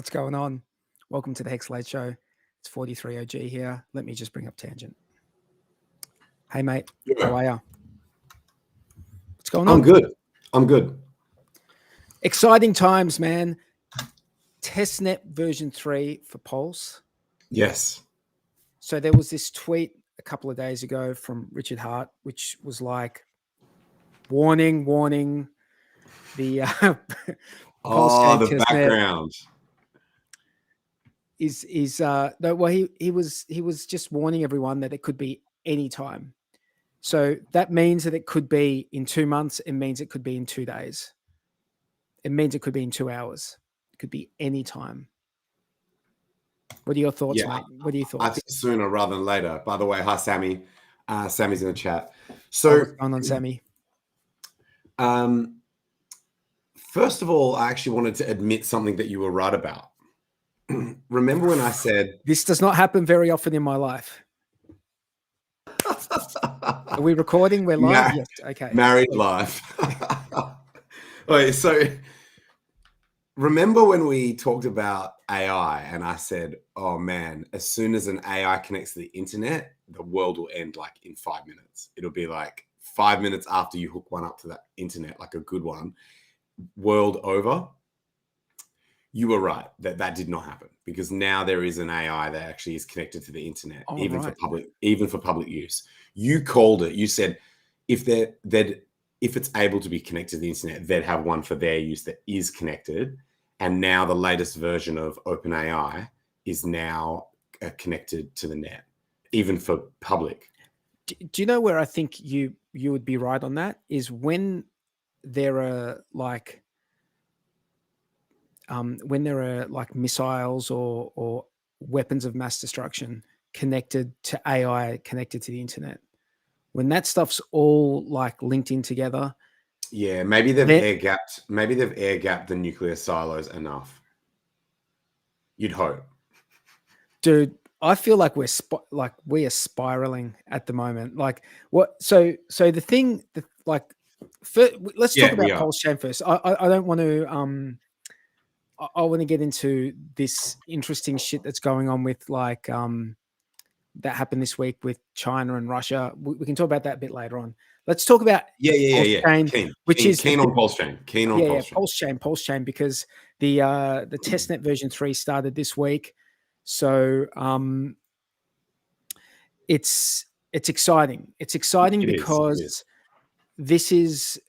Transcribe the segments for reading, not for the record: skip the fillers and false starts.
What's going on? Welcome to the HEX Late Show. It's 43 OG here. Let me just bring up Tangent. Hey, mate. How are you? What's going on? I'm good. Exciting times, man. Testnet version 3 for Pulse. Yes. So there was this tweet a couple of days ago from Richard Hart, which was like, warning, the Oh, the testnet background is no, well, he was just warning everyone that it could be any time. So that means that it could be in 2 months. It means it could be in 2 days. It means it could be in 2 hours. It could be any time. What are your thoughts, mate? What are your thoughts? I think sooner rather than later. By the way, hi, Sammy. Sammy's in the chat. So what's going on, Sammy? First of all, I actually wanted to admit something that you were right about. Remember when I said... This does not happen very often in my life. Are we recording? We're live? Yes. Okay. Married live. Okay, so remember when we talked about AI and I said, oh man, as soon as an AI connects to the internet, the world will end like in 5 minutes. It'll be like 5 minutes after you hook one up to that internet, like a good one, world over. You were right that did not happen, because now there is an AI that actually is connected to the internet, even for public use. You called it. You said if it's able to be connected to the internet, they'd have one for their use that is connected. And now the latest version of OpenAI is now connected to the net, even for public. Do you know where I think you would be right on that? Is when there are like missiles or weapons of mass destruction connected to AI, connected to the internet. When that stuff's all like linked in together. Yeah, maybe they've air gapped the nuclear silos enough. You'd hope. Dude, I feel like we are spiraling at the moment. Like what? So the thing that let's talk about PulseChain first. I don't want to I want to get into this interesting shit that's going on with like that happened this week with China and Russia. We can talk about that a bit later on. Let's talk about PulseChain, keen on PulseChain. PulseChain, because the testnet version 3 started this week. So it's exciting. It's exciting because this is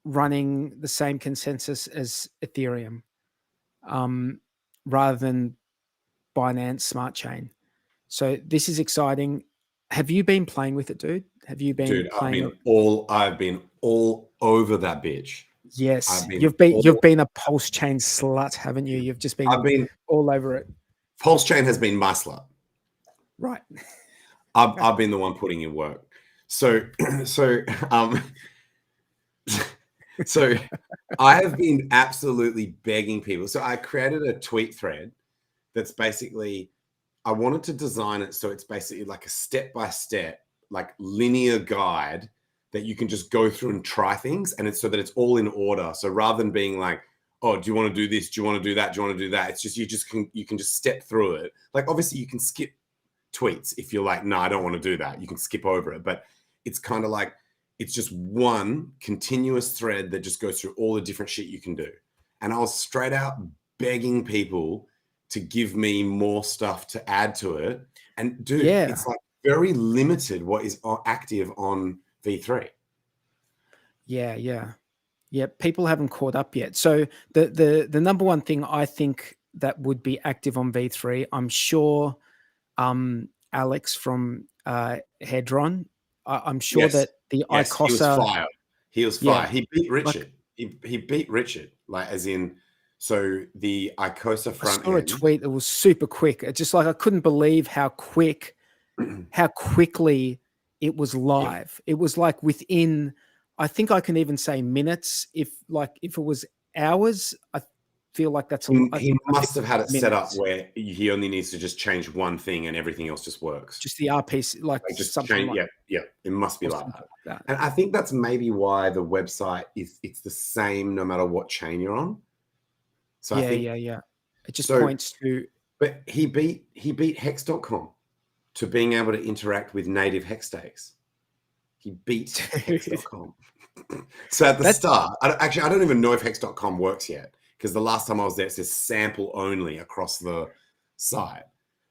running the same consensus as Ethereum, rather than Binance Smart Chain. So this is exciting. Have you been playing with it, dude? Have you been playing it? I've been all over that bitch. Yes. You've been a PulseChain slut, haven't you? You've just been all over it. PulseChain has been my slut. Right. I've been the one putting in work. So I have been absolutely begging people. So I created a tweet thread that's basically, I wanted to design it so it's basically like a step-by-step, like linear guide that you can just go through and try things, and it's so that it's all in order. So rather than being like, oh, do you want to do this? Do you want to do that? Do you want to do that? It's just you can just step through it. Like obviously you can skip tweets if you're like, no, I don't want to do that. You can skip over it, but it's kind of like it's just one continuous thread that just goes through all the different shit you can do. And I was straight out begging people to give me more stuff to add to it. And dude, it's like very limited what is active on V3. Yeah. People haven't caught up yet. So the number one thing I think that would be active on V3, I'm sure Alex from Hedron, I'm sure that the ICOSA... He was fire. He beat Richard. He beat Richard, like as in... So the ICOSA front end... I saw a tweet that was super quick. It's just like I couldn't believe how quickly it was live. It was like within, I think I can even say minutes. If it was hours, I feel like that's he must have had it set up where he only needs to just change one thing and everything else just works. Just the RPC, like just something change, like it must be like that. And I think that's maybe why the website it's the same no matter what chain you're on. So yeah. It just points to. But he beat hex.com to being able to interact with native hex stakes. He beat hex.com. So at the start, I don't even know if hex.com works yet, because the last time I was there, it says sample only across the site.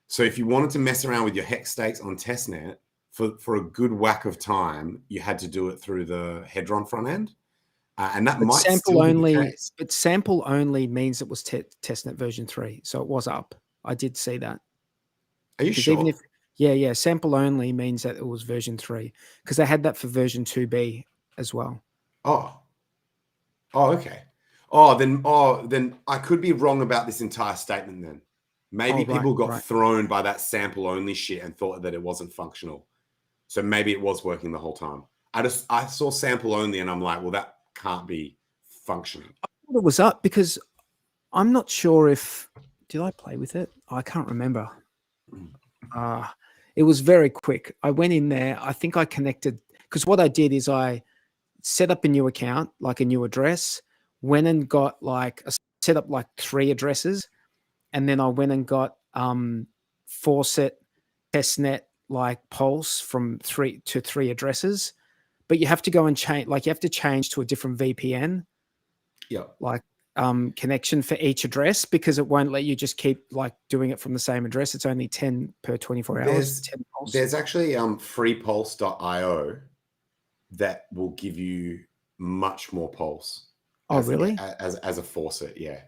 So if you wanted to mess around with your hex stakes on testnet for a good whack of time, you had to do it through the Hedron front end. And that might still be the case. But sample only means it was testnet version 3. So it was up. I did see that. Are you sure? Even if, yeah, sample only means that it was version 3, because they had that for version 2B as well. Oh, okay. Then I could be wrong about this entire statement then. Maybe people got thrown by that sample only shit and thought that it wasn't functional. So maybe it was working the whole time. I saw sample only and I'm like, well, that can't be functioning. I thought it was up because I'm not sure if, did I play with it? I can't remember. It was very quick. I went in there. I think I connected, because what I did is I set up a new account, like a new address, went and got set up like 3 addresses. And then I went and got Faucet testnet like Pulse from 3 to 3 addresses. But you have to go and change, like you have to change to a different VPN. Yeah. Like connection for each address, because it won't let you just keep like doing it from the same address. It's only 10 per 24 hours. 10 Pulse. There's actually freepulse.io that will give you much more Pulse. Really? As a faucet, yeah.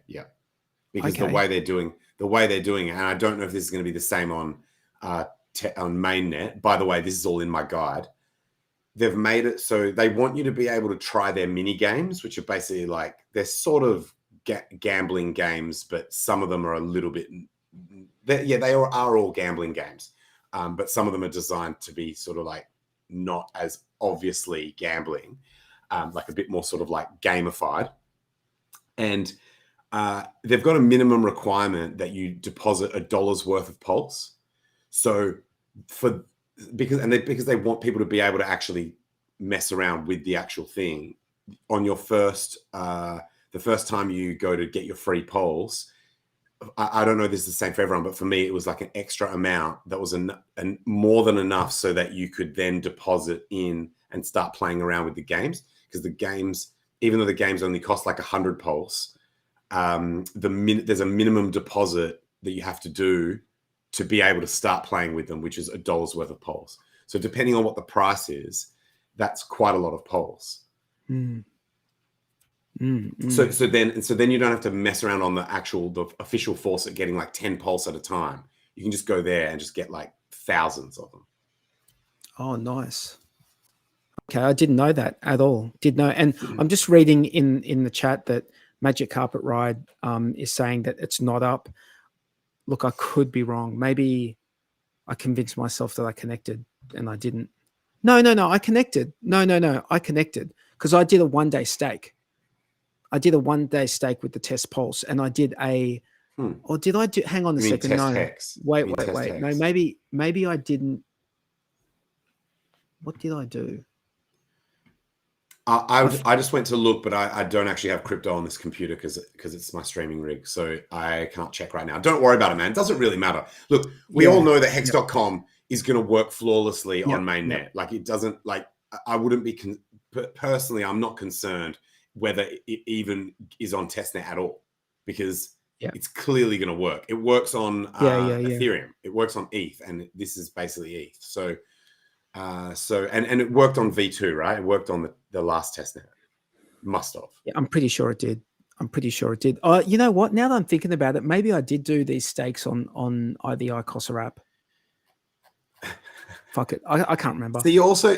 Because the way they're doing it, and I don't know if this is going to be the same on MAINNET. By the way, this is all in my guide. They've made it so they want you to be able to try their mini games, which are basically like they're sort of gambling games, but some of them are a little bit. They are all gambling games, but some of them are designed to be sort of like not as obviously gambling, like a bit more sort of like gamified. And they've got a minimum requirement that you deposit $1 worth of Pulse. So because they want people to be able to actually mess around with the actual thing on your the first time you go to get your free Pulse. I don't know if this is the same for everyone, but for me, it was like an extra amount that was more than enough so that you could then deposit in and start playing around with the games. Because the games, even though the games only cost like 100 Pulse, there's a minimum deposit that you have to do to be able to start playing with them, which is $1 worth of Pulse. So depending on what the price is, that's quite a lot of Pulse. So then you don't have to mess around on the official faucet getting like 10 Pulse at a time. You can just go there and just get like thousands of them. Oh, nice. Okay, I didn't know that at all. And I'm just reading in the chat that Magic Carpet Ride is saying that it's not up. Look, I could be wrong. Maybe I convinced myself that I connected and I didn't. No, I connected. No, I connected because I did a 1-day stake. I did a 1-day stake with the test Pulse, and I did or did I do? Hang on a second. No, HEX. wait. No, maybe I didn't. What did I do? I just went to look, but I don't actually have crypto on this computer because it's my streaming rig, so I can't check right now. Don't worry about it, man. It doesn't really matter. Look, we all know that hex.com is going to work flawlessly on MAINNET. Like it doesn't. Like I wouldn't be personally. I'm not concerned whether it even is on testnet at all because it's clearly going to work. It works on Ethereum. It works on ETH, and this is basically ETH. So it worked on V2, right? It worked on the last testnet. Must have. Yeah, I'm pretty sure it did. You know what? Now that I'm thinking about it, maybe I did do these stakes on the ICOSA app. Fuck it. I can't remember. So you also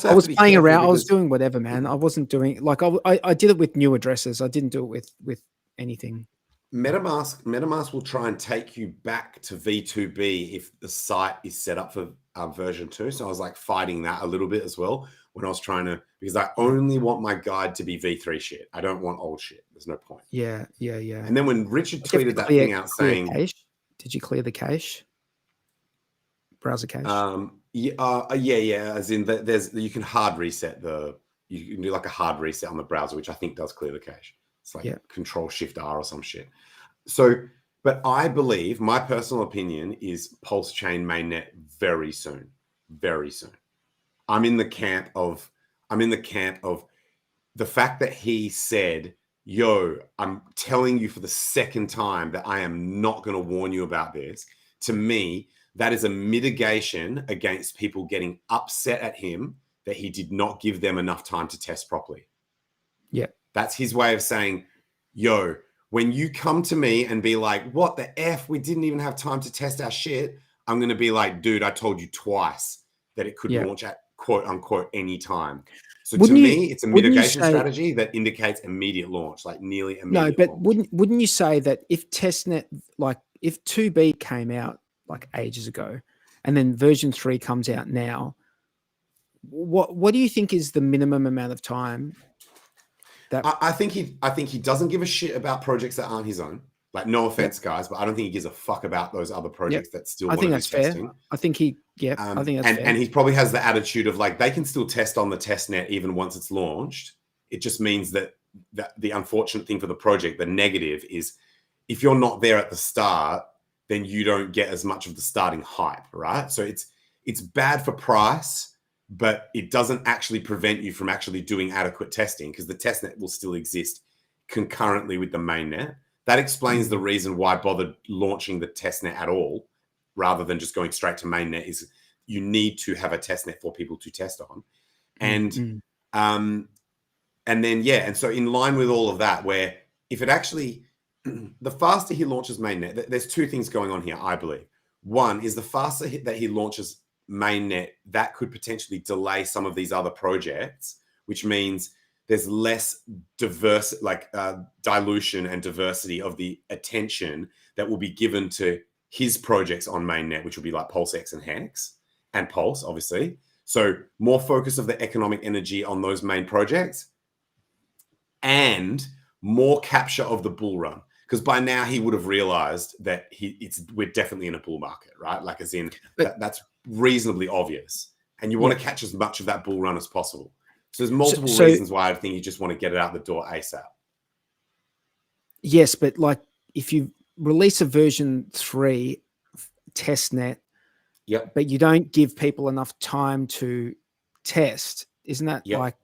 I was playing around. I was doing whatever, man. I wasn't doing like I did it with new addresses. I didn't do it with anything. MetaMask will try and take you back to V2B if the site is set up for version 2. So I was like fighting that a little bit as well when I was trying to, because I only want my guide to be V3 shit. I don't want old shit. There's no point. Yeah. And then when Richard tweeted that thing out saying, cache? Did you clear the cache? Browser cache? Yeah. As in you can hard reset you can do like a hard reset on the browser, which I think does clear the cache. It's like Control Shift R or some shit. So But I believe, my personal opinion is PulseChain mainnet very soon, very soon. I'm in the camp of the fact that he said, yo, I'm telling you for the second time that I am not going to warn you about this. To me, that is a mitigation against people getting upset at him that he did not give them enough time to test properly. Yeah. That's his way of saying, yo, when you come to me and be like, what the F, we didn't even have time to test our shit, I'm going to be like, dude, I told you twice that it could launch at quote unquote any time. So to me, it's a mitigation strategy that indicates immediate launch, like nearly immediate launch. No, but wouldn't you say that if testnet, like if 2B came out like ages ago and then version 3 comes out now, what do you think is the minimum amount of time that I think he doesn't give a shit about projects that aren't his own. Like, no offense, guys, but I don't think he gives a fuck about those other projects that still want to do testing. I think he, I think that's fair. And he probably has the attitude of like, they can still test on the testnet even once it's launched. It just means that the unfortunate thing for the project, the negative is if you're not there at the start, then you don't get as much of the starting hype, right? So it's bad for price, but it doesn't actually prevent you from actually doing adequate testing because the testnet will still exist concurrently with the mainnet. That explains the reason why I bothered launching the testnet at all, rather than just going straight to mainnet, is you need to have a testnet for people to test on. And then, and so in line with all of that, where if it actually, the faster he launches mainnet, there's two things going on here, I believe. One is the faster that he launches mainnet, that could potentially delay some of these other projects, which means there's less diverse, dilution and diversity of the attention that will be given to his projects on mainnet, which will be like PulseX and HEX and Pulse, obviously. So more focus of the economic energy on those main projects and more capture of the bull run. Because by now he would have realized that we're definitely in a bull market, right? Like, as in that's reasonably obvious, and you want to catch as much of that bull run as possible. So there's multiple reasons why I think you just want to get it out the door ASAP. Yes, but like if you release a version 3 testnet, but you don't give people enough time to test, isn't that like?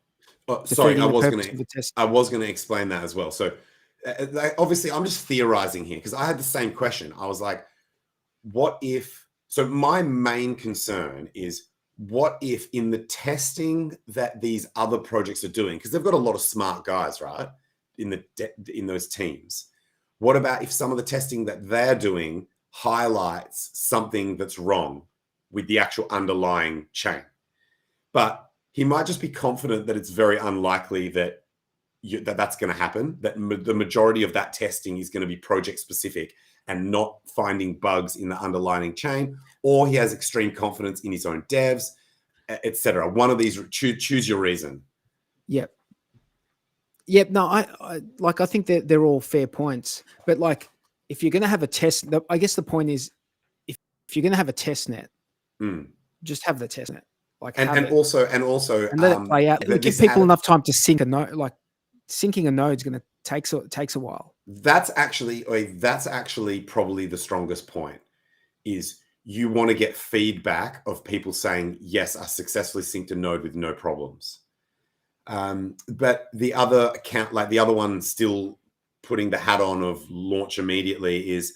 Sorry, I was going to explain that as well. So obviously, I'm just theorizing here because I had the same question. I was like, what if? So my main concern is, what if in the testing that these other projects are doing, because they've got a lot of smart guys, right, in those teams. What about if some of the testing that they're doing highlights something that's wrong with the actual underlying chain? But he might just be confident that it's very unlikely that that's going to happen, that the majority of that testing is going to be project specific and not finding bugs in the underlying chain, or he has extreme confidence in his own devs, etc. One of these, choose your reason. Yep. No, I think that they're all fair points, but like if you're going to have a test, I guess the point is if you're going to have a test net, just have the test net. Like, and also let it play out. Give people enough time to sync a node. Like, syncing a node is going to takes a while. That's actually probably the strongest point. Is you want to get feedback of people saying, yes, I successfully synced a node with no problems. But the other account, like the other one still putting the hat on of launch immediately, is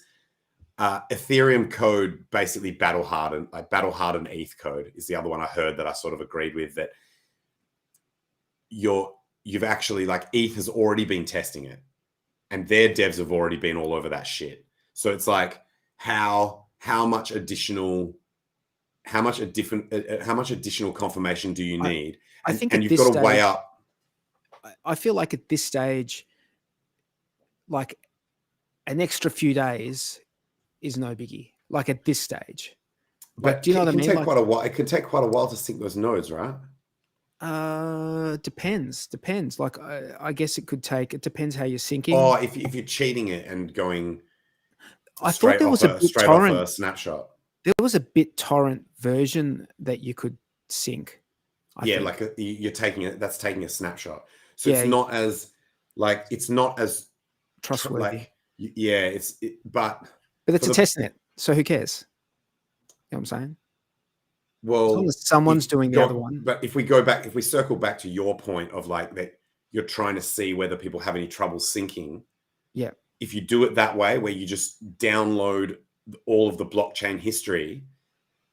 Ethereum code, basically battle hardened ETH code is the other one I heard that I sort of agreed with, that you've actually, like, ETH has already been testing it and their devs have already been all over that shit. So it's like, how much additional confirmation do you need? I think and you've got to weigh up. I feel like at this stage, like an extra few days is no biggie. Like at this stage, but do you know what I mean? It can take quite a while to sync those nodes, right? Depends. Like I guess it could take. It depends how you're syncing. Oh, if you're cheating it and going, I thought there was a BitTorrent off a snapshot. There was a BitTorrent version that you could sync. I think. Like you're taking it. That's taking a snapshot. So it's not as trustworthy. Yeah, but it's a test net, so who cares? You know what I'm saying? Well, as long as someone's doing the other one. But if we circle back to your point of like that, you're trying to see whether people have any trouble syncing. Yeah. If you do it that way, where you just download all of the blockchain history,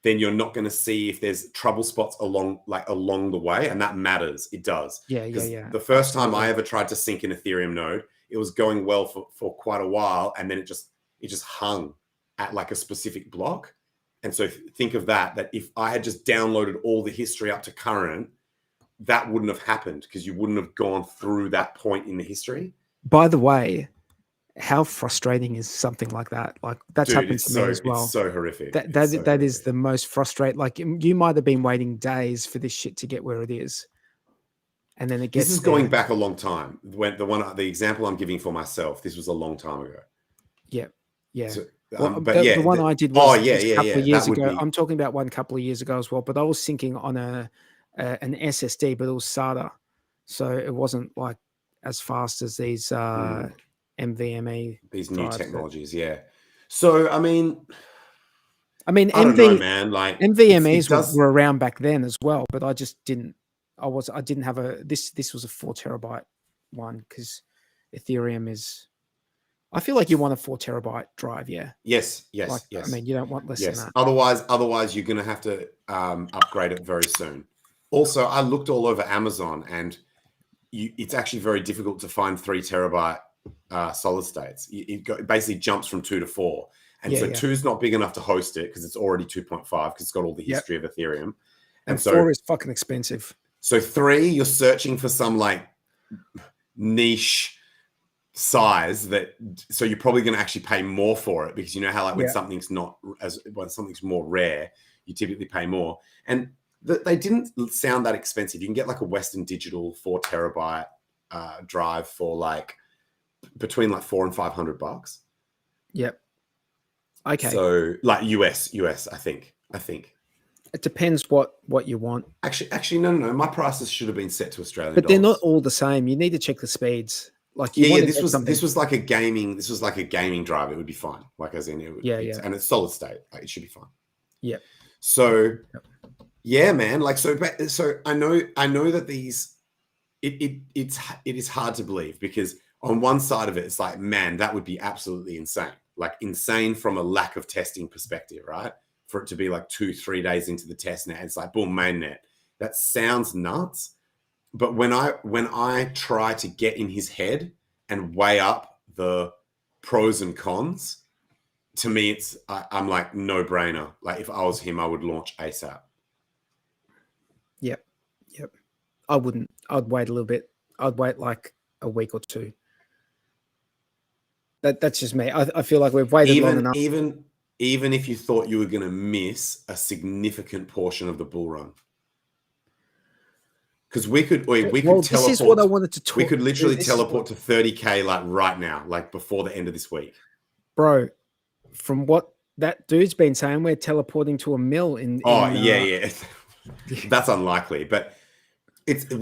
then you're not going to see if there's trouble spots along the way, and that matters. It does. Yeah. The first time I ever tried to sync an Ethereum node, it was going well for quite a while, and then it just hung at like a specific block. And so think of that if I had just downloaded all the history up to current, that wouldn't have happened because you wouldn't have gone through that point in the history. By the way, how frustrating is something like that? Like that's happened to me as well. It's so horrific. That is the most frustrating. Like you might have been waiting days for this shit to get where it is. And then it gets. This is going back a long time. The example I'm giving for myself, this was a long time ago. Yeah. Yeah. So, the one I did was a couple of years ago. Be... I'm talking about one couple of years ago as well, but I was syncing on an SSD, but it was SATA. So it wasn't like as fast as these NVMe. These new technologies, yeah. So I mean, I don't know, man. Like NVMEs were around back then as well, but I just didn't. I didn't have this was a 4 terabyte one because Ethereum is. I feel like you want a 4 terabyte drive, yeah. Yes. I mean, you don't want less than that. Otherwise, you're going to have to upgrade it very soon. Also, I looked all over Amazon, and it's actually very difficult to find 3 terabyte solid states. It basically jumps from 2 to 4, and 2 is not big enough to host it because it's already 2.5 because it's got all the history of Ethereum, and so 4 is fucking expensive. So 3, you're searching for some like niche size so you're probably going to actually pay more for it because you know how like when something's more rare, you typically pay more. And they didn't sound that expensive. You can get like a Western Digital 4 terabyte drive for like between like $400 and $500. Yep. Okay. So like US, I think. It depends what you want. Actually, no. My prices should have been set to Australian but dollars. They're not all the same. You need to check the speeds. Like this was like a gaming drive. It would be fine. Like as in it would, and it's solid state. Like, it should be fine. Yeah. So yeah, man. Like so I know that these it is hard to believe because on one side of it, it's like, man, that would be absolutely insane. Like insane from a lack of testing perspective, right? For it to be like 2-3 days into the test net, it's like boom, mainnet. That sounds nuts. But when I try to get in his head and weigh up the pros and cons, to me, I'm like no brainer. Like if I was him, I would launch ASAP. Yep. I wouldn't. I'd wait a little bit. I'd wait like a week or two. That's just me. I feel like we've waited long enough. Even if you thought you were going to miss a significant portion of the bull run. Because we could teleport. This is what I wanted to talk. We could literally teleport to 30K like right now, like before the end of this week. Bro, from what that dude's been saying, we're teleporting to $1 million yeah. That's unlikely, but this is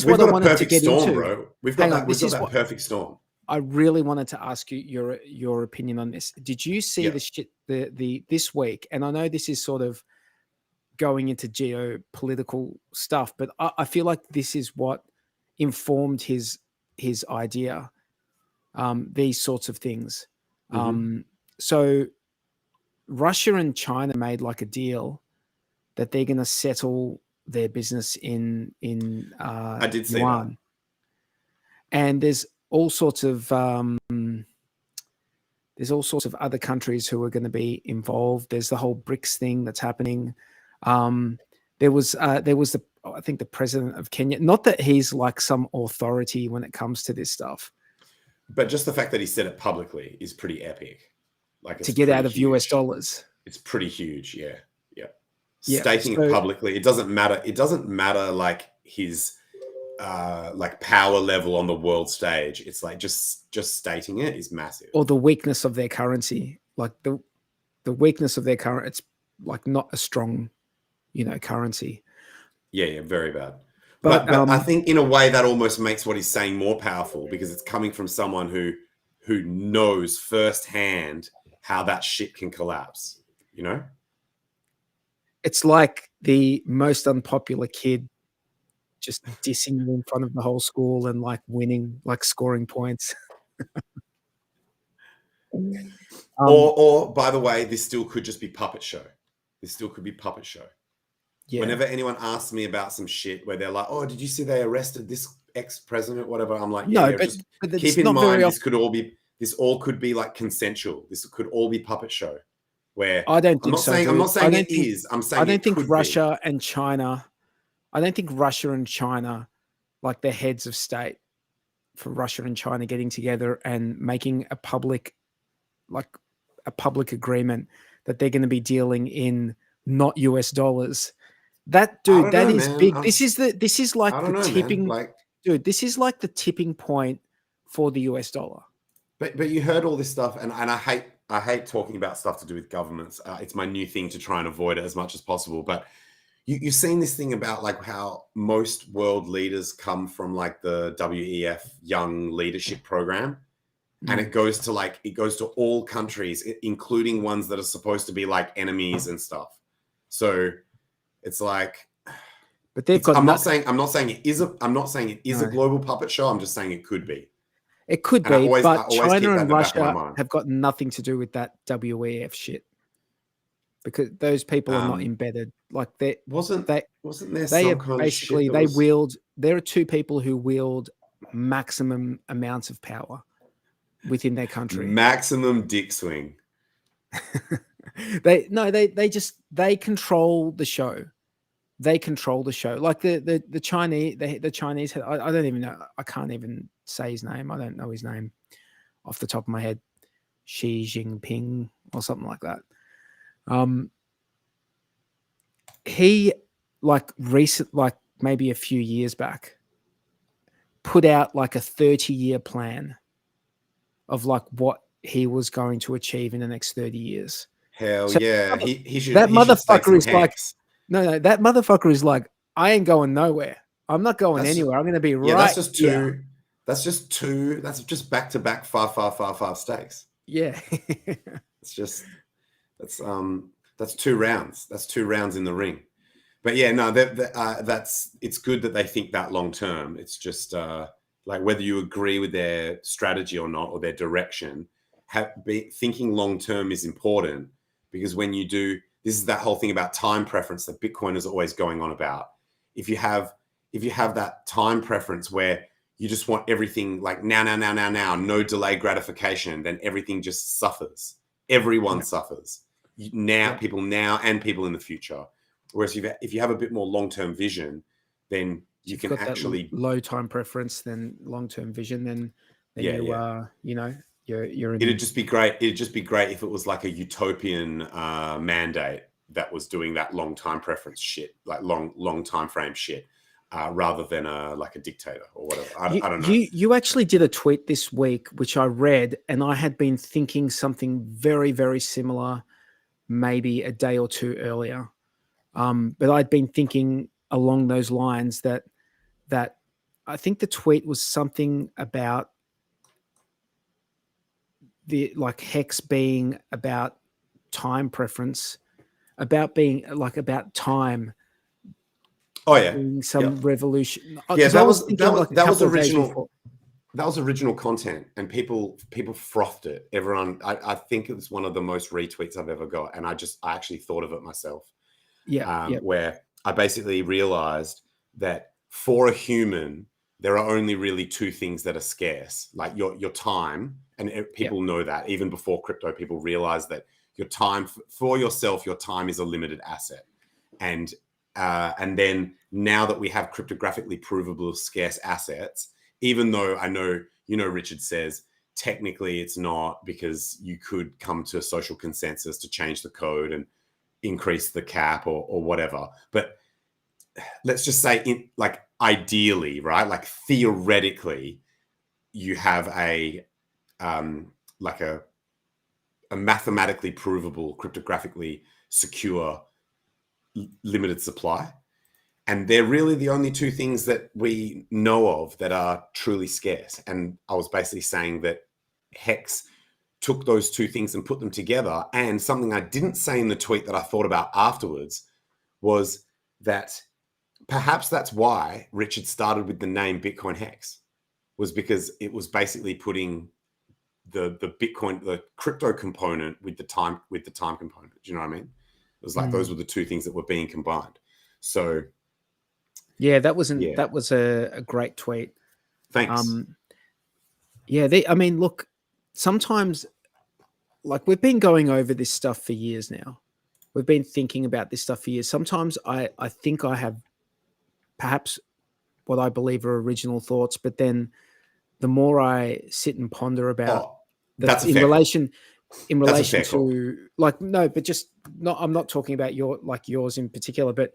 what I wanted to get into, bro. We've got that perfect storm. I really wanted to ask you your opinion on this. Did you see the shit this week? And I know this is sort of going into geopolitical stuff, but I feel like this is what informed his idea. These sorts of things. So Russia and China made like a deal that they're going to settle their business in I did see yuan. That. And there's all sorts of other countries who are going to be involved. There's the whole BRICS thing that's happening. There was I think the president of Kenya, not that he's like some authority when it comes to this stuff, but just the fact that he said it publicly is pretty epic. Like to get out of US dollars. It's pretty huge. Yeah. Stating it publicly. It doesn't matter. It doesn't matter like his like power level on the world stage. It's like just stating it is massive. Or the weakness of their currency. Like the weakness of their currency. It's like not a strong, currency. Yeah, very bad. But I think in a way that almost makes what he's saying more powerful because it's coming from someone who who knows firsthand how that shit can collapse, you know? It's like the most unpopular kid just dissing you in front of the whole school and like winning, like scoring points. Or by the way, this still could just be puppet show. This still could be puppet show. Yeah. Whenever anyone asks me about some shit where they're like, "Oh, did you see they arrested this ex-president, whatever?" I'm like, "Yeah, no, yeah, but, just but keep in mind this all could be like consensual. This could all be puppet show." Where I don't think so. I'm not saying it is. I'm saying I don't think Russia and China. I don't think Russia and China, like the heads of state for Russia and China getting together and making a public agreement that they're going to be dealing in not US dollars. That dude, that is big. This is like the tipping, dude. This is like the tipping point for the US dollar. But you heard all this stuff, and I hate talking about stuff to do with governments. It's my new thing to try and avoid it as much as possible. But you've seen this thing about like how most world leaders come from like the WEF Young Leadership Program. And it goes to all countries, including ones that are supposed to be like enemies and stuff. So it's like, but they've got. I'm not saying it is a global puppet show. I'm just saying it could be. It could be, but China and Russia have got nothing to do with that WEF shit because those people are not embedded. Like wasn't there some kind of shit? There are two people who wield maximum amounts of power within their country. Maximum dick swing. They control the show. They control the show. Like the Chinese. I don't even know. I can't even say his name. I don't know his name off the top of my head. Xi Jinping or something like that. He maybe a few years back put out like a 30-year plan of like what he was going to achieve in the next 30 years. Hell yeah. He should. That motherfucker is like, no, that motherfucker is like, I ain't going nowhere. I'm not going anywhere. I'm going to be right. That's just two. That's just back-to-back 5 stakes. Yeah. That's 2 rounds. That's 2 rounds in the ring. But yeah, no, it's good that they think that long term. It's just like whether you agree with their strategy or not, or their direction, thinking long term is important, because when you do, this is that whole thing about time preference that Bitcoin is always going on about. If you have that time preference where you just want everything like now, no delay gratification, then everything just suffers. Everyone suffers. People now and people in the future. Whereas if you have a bit more long-term vision, then you can actually low time preference, then long-term vision, then you're in. It'd just be great. It'd just be great if it was like a utopian mandate that was doing that long time preference shit, like long time frame shit, rather than like a dictator or whatever. I don't know. You actually did a tweet this week, which I read, and I had been thinking something very, very similar, maybe a day or two earlier. But I'd been thinking along those lines that I think the tweet was something about the like HEX being about time preference, about being like about time. Oh yeah, some revolution. Yeah, that was original. That was original content, and people frothed it. Everyone, I think it was one of the most retweets I've ever got, and I actually thought of it myself. Where I basically realized that for a human, there are only really 2 things that are scarce, like your time, and people know that even before crypto, people realize that your time for yourself, your time is a limited asset, and then now that we have cryptographically provable scarce assets, even though I know, Richard says technically it's not, because you could come to a social consensus to change the code and increase the cap or whatever. But let's just say ideally, right? Like theoretically, you have a mathematically provable, cryptographically secure limited supply. And they're really the only 2 things that we know of that are truly scarce. And I was basically saying that HEX took those two things and put them together. And something I didn't say in the tweet that I thought about afterwards was that perhaps that's why Richard started with the name Bitcoin HEX, was because it was basically putting the Bitcoin, the crypto component with the time component. Do you know what I mean? It was like those were the two things that were being combined. So yeah, that was a great tweet. Thanks. Yeah, I mean, look, sometimes, like, we've been going over this stuff for years now. We've been thinking about this stuff for years. Sometimes I think I have perhaps what I believe are original thoughts, but then the more I sit and ponder about in relation to, like, no, but just not, I'm not talking about yours in particular, but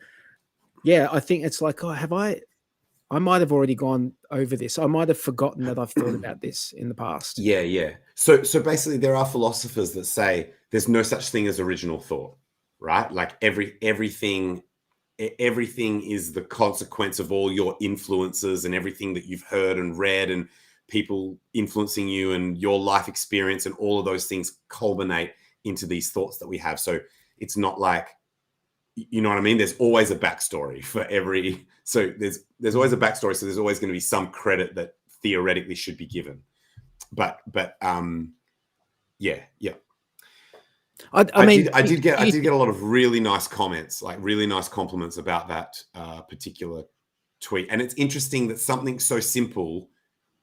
yeah, I think it's like, I might have already gone over this. I might have forgotten that I've thought about this in the past. Yeah. So basically there are philosophers that say there's no such thing as original thought, right? Like everything is the consequence of all your influences and everything that you've heard and read and people influencing you and your life experience, and all of those things culminate into these thoughts that we have. So it's not like, you know what I mean? There's always a backstory for every, so there's always a backstory. So there's always going to be some credit that theoretically should be given. But yeah. I did get a lot of really nice comments, like really nice compliments about that particular tweet. And it's interesting that something so simple,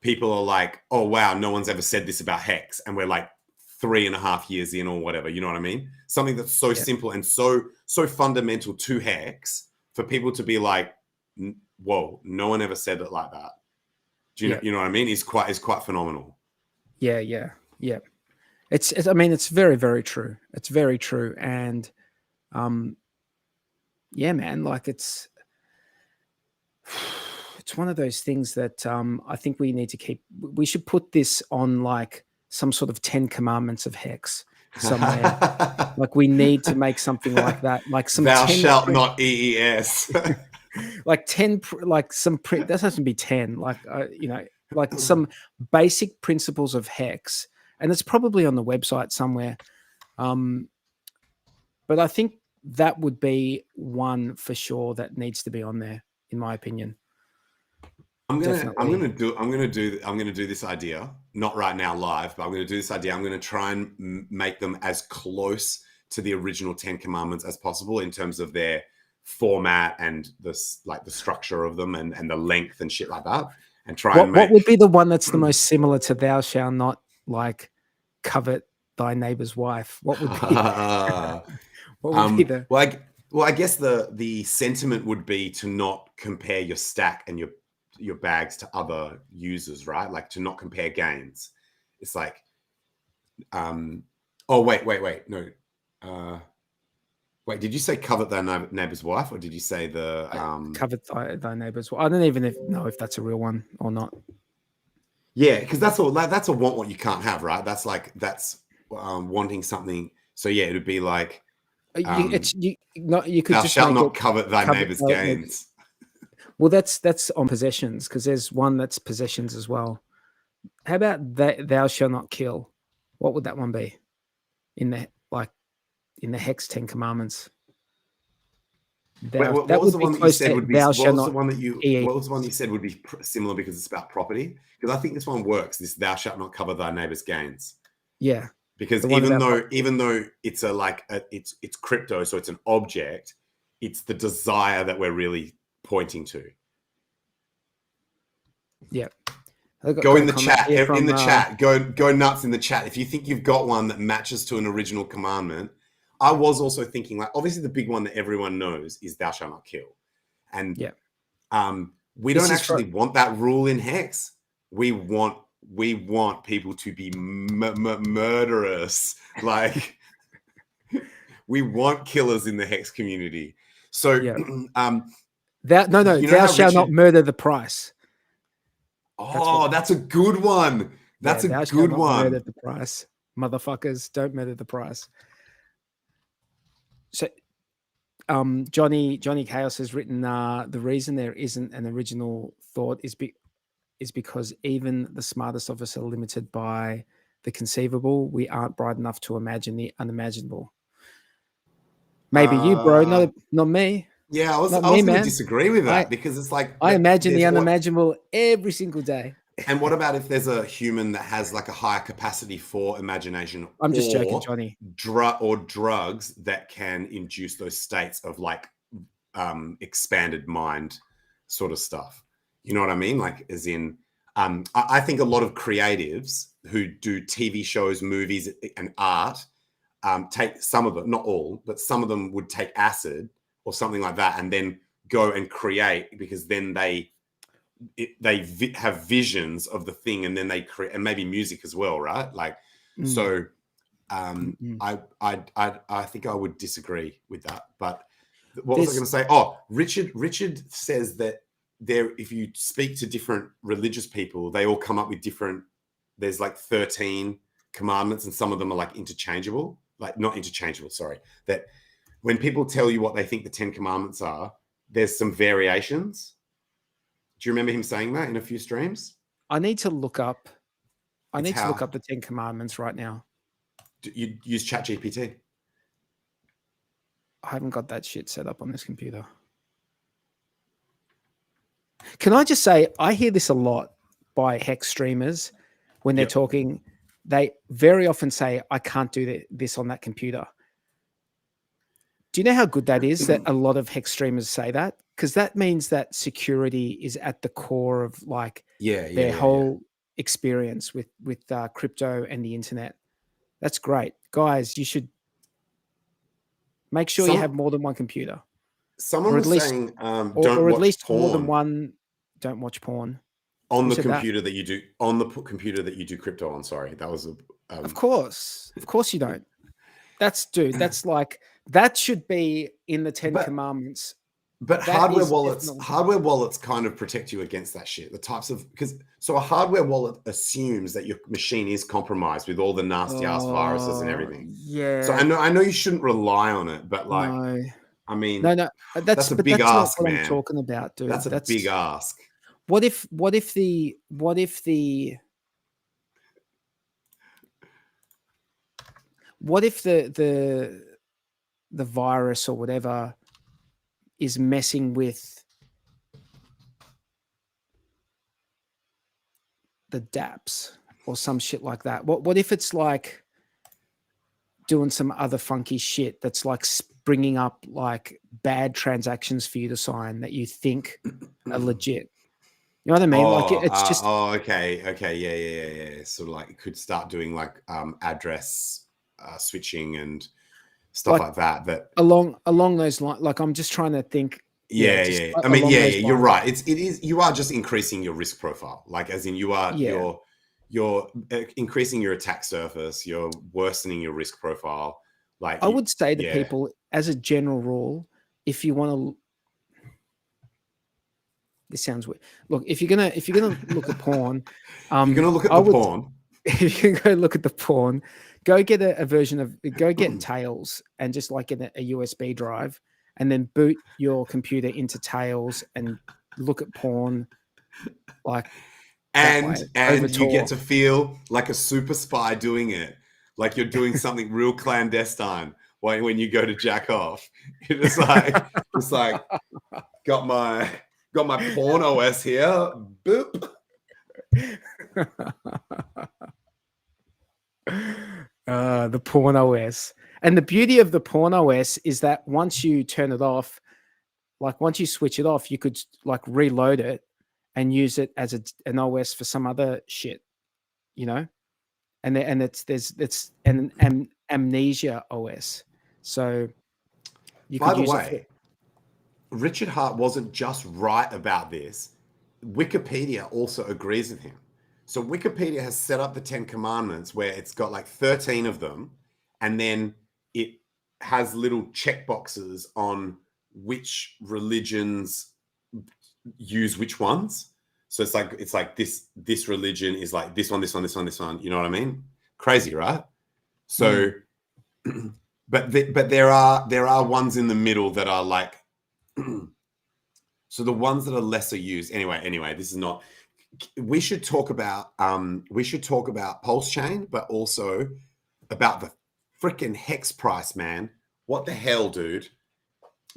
people are like, oh wow, no one's ever said this about HEX, and we're like 3.5 years in or whatever, you know what I mean? Something that's so simple and so fundamental to HEX, for people to be like, whoa, no one ever said it like that. Do you know what I mean? Is quite phenomenal. Yeah. It's I mean, it's very, very true. It's very true. And yeah, man, like it's one of those things that I think we should put this on like some sort of 10 commandments of HEX somewhere. Like we need to make something like that. Like some thou shalt not EES. Like 10, like some that has to be 10, like like some basic principles of HEX, and it's probably on the website somewhere. But I think that would be one for sure that needs to be on there, in my opinion. I'm gonna do this idea, not right now live, but I'm gonna do this idea. I'm gonna try and make them as close to the original 10 commandments as possible in terms of their format and the structure of them and the length and shit like that. And try what would be the one that's the most similar to thou shalt not, like, covet thy neighbor's wife? What would be what would be the I guess the sentiment would be to not compare your stack and your bags to other users, right? Like to not compare GAINZ. It's like oh wait no wait, did you say covet thy neighbor's wife, or did you say the covet thy neighbor's wife? I don't even know if that's a real one or not. Yeah, because that's a want what you can't have, right? That's wanting something. So yeah, it would be like you could thou just shalt not covet thy neighbor's GAINZ. Well, that's on possessions, because there's one that's possessions as well. How about thou shalt not kill? What would that one be in the HEX 10 commandments? What was the one that you said would be? What was the one that you said would be similar because it's about property? Because I think this one works. This thou shalt not covet thy neighbor's GAINZ. Yeah. Because even though it's it's crypto, so it's an object, it's the desire that we're really pointing to. Yeah. Go in the chat. In the chat. Go nuts in the chat. If you think you've got one that matches to an original commandment. I was also thinking, like, obviously the big one that everyone knows is thou shalt not kill. And we don't actually want that rule in HEX. We want people to be murderous. Like we want killers in the HEX community. So thou shalt not murder the price. That's a good one. That's a good one. Murder the price. Motherfuckers, don't murder the price. So Johnny Chaos has written the reason there isn't an original thought is because even the smartest of us are limited by the conceivable. We aren't bright enough to imagine the unimaginable. Maybe you, bro, not me. Yeah, I was going to disagree with that because it's like I imagine the unimaginable every single day. And what about if there's a human that has like a higher capacity for imagination? I'm just joking, Johnny. Or drugs that can induce those states of like expanded mind sort of stuff. You know what I mean? Like, as in, I think a lot of creatives who do TV shows, movies, and art take some of them, not all, but some of them would take acid or something like that, and then go and create, because then they have visions of the thing, and then they create, and maybe music as well, right? Like, so I think I would disagree with that. But what was I going to say? Oh, Richard says that if you speak to different religious people, they all come up with different. There's like 13 commandments, and some of them are like interchangeable, like not interchangeable. Sorry, that when people tell you what they think the 10 commandments are, there's some variations. Do you remember him saying that in a few streams? I need to look up. Look up the 10 commandments right now. Do you use ChatGPT? I haven't got that shit set up on this computer. Can I just say, I hear this a lot by HEX streamers when they're talking. They very often say, I can't do this on that computer. Do you know how good that is that a lot of HEX streamers say that? Because that means that security is at the core of like their whole experience with crypto and the internet. That's great. Guys, you should make sure you have more than one computer. Someone was saying, don't watch porn. More than one, don't watch porn. On the computer that you do, on the computer that you do crypto on, sorry. That was Of course you don't. That's like, that should be in the 10 commandments. But hardware wallets kind of protect you against that shit. The types of, so a hardware wallet assumes that your machine is compromised with all the nasty ass viruses and everything. Yeah. So I know you shouldn't rely on it, but like, no. I mean, no, that's a big ask, man. I'm talking about, dude. That's a big ask. What if the virus or whatever is messing with the dApps or some shit like that? What if it's like doing some other funky shit that's like bringing up like bad transactions for you to sign that you think are legit? You know what I mean? Like it's just. Oh, okay. Yeah. Sort of like it could start doing like address switching and stuff like that. That along those lines. Like I'm just trying to think. Yeah. I mean, you're right. It is. You are just increasing your risk profile. Like as in you are. You're increasing your attack surface. You're worsening your risk profile. Like I would say to people, as a general rule, if you want to. This sounds weird. Look, if you're gonna look at porn, you're gonna look at porn. If you go look at the porn, go get a version of Tails and just like get a USB drive, and then boot your computer into Tails and look at porn, like and you get to feel like a super spy doing it, like you're doing something real clandestine. When you go to jack off, it's like got my porn OS here. Boop. The porn OS. And the beauty of the porn OS is that once you turn it off, like once you switch it off, you could like reload it and use it as an OS for some other shit, you know? And it's an amnesia OS. So you could use it. Richard Hart wasn't just right about this. Wikipedia also agrees with him. So Wikipedia has set up the 10 commandments where it's got like 13 of them, and then it has little check boxes on which religions use which ones. So it's like this religion is like this one. You know what I mean? Crazy, right? So, but there are ones in the middle that are like. So the ones that are lesser used, anyway, this is not we should talk about PulseChain, but also about the freaking HEX price, man. What the hell, dude?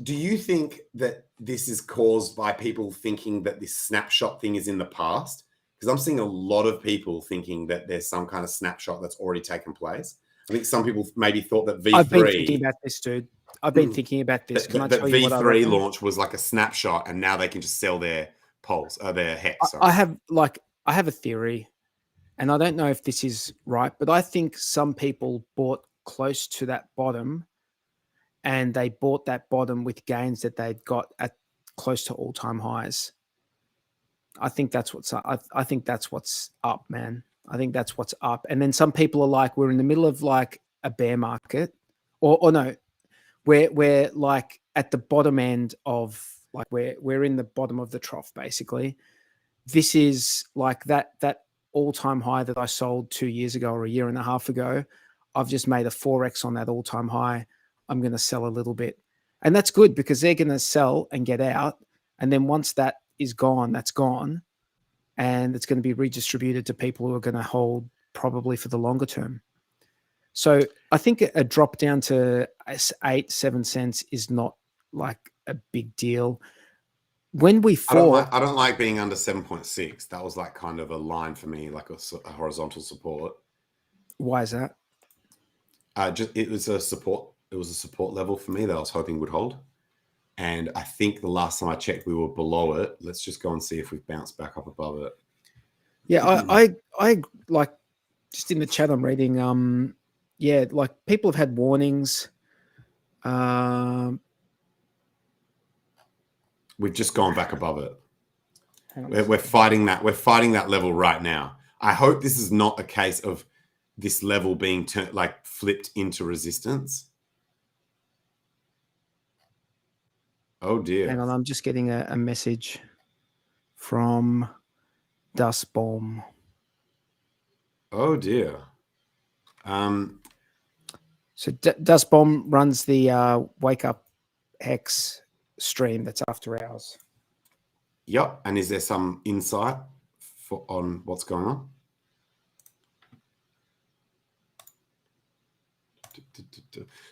Do you think that this is caused by people thinking that this snapshot thing is in the past? Because I'm seeing a lot of people thinking that there's some kind of snapshot that's already taken place. I think some people maybe thought that V3... I've been thinking about this, dude. I've been thinking about this. Can I tell you what I reckon? V3 launch was like a snapshot, and now they can just sell their their HEX. I have a theory, and I don't know if this is right, but I think some people bought close to that bottom, and they bought that bottom with gains that they'd got at close to all-time highs. I think that's what's up. I think that's what's up, man. I think that's what's up. And then some people are like, we're in the middle of like a bear market, or no, we're like at the bottom end of like we're in the bottom of the trough, basically. This is like that all-time high that I sold 2 years ago or a year and a half ago. I've just made a 4x on that all-time high. I'm going to sell a little bit. And that's good because they're going to sell and get out. And then once that is gone, that's gone. And it's going to be redistributed to people who are going to hold probably for the longer term. So I think a drop down to 8-7 cents is not like a big deal. When we fall, I don't like being under 7.6. That was like kind of a line for me, like a horizontal support. Why is that? It was a support. It was a support level for me that I was hoping would hold. And I think the last time I checked, we were below it. Let's just go and see if we've bounced back up above it. Yeah, I like just in the chat I'm reading. Yeah, like people have had warnings. We've just gone back above it. We're fighting that. We're fighting that level right now. I hope this is not a case of this level being flipped into resistance. Oh dear. Hang on, I'm just getting a message from Dust Bomb. Oh dear. So Dust Bomb runs the Wake Up HEX stream that's after hours. Yep. And is there some insight on what's going on?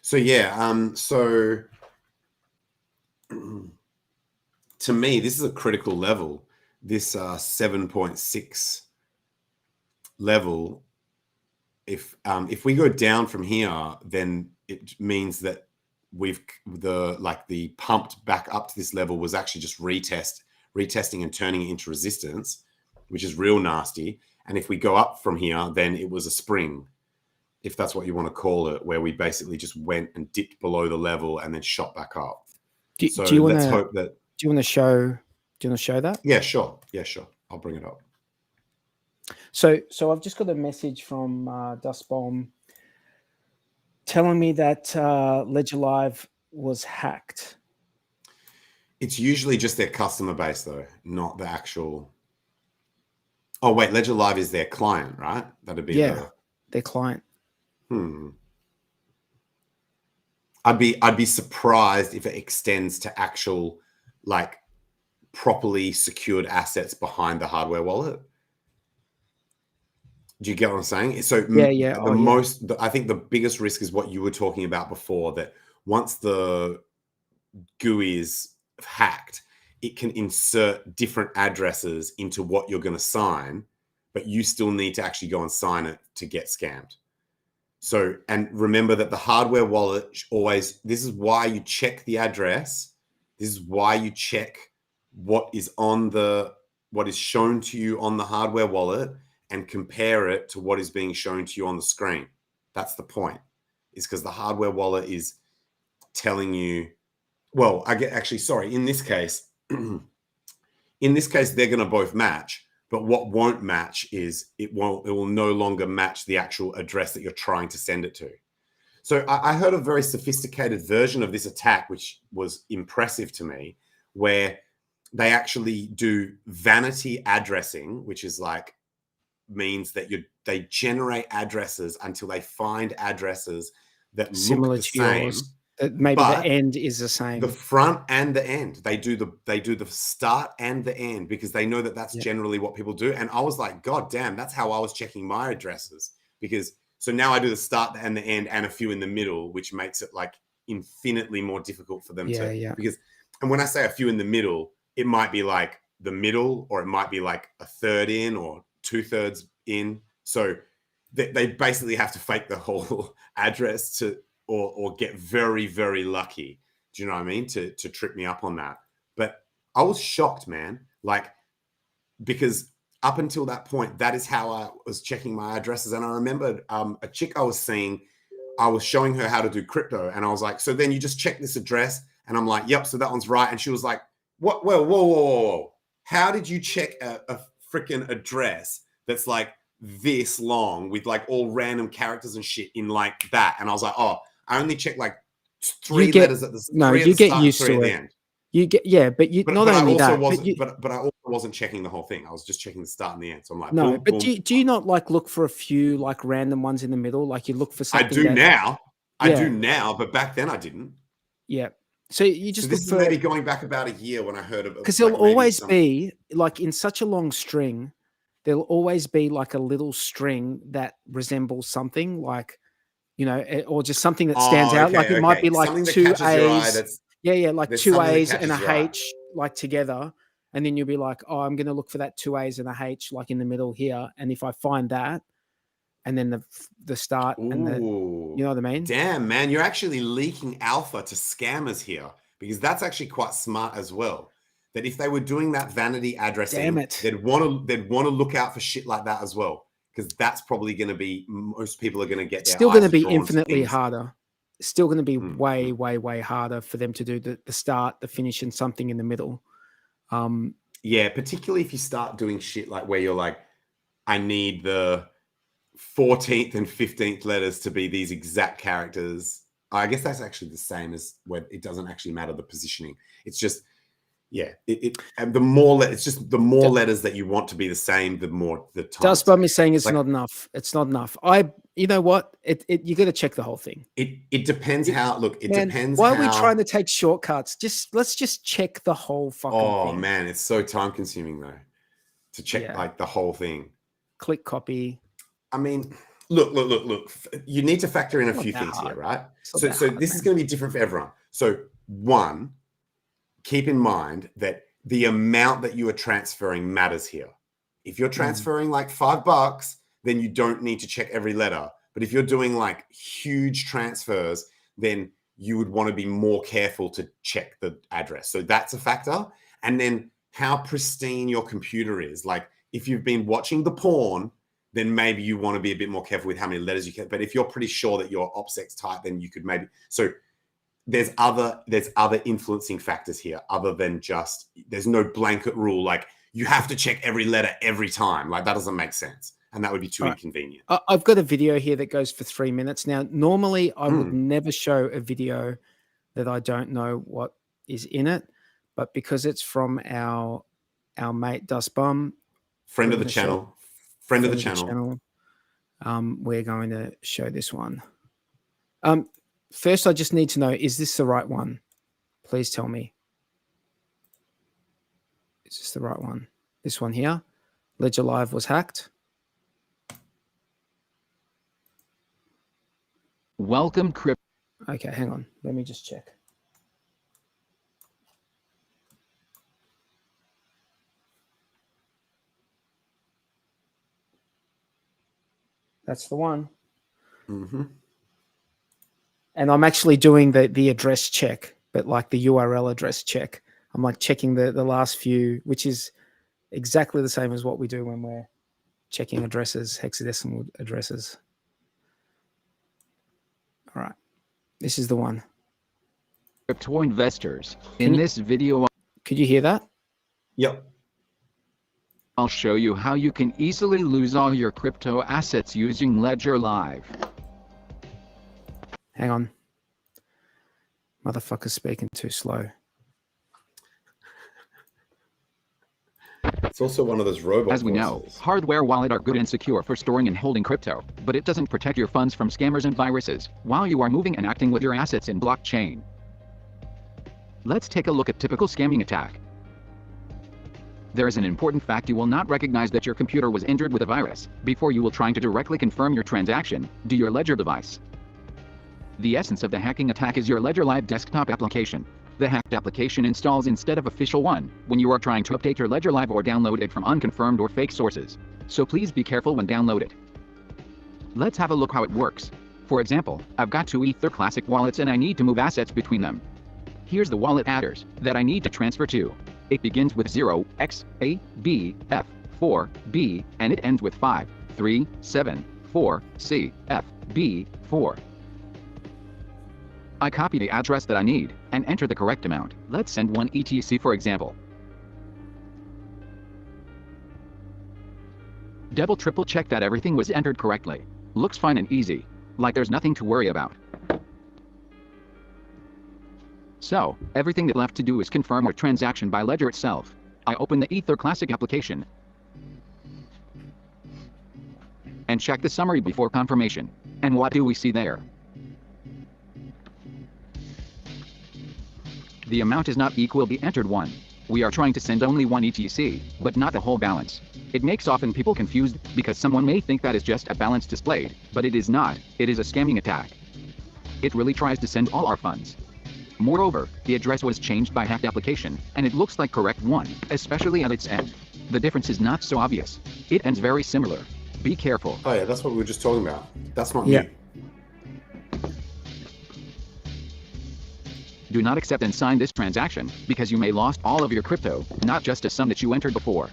So yeah, so to me, this is a critical level. This 7.6 level. If we go down from here, then it means that the pumped back up to this level was actually just retesting and turning it into resistance, which is real nasty. And if we go up from here, then it was a spring, if that's what you want to call it, where we basically just went and dipped below the level and then shot back up. Do you want to show that? Yeah, sure. Yeah, sure. I'll bring it up. So I've just got a message from Dust Bomb telling me that Ledger Live was hacked. It's usually just their customer base, though, not the actual. Oh wait, Ledger Live is their client, right? That'd be their client. I'd be surprised if it extends to actual like properly secured assets behind the hardware wallet. Do you get what I'm saying? So I think the biggest risk is what you were talking about before, that once the GUI is hacked, it can insert different addresses into what you're going to sign, but you still need to actually go and sign it to get scammed. So, and remember that the hardware wallet always, this is why you check the address. This is why you check what is shown to you on the hardware wallet and compare it to what is being shown to you on the screen. That's the point, is because the hardware wallet is telling you, well, in this case, they're going to both match, but what won't match is it will no longer match the actual address that you're trying to send it to. So I heard a very sophisticated version of this attack, which was impressive to me, where they actually do vanity addressing, which is like, means that they generate addresses until they find addresses that similar look the same. Yours. Maybe the end is the same. The front and the end. They do the start and the end because they know that that's generally what people do. And I was like, God damn, that's how I was checking my addresses. Because so now I do the start and the end and a few in the middle, which makes it like infinitely more difficult for them because, and when I say a few in the middle, it might be like the middle, or it might be like a third in or 2/3 in. So they basically have to fake the whole address or get very, very lucky. Do you know what I mean? To trip me up on that. But I was shocked, man. Like, because up until that point, that is how I was checking my addresses. And I remembered a chick I was seeing, I was showing her how to do crypto. And I was like, so then you just check this address. And I'm like, yep, so that one's right. And she was like, what? Whoa. How did you check a freaking address that's like this long with like all random characters and shit in like that? And I was like, oh, I only check like 3 letters at the start. No, you get used to it. End. You get not only that, but I also wasn't checking the whole thing. I was just checking the start and the end. So I'm like, no, boom, but boom. Do you not like look for a few like random ones in the middle? Like you look for something. I do now. I do now, but back then I didn't. Yeah. So you just this is maybe going back about a year when I heard of it. Because there'll always be like in such a long string, there'll always be like a little string that resembles something like, you know, or just something that stands out. Like it might be like something 2 A's. Like 2 A's and a H like together. And then you'll be like, oh, I'm going to look for that 2 A's and a H like in the middle here. And if I find that, and then the start and the, you know what I mean? Damn, man, you're actually leaking alpha to scammers here, because that's actually quite smart as well. That if they were doing that vanity addressing, they'd want to look out for shit like that as well, because that's probably going to be, most people are going to get. It's still going to be infinitely harder. It's still going to be way, way harder for them to do the start, the finish, and something in the middle. Yeah, particularly if you start doing shit like where you're like, I need the 14th and 15th letters to be these exact characters. I guess that's actually the same as where it doesn't actually matter the positioning. It's just, and the more it's just the more letters that you want to be the same, the more the time. Dustbum is saying it's like, not enough. It's not enough. You know what? You got to check the whole thing. It depends how. Look, it depends. Why are we trying to take shortcuts? Let's just check the whole fucking thing. Oh man, it's so time consuming though to check like the whole thing. Click copy. I mean, look. You need to factor in a few things here, right? So this is going to be different for everyone. So one, keep in mind that the amount that you are transferring matters here. If you're transferring like $5, then you don't need to check every letter. But if you're doing like huge transfers, then you would want to be more careful to check the address. So that's a factor. And then how pristine your computer is. Like if you've been watching the porn, then maybe you want to be a bit more careful with how many letters you can. But if you're pretty sure that your OPSEC type, then you could maybe. So there's other influencing factors here other than just, there's no blanket rule like you have to check every letter every time. Like that doesn't make sense. And that would be too inconvenient. I've got a video here that goes for 3 minutes. Now, normally I would never show a video that I don't know what is in it. But because it's from our mate Dustbum, friend of the channel, we're going to show this one. First, I just need to know, is this the right one? Please tell me. Is this the right one? This one here. Ledger Live was hacked. Welcome, Crypto. Okay, hang on. Let me just check. That's the one. And I'm actually doing the address check, but like the URL address check. I'm like checking the last few, which is exactly the same as what we do when we're checking addresses, hexadecimal addresses. All right. This is the one. Crypto investors. This video, could you hear that? Yep. I'll show you how you can easily lose all your crypto assets using Ledger Live. Hang on. Motherfucker's speaking too slow. It's also one of those robot As we know, hardware wallets are good and secure for storing and holding crypto, but it doesn't protect your funds from scammers and viruses while you are moving and acting with your assets in blockchain. Let's take a look at typical scamming attack. There is an important fact: you will not recognize that your computer was injured with a virus before you will try to directly confirm your transaction to your Ledger device. The essence of the hacking attack is your Ledger Live desktop application. The hacked application installs instead of official one when you are trying to update your Ledger Live or download it from unconfirmed or fake sources. So please be careful when download it. Let's have a look how it works. For example, I've got 2 Ether Classic wallets and I need to move assets between them. Here's the wallet address that I need to transfer to. It begins with 0xABF4B and it ends with 5374CFB4. I copy the address that I need and enter the correct amount. Let's send 1 ETC for example. Triple check that everything was entered correctly. Looks fine and easy, like there's nothing to worry about. So, everything that left to do is confirm our transaction by Ledger itself. I open the Ether Classic application and check the summary before confirmation. And what do we see there? The amount is not equal the entered one. We are trying to send only 1 ETC, but not the whole balance. It makes often people confused because someone may think that is just a balance displayed, but it is not. It is a scamming attack. It really tries to send all our funds. Moreover, the address was changed by hacked application, and it looks like correct one, especially at its end. The difference is not so obvious. It ends very similar. Be careful. Oh yeah, that's what we were just talking about. That's not new. Do not accept and sign this transaction, because you may lost all of your crypto, not just a sum that you entered before.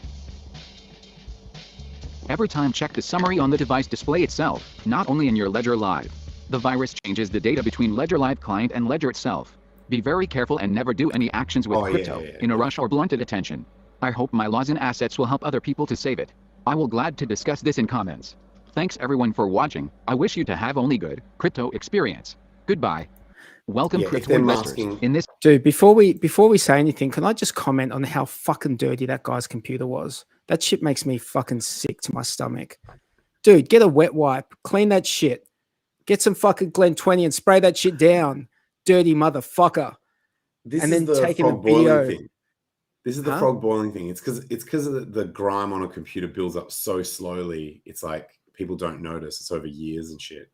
Every time check the summary on the device display itself, not only in your Ledger Live. The virus changes the data between Ledger Live client and Ledger itself. Be very careful and never do any actions with crypto in a rush or blunted attention. I hope my laws and assets will help other people to save it. I will glad to discuss this in comments. Thanks everyone for watching. I wish you to have only good crypto experience. Goodbye. Welcome crypto investors. In this dude, before we say anything, can I just comment on how fucking dirty that guy's computer was? That shit makes me fucking sick to my stomach. Dude, get a wet wipe, clean that shit. Get some fucking Glen 20 and spray that shit down. Dirty motherfucker. This and is then the taking frog a video. boiling thing. This is the frog boiling thing. It's because the grime on a computer builds up so slowly. It's like people don't notice. It's over years and shit.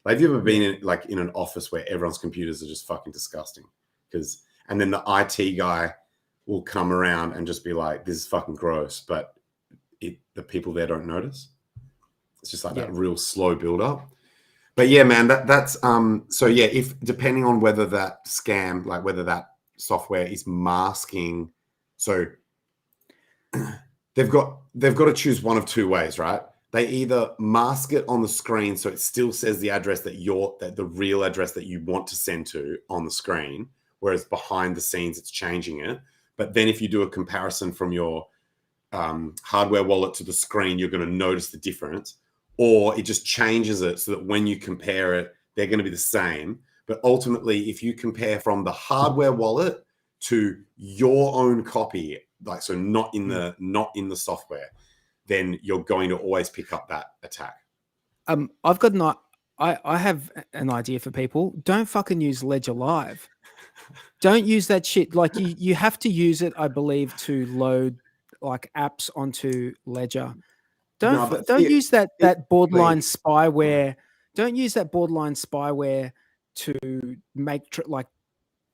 Like, have you ever been in an office where everyone's computers are just fucking disgusting? And then the IT guy will come around and just be like, "This is fucking gross," but the people there don't notice. It's just like that real slow build up. But yeah, man, that's so yeah, if depending on whether that scam, like whether that software is masking, so they've got to choose one of 2 ways, right? They either mask it on the screen so it still says the address that the real address that you want to send to on the screen, whereas behind the scenes it's changing it. But then if you do a comparison from your hardware wallet to the screen, you're going to notice the difference. Or it just changes it so that when you compare it, they're going to be the same. But ultimately, if you compare from the hardware wallet to your own copy, like so not in the software, then you're going to always pick up that attack. I have an idea for people. Don't fucking use Ledger Live. Don't use that shit. Like you have to use it, I believe, to load like apps onto Ledger. Don't use that borderline spyware. Don't use that borderline spyware to make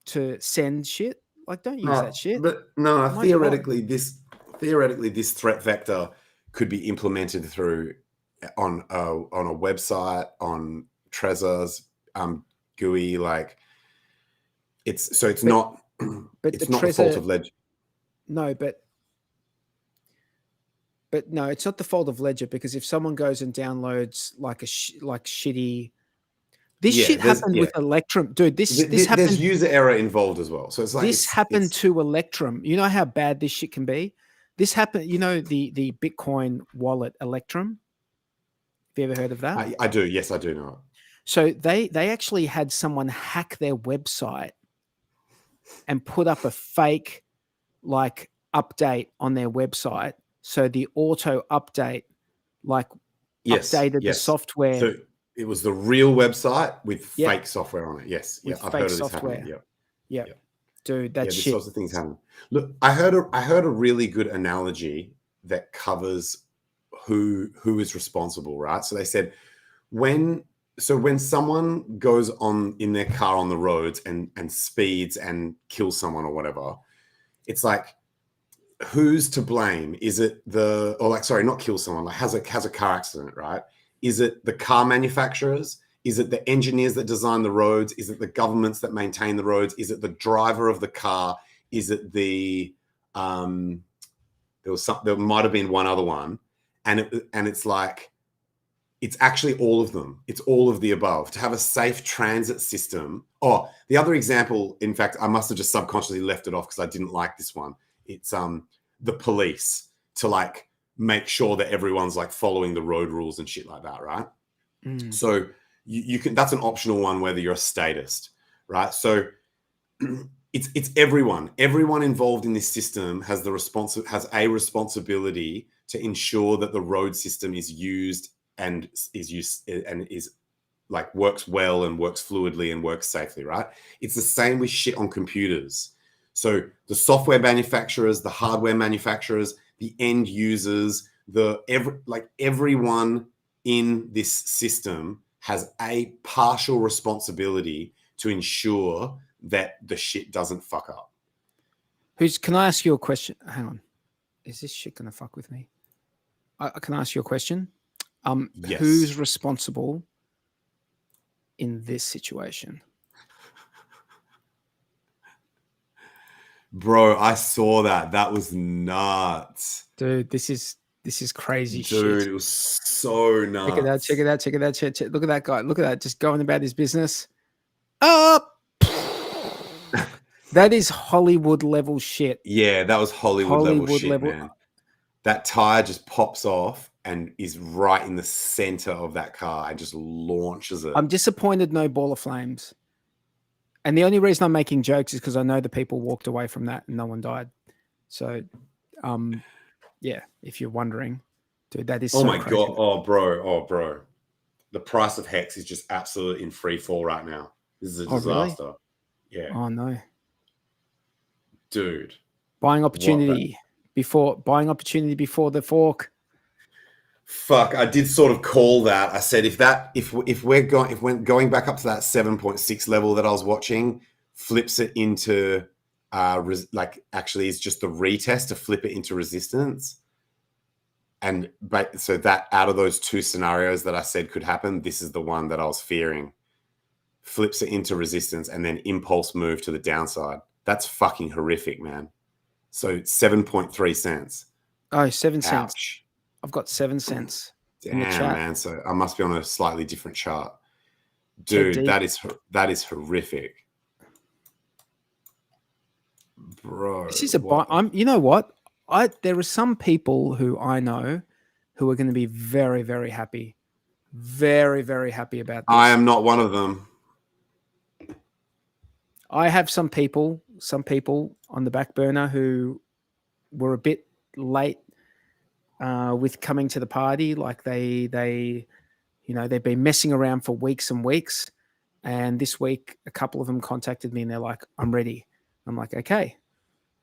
to send shit. Like, don't use that shit. But no, theoretically, this threat vector could be implemented through on a website, on Trezor's GUI. Like, it's not the fault of Ledger. No, but no, it's not the fault of Ledger, because if someone goes and downloads like shitty, shit happened with Electrum, dude. This happened. There's user error involved as well. So it's like this happened to Electrum. You know how bad this shit can be. This happened. You know the Bitcoin wallet Electrum. Have you ever heard of that? I do. Yes, I do know it. So they actually had someone hack their website and put up a fake like update on their website So the auto update, like updated the software. So it was the real website with fake software on it. Yes. With I've fake heard of this software. happening. Yep. Dude, that's these shit. sorts of things happen. Look, I heard a really good analogy that covers who is responsible, right? So they said when someone goes on in their car on the roads and speeds and kills someone or whatever, it's like, who's to blame? Is it not kill someone, like has a car accident, right? Is it the car manufacturers? Is it the engineers that design the roads? Is it the governments that maintain the roads? Is it the driver of the car? Is it the there might have been one other one, and it's like, it's actually all of them. It's all of the above. To have a safe transit system. Oh, the other example, in fact, I must have just subconsciously left it off because I didn't like this one. It's the police, to like make sure that everyone's like following the road rules and shit like that, right? So you can, that's an optional one whether you're a statist, right? So it's everyone involved in this system has a responsibility to ensure that the road system is used and is like works well and works fluidly and works safely, right? It's the same with shit on computers. So the software manufacturers, the hardware manufacturers, the end users, everyone in this system has a partial responsibility to ensure that the shit doesn't fuck up. Can I ask you a question? Hang on. Is this shit going to fuck with me? Can I ask you a question? Yes. Who's responsible in this situation? Bro, I saw that. That was nuts. Dude, this is crazy shit. Dude, it was so nuts. Check it out. Look at that guy. Look at that. Just going about his business. Up. That is Hollywood level shit. Yeah, that was Hollywood level shit, man. That tire just pops off and is right in the center of that car and just launches it. I'm disappointed no ball of flames. And the only reason I'm making jokes is because I know the people walked away from that and no one died. So, yeah, if you're wondering, dude, that is so my crazy. God. Oh, bro. The price of HEX is just absolutely in free fall right now. This is a disaster. Really? Yeah. Oh, no. Dude. Buying opportunity before the fork. Fuck, I did sort of call that. I said if we're going back up to that 7.6 level that I was watching, flips it into actually is just the retest to flip it into resistance. So that out of those two scenarios that I said could happen, this is the one that I was fearing. Flips it into resistance and then impulse move to the downside. That's fucking horrific, man. So 7.3 cents. Oh, 7 cents. Ouch. I've got 7 cents. Damn, man. So I must be on a slightly different chart. Dude, that is horrific. Bro. This is you know what? There are some people who I know who are going to be very, very happy. Very, very happy about this. I am not one of them. I have some people on the back burner who were a bit late with coming to the party. Like they've been messing around for weeks and weeks. And this week, a couple of them contacted me and they're like, I'm ready. I'm like, okay.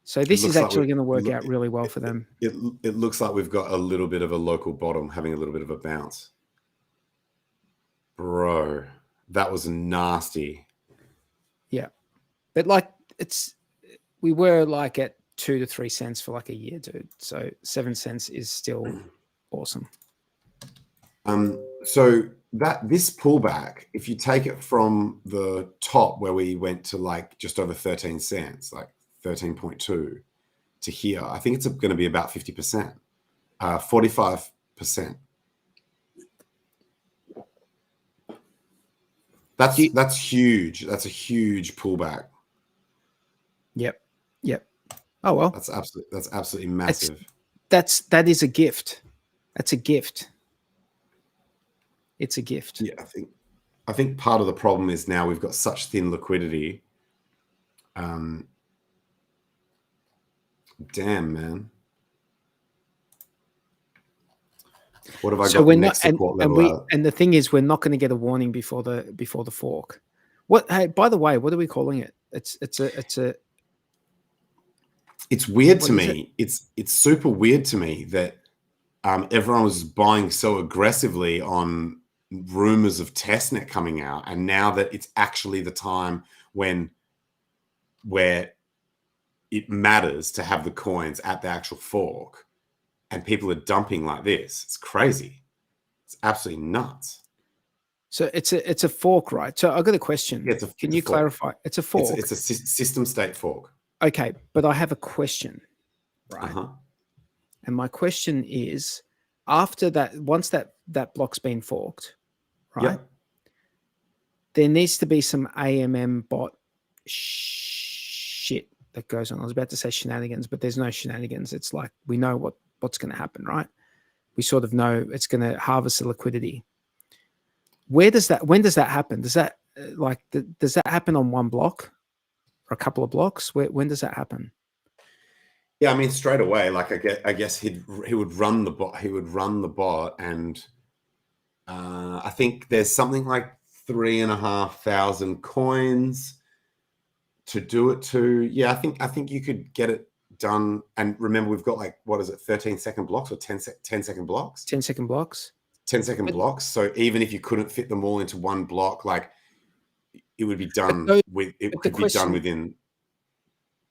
So this is actually going to work out really well for them. It looks like we've got a little bit of a local bottom having a little bit of a bounce. Bro, that was nasty. Yeah. But we were like at 2 to 3 cents for like a year, dude. So 7 cents is still awesome. So this pullback, if you take it from the top where we went to like just over 13 cents, like 13.2 to here, I think it's going to be about 50%, 45%. That's huge. That's a huge pullback. Yep. Oh well. That's absolutely massive. That is a gift. That's a gift. It's a gift. Yeah, I think part of the problem is now we've got such thin liquidity. Damn, man. What have I got the next support level at? And the thing is, we're not going to get a warning before the fork. What? Hey, by the way, what are we calling it? It's weird to me. It's super weird to me that everyone was buying so aggressively on rumors of testnet coming out, and now that it's actually the time where it matters to have the coins at the actual fork, and people are dumping like this. It's crazy. It's absolutely nuts. So it's a fork, right? So I've got a question. Yeah, Can you clarify? It's a fork. It's a system state fork. Okay, but I have a question, right? And my question is, after that, once that block's been forked, right? Yep. There needs to be some AMM bot shit that goes on. I was about to say shenanigans, but there's no shenanigans. It's like we know what's going to happen, right? We sort of know it's going to harvest the liquidity. When does that happen? Does that does that happen on one block or a couple of blocks? When does that happen? Yeah, I mean, straight away. Like I guess he would run the bot. He would run the bot, and I think there's something like 3,500 coins to do it to. Yeah, I think you could get it done. And remember, we've got like, what is it, 13-second blocks or 10-second blocks? 10-second blocks. 10-second blocks. So even if you couldn't fit them all into one block, like it would be done done within.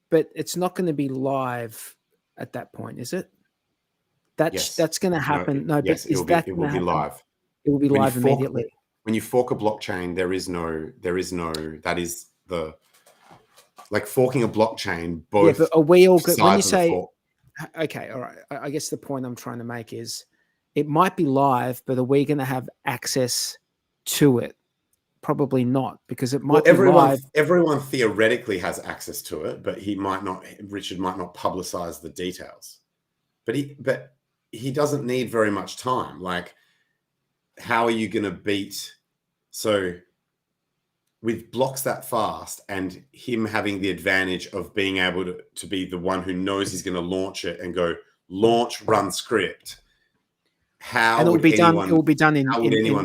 But it's not going to be live at that point, is it? That's going to happen. No, yes, but it will be live. It will be live immediately. When you fork a blockchain, there is no. That is the like forking a blockchain. Both. Yeah, but are we all good when you say? Okay, all right. I guess the point I'm trying to make is, it might be live, but are we going to have access to it? Probably not, because it might be live. Everyone theoretically has access to it, but Richard might not publicize the details. But he doesn't need very much time. Like, how are you going to beat? So with blocks that fast and him having the advantage of being able to be the one who knows he's going to launch it and go launch, run script. How would anyone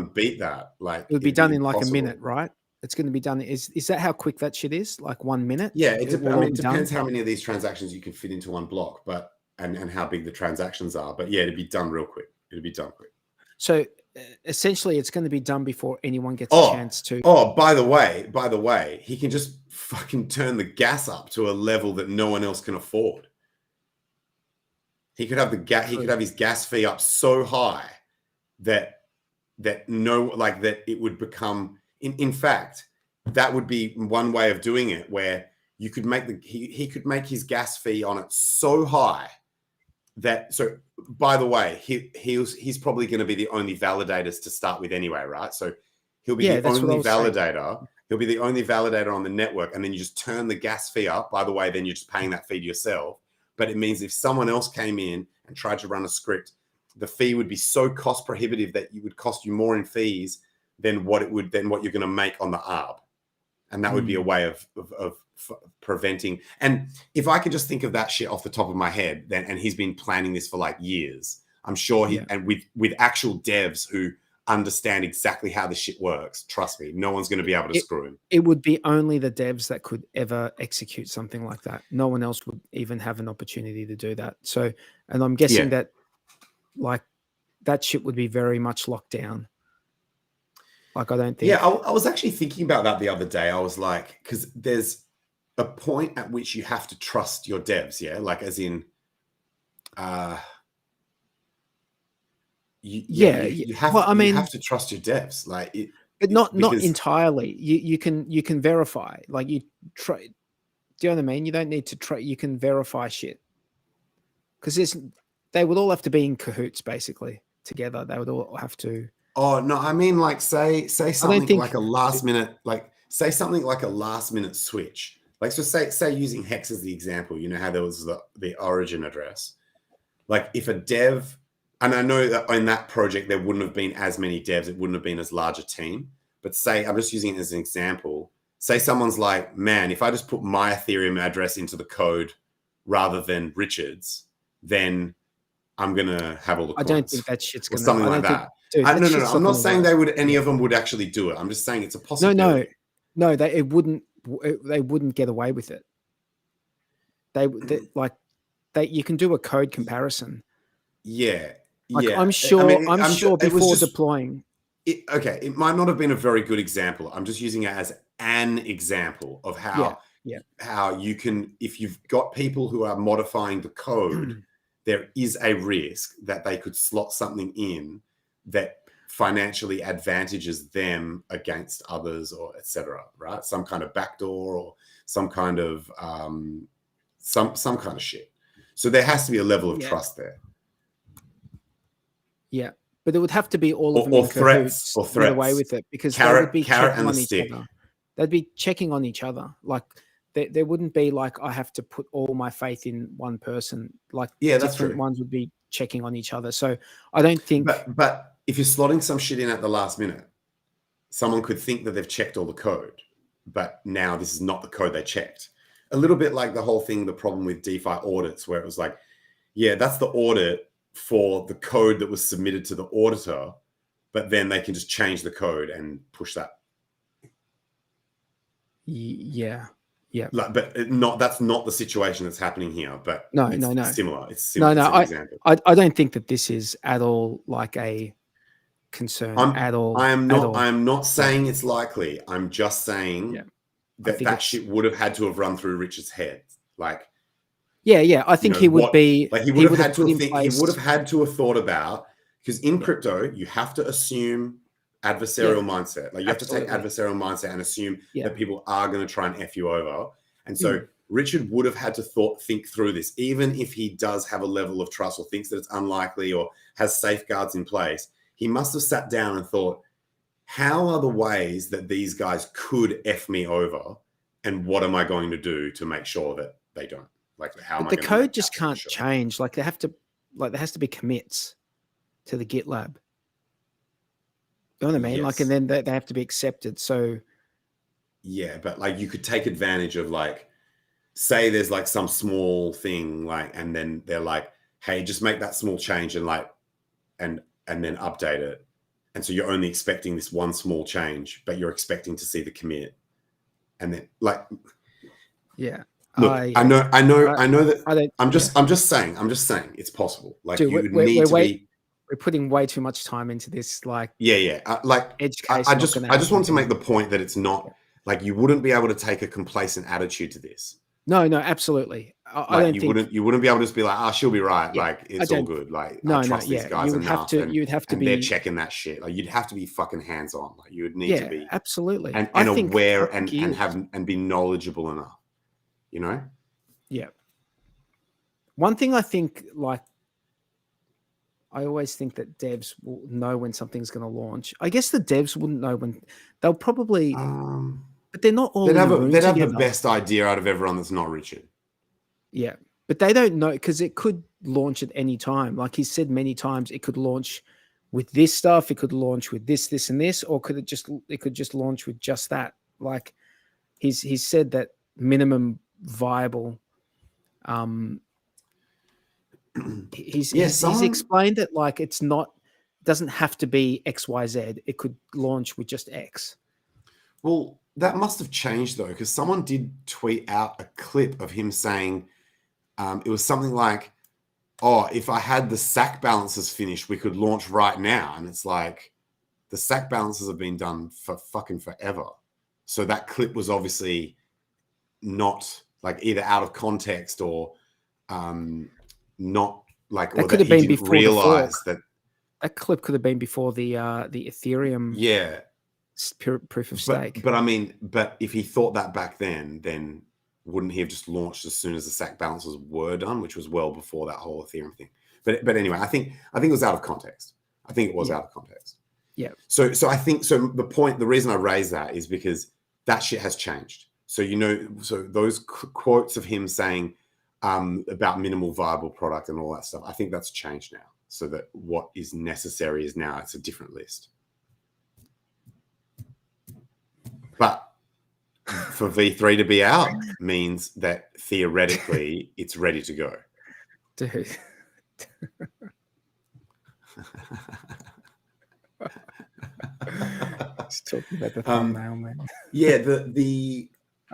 beat that? Like, it would be done in like a minute, right? It's going to be done. Is that how quick that shit is? Like 1 minute? Yeah, it depends how many of these transactions you can fit into one block, but and how big the transactions are. But yeah, it'd be done real quick. It'd be done quick. So essentially, it's going to be done before anyone gets a chance to. Oh, by the way, he can just fucking turn the gas up to a level that no one else can afford. He could have his gas fee up so high that it would become. In fact, that would be one way of doing it, where you could make he could make his gas fee on it so high that. So, by the way, he's probably going to be the only validators to start with anyway, right? So he'll be the only validator. He'll be the only validator on the network, and then you just turn the gas fee up. By the way, then you're just paying that fee to yourself. But it means if someone else came in and tried to run a script, the fee would be so cost prohibitive that it would cost you more in fees than what you're going to make on the ARB. And that would be a way of preventing. And if I could just think of that shit off the top of my head, and he's been planning this for like years, I'm sure and with actual devs who understand exactly how this shit works, trust me, no one's going to be able to screw him. It would be only the devs that could ever execute something like that. No one else would even have an opportunity to do that. So, and I'm guessing that like that shit would be very much locked down. Like, I don't think. Yeah, I was actually thinking about that the other day. I was like, because there's a point at which you have to trust your devs. Yeah. Like, as in, you have to trust your devs, but not entirely. You can verify, like you try. Do you know what I mean? You don't need to try. You can verify shit because they would all have to be in cahoots basically together. They would all have to. Oh no, I mean, like say something like a last minute, say something like a last minute switch. Like, so say using HEX as the example. You know how there was the origin address. Like, if a dev. And I know that in that project, there wouldn't have been as many devs. It wouldn't have been as large a team. But say, I'm just using it as an example. Say someone's like, man, if I just put my Ethereum address into the code rather than Richard's, then I'm gonna have all the coins. I don't think that shit's gonna something like that. Dude, No. I'm not saying any of them would actually do it. I'm just saying it's a possibility. No, they wouldn't get away with it. You can do a code comparison. Yeah. Like, yeah. I'm sure before deploying. It might not have been a very good example. I'm just using it as an example of how you can, if you've got people who are modifying the code, there is a risk that they could slot something in that financially advantages them against others, or etc. Right? Some kind of backdoor or some kind of some kind of shit. So there has to be a level of trust there. Yeah, but it would have to be all of them or threats to get away with it, because they would be checking on each other. They'd be checking on each other. Like there wouldn't be like, I have to put all my faith in one person. Like different ones would be checking on each other. So I don't think. But if you're slotting some shit in at the last minute, someone could think that they've checked all the code, but now this is not the code they checked. A little bit like the whole thing, the problem with DeFi audits, where it was like, yeah, that's the audit for the code that was submitted to the auditor, but then they can just change the code and push that. Yeah. Like, but that's not the situation that's happening here. But no. Similar. It's similar. No. I don't think that this is at all like a concern at all. I am not saying it's likely. I'm just saying that shit would have had to have run through Richard's head. Like, I think he would be like, he would have had to have thought about, because in crypto you have to assume adversarial mindset. Like, you have to take adversarial mindset and assume that people are going to try and F you over. And so Richard would have had to think through this, even if he does have a level of trust or thinks that it's unlikely or has safeguards in place. He must have sat down and thought, how are the ways that these guys could F me over? And what am I going to do to make sure that they don't? Like, the code just can't change. Like, there has to be commits to the GitLab. You know what I mean? Yes. Like, and then they have to be accepted. So, yeah, but like, you could take advantage of, like, say there's like some small thing, like, and then they're like, hey, just make that small change and like, and then update it. And so you're only expecting this one small change, but you're expecting to see the commit. And then, like, yeah. Look, I know that I'm just saying it's possible. Like, dude, we're putting way too much time into this. Like, like, edge case. I just want to make the point that it's not like, you wouldn't be able to take a complacent attitude to this. No, absolutely. I don't think you wouldn't be able to just be like, she'll be right. Like, it's all good. Like, I trust these guys enough. You would have to be. They're checking that shit. Like, you'd have to be fucking hands on. Like, you would need to be absolutely and aware and be knowledgeable enough. You know? Yeah. One thing I think, like, I always think that devs will know when something's going to launch. I guess the devs wouldn't know when. They'll probably, but they're not all. They'd have the best idea out of everyone that's not Richard. Yeah, but they don't know, because it could launch at any time. Like he said many times, it could launch with this stuff. It could launch with this, and this, or it could just launch with just that. Like he's said that minimum viable. He's explained that, like, it doesn't have to be XYZ. It could launch with just X. Well, that must have changed though, because someone did tweet out a clip of him saying it was something like, "Oh, if I had the SAC balances finished, we could launch right now." And it's like, the SAC balances have been done for fucking forever. So that clip was obviously not, like, either out of context or not, like, that or could that have been he didn't before realize that clip could have been before the Ethereum proof of stake. But I mean, but if he thought that back then wouldn't he have just launched as soon as the SAC balances were done, which was well before that whole Ethereum thing? But anyway, I think it was out of context. I think it was out of context. Yeah. So I think the reason I raise that is because that shit has changed. So, you know, so those quotes of him saying about minimal viable product and all that stuff, I think that's changed now. So that what is necessary is now, it's a different list. But for V3 to be out means that theoretically it's ready to go. Dude. Just talking about the thumbnail, man. Yeah,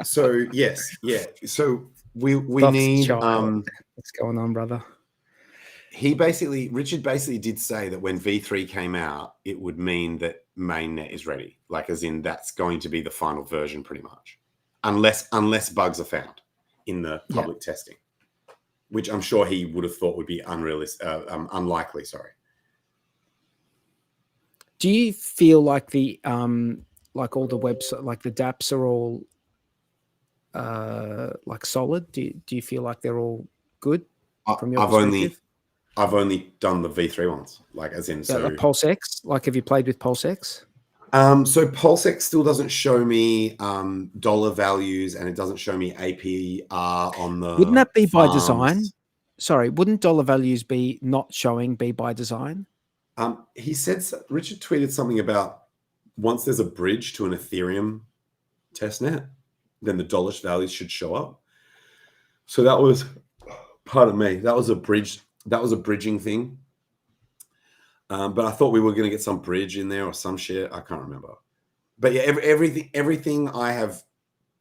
so yes, yeah. So we need what's going on, brother? Richard basically did say that when V3 came out, it would mean that mainnet is ready. Like, as in that's going to be the final version pretty much. Unless bugs are found in the public testing, which I'm sure he would have thought would be unlikely. Sorry. Do you feel like the like all the websites, like the dApps are all like solid? Do you feel like they're all good from your perspective? I've only done the V3 ones, like as in like PulseX. Like, have you played with PulseX? So PulseX still doesn't show me dollar values, and it doesn't show me APR on the. Wouldn't that be by design? Sorry, wouldn't dollar values be not showing be by design? He said, Richard tweeted something about once there's a bridge to an Ethereum testnet, then the dollar values should show up. So that was, pardon me, that was a bridge. That was a bridging thing. But I thought we were going to get some bridge in there or some shit. I can't remember. But yeah, everything I have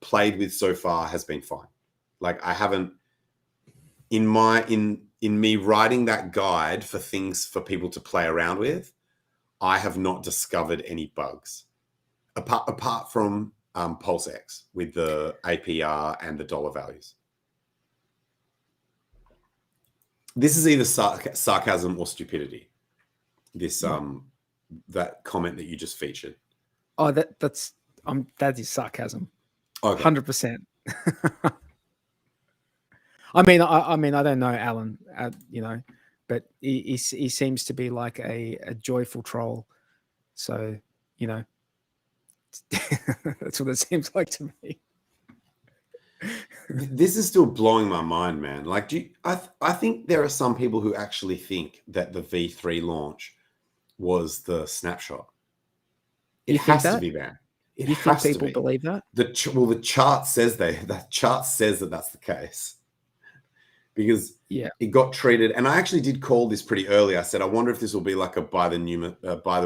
played with so far has been fine. Like, I haven't, in me writing that guide for things for people to play around with, I have not discovered any bugs apart from PulseX with the APR and the dollar values. This is either sarcasm or stupidity. This that comment that you just featured. Oh, that is sarcasm. Okay. 100%. I mean, I don't know Alan, you know, but he seems to be like a joyful troll. So, you know, that's what it seems like to me. This is still blowing my mind, man. Like, I think there are some people who actually think that the V3 launch was the snapshot. It has to be banned. You think people believe that? The chart says that that's the case. Because it got treated, and I actually did call this pretty early. I said, I wonder if this will be like a buy the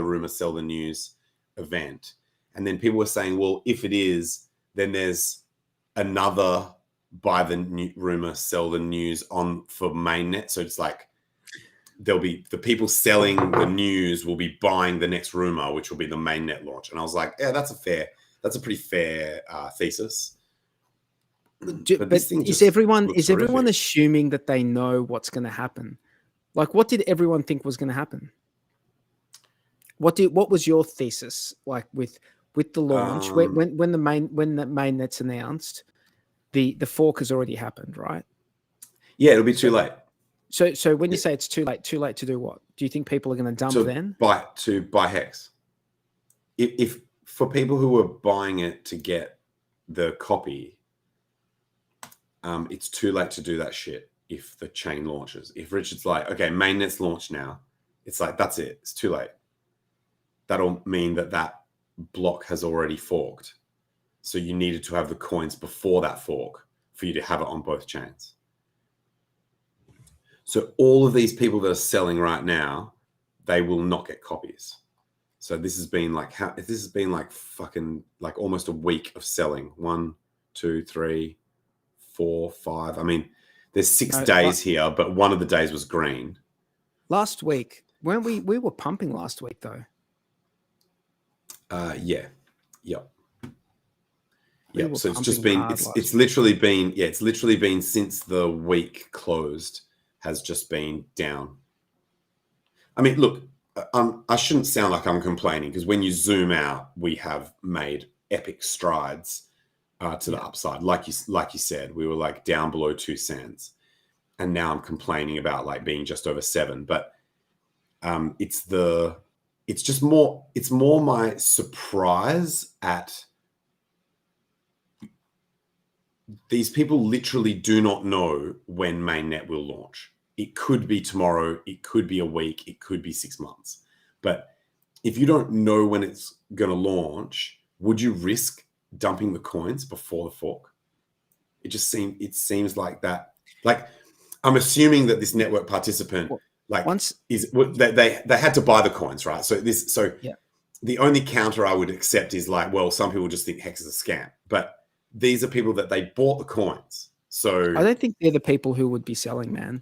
rumor, sell the news event. And then people were saying, well, if it is, then there's another buy the rumor, sell the news on for mainnet. So it's like there'll be the people selling the news will be buying the next rumor, which will be the mainnet launch. And I was like, yeah, that's a pretty fair thesis. But is everyone assuming that they know what's going to happen? Like, what did everyone think was going to happen? What was your thesis like with the launch when the mainnet's announced? The fork has already happened, right? Yeah, it'll be too late. So when you say it's too late to do what? Do you think people are going to dump then? To buy HEX. If for people who are buying it to get the copy, it's too late to do that shit if the chain launches. If Richard's like, okay, mainnet's launched now, it's like, that's it. It's too late. That'll mean that block has already forked. So you needed to have the coins before that fork for you to have it on both chains. So all of these people that are selling right now, they will not get copies. So this has been like fucking like almost a week of selling. 1, 2, 3, 4, 5. I mean, there's 6 days here, but one of the days was green. Last week, weren't we? We were pumping last week though. Yeah. So it's just been it's literally been since the week closed has just been down. I mean, look, I shouldn't sound like I'm complaining because when you zoom out, we have made epic strides to the upside. Like you said, we were like down below 2 cents, and now I'm complaining about like being just over 7. But it's more my surprise at these people literally do not know when mainnet will launch. It could be tomorrow, it could be a week, it could be 6 months. But if you don't know when it's going to launch, would you risk dumping the coins before the fork? It seems like that. Like, I'm assuming that this network participant they had to buy the coins, right? the only counter I would accept is like, well, some people just think HEX is a scam, but these are people that they bought the coins. So I don't think they're the people who would be selling, man.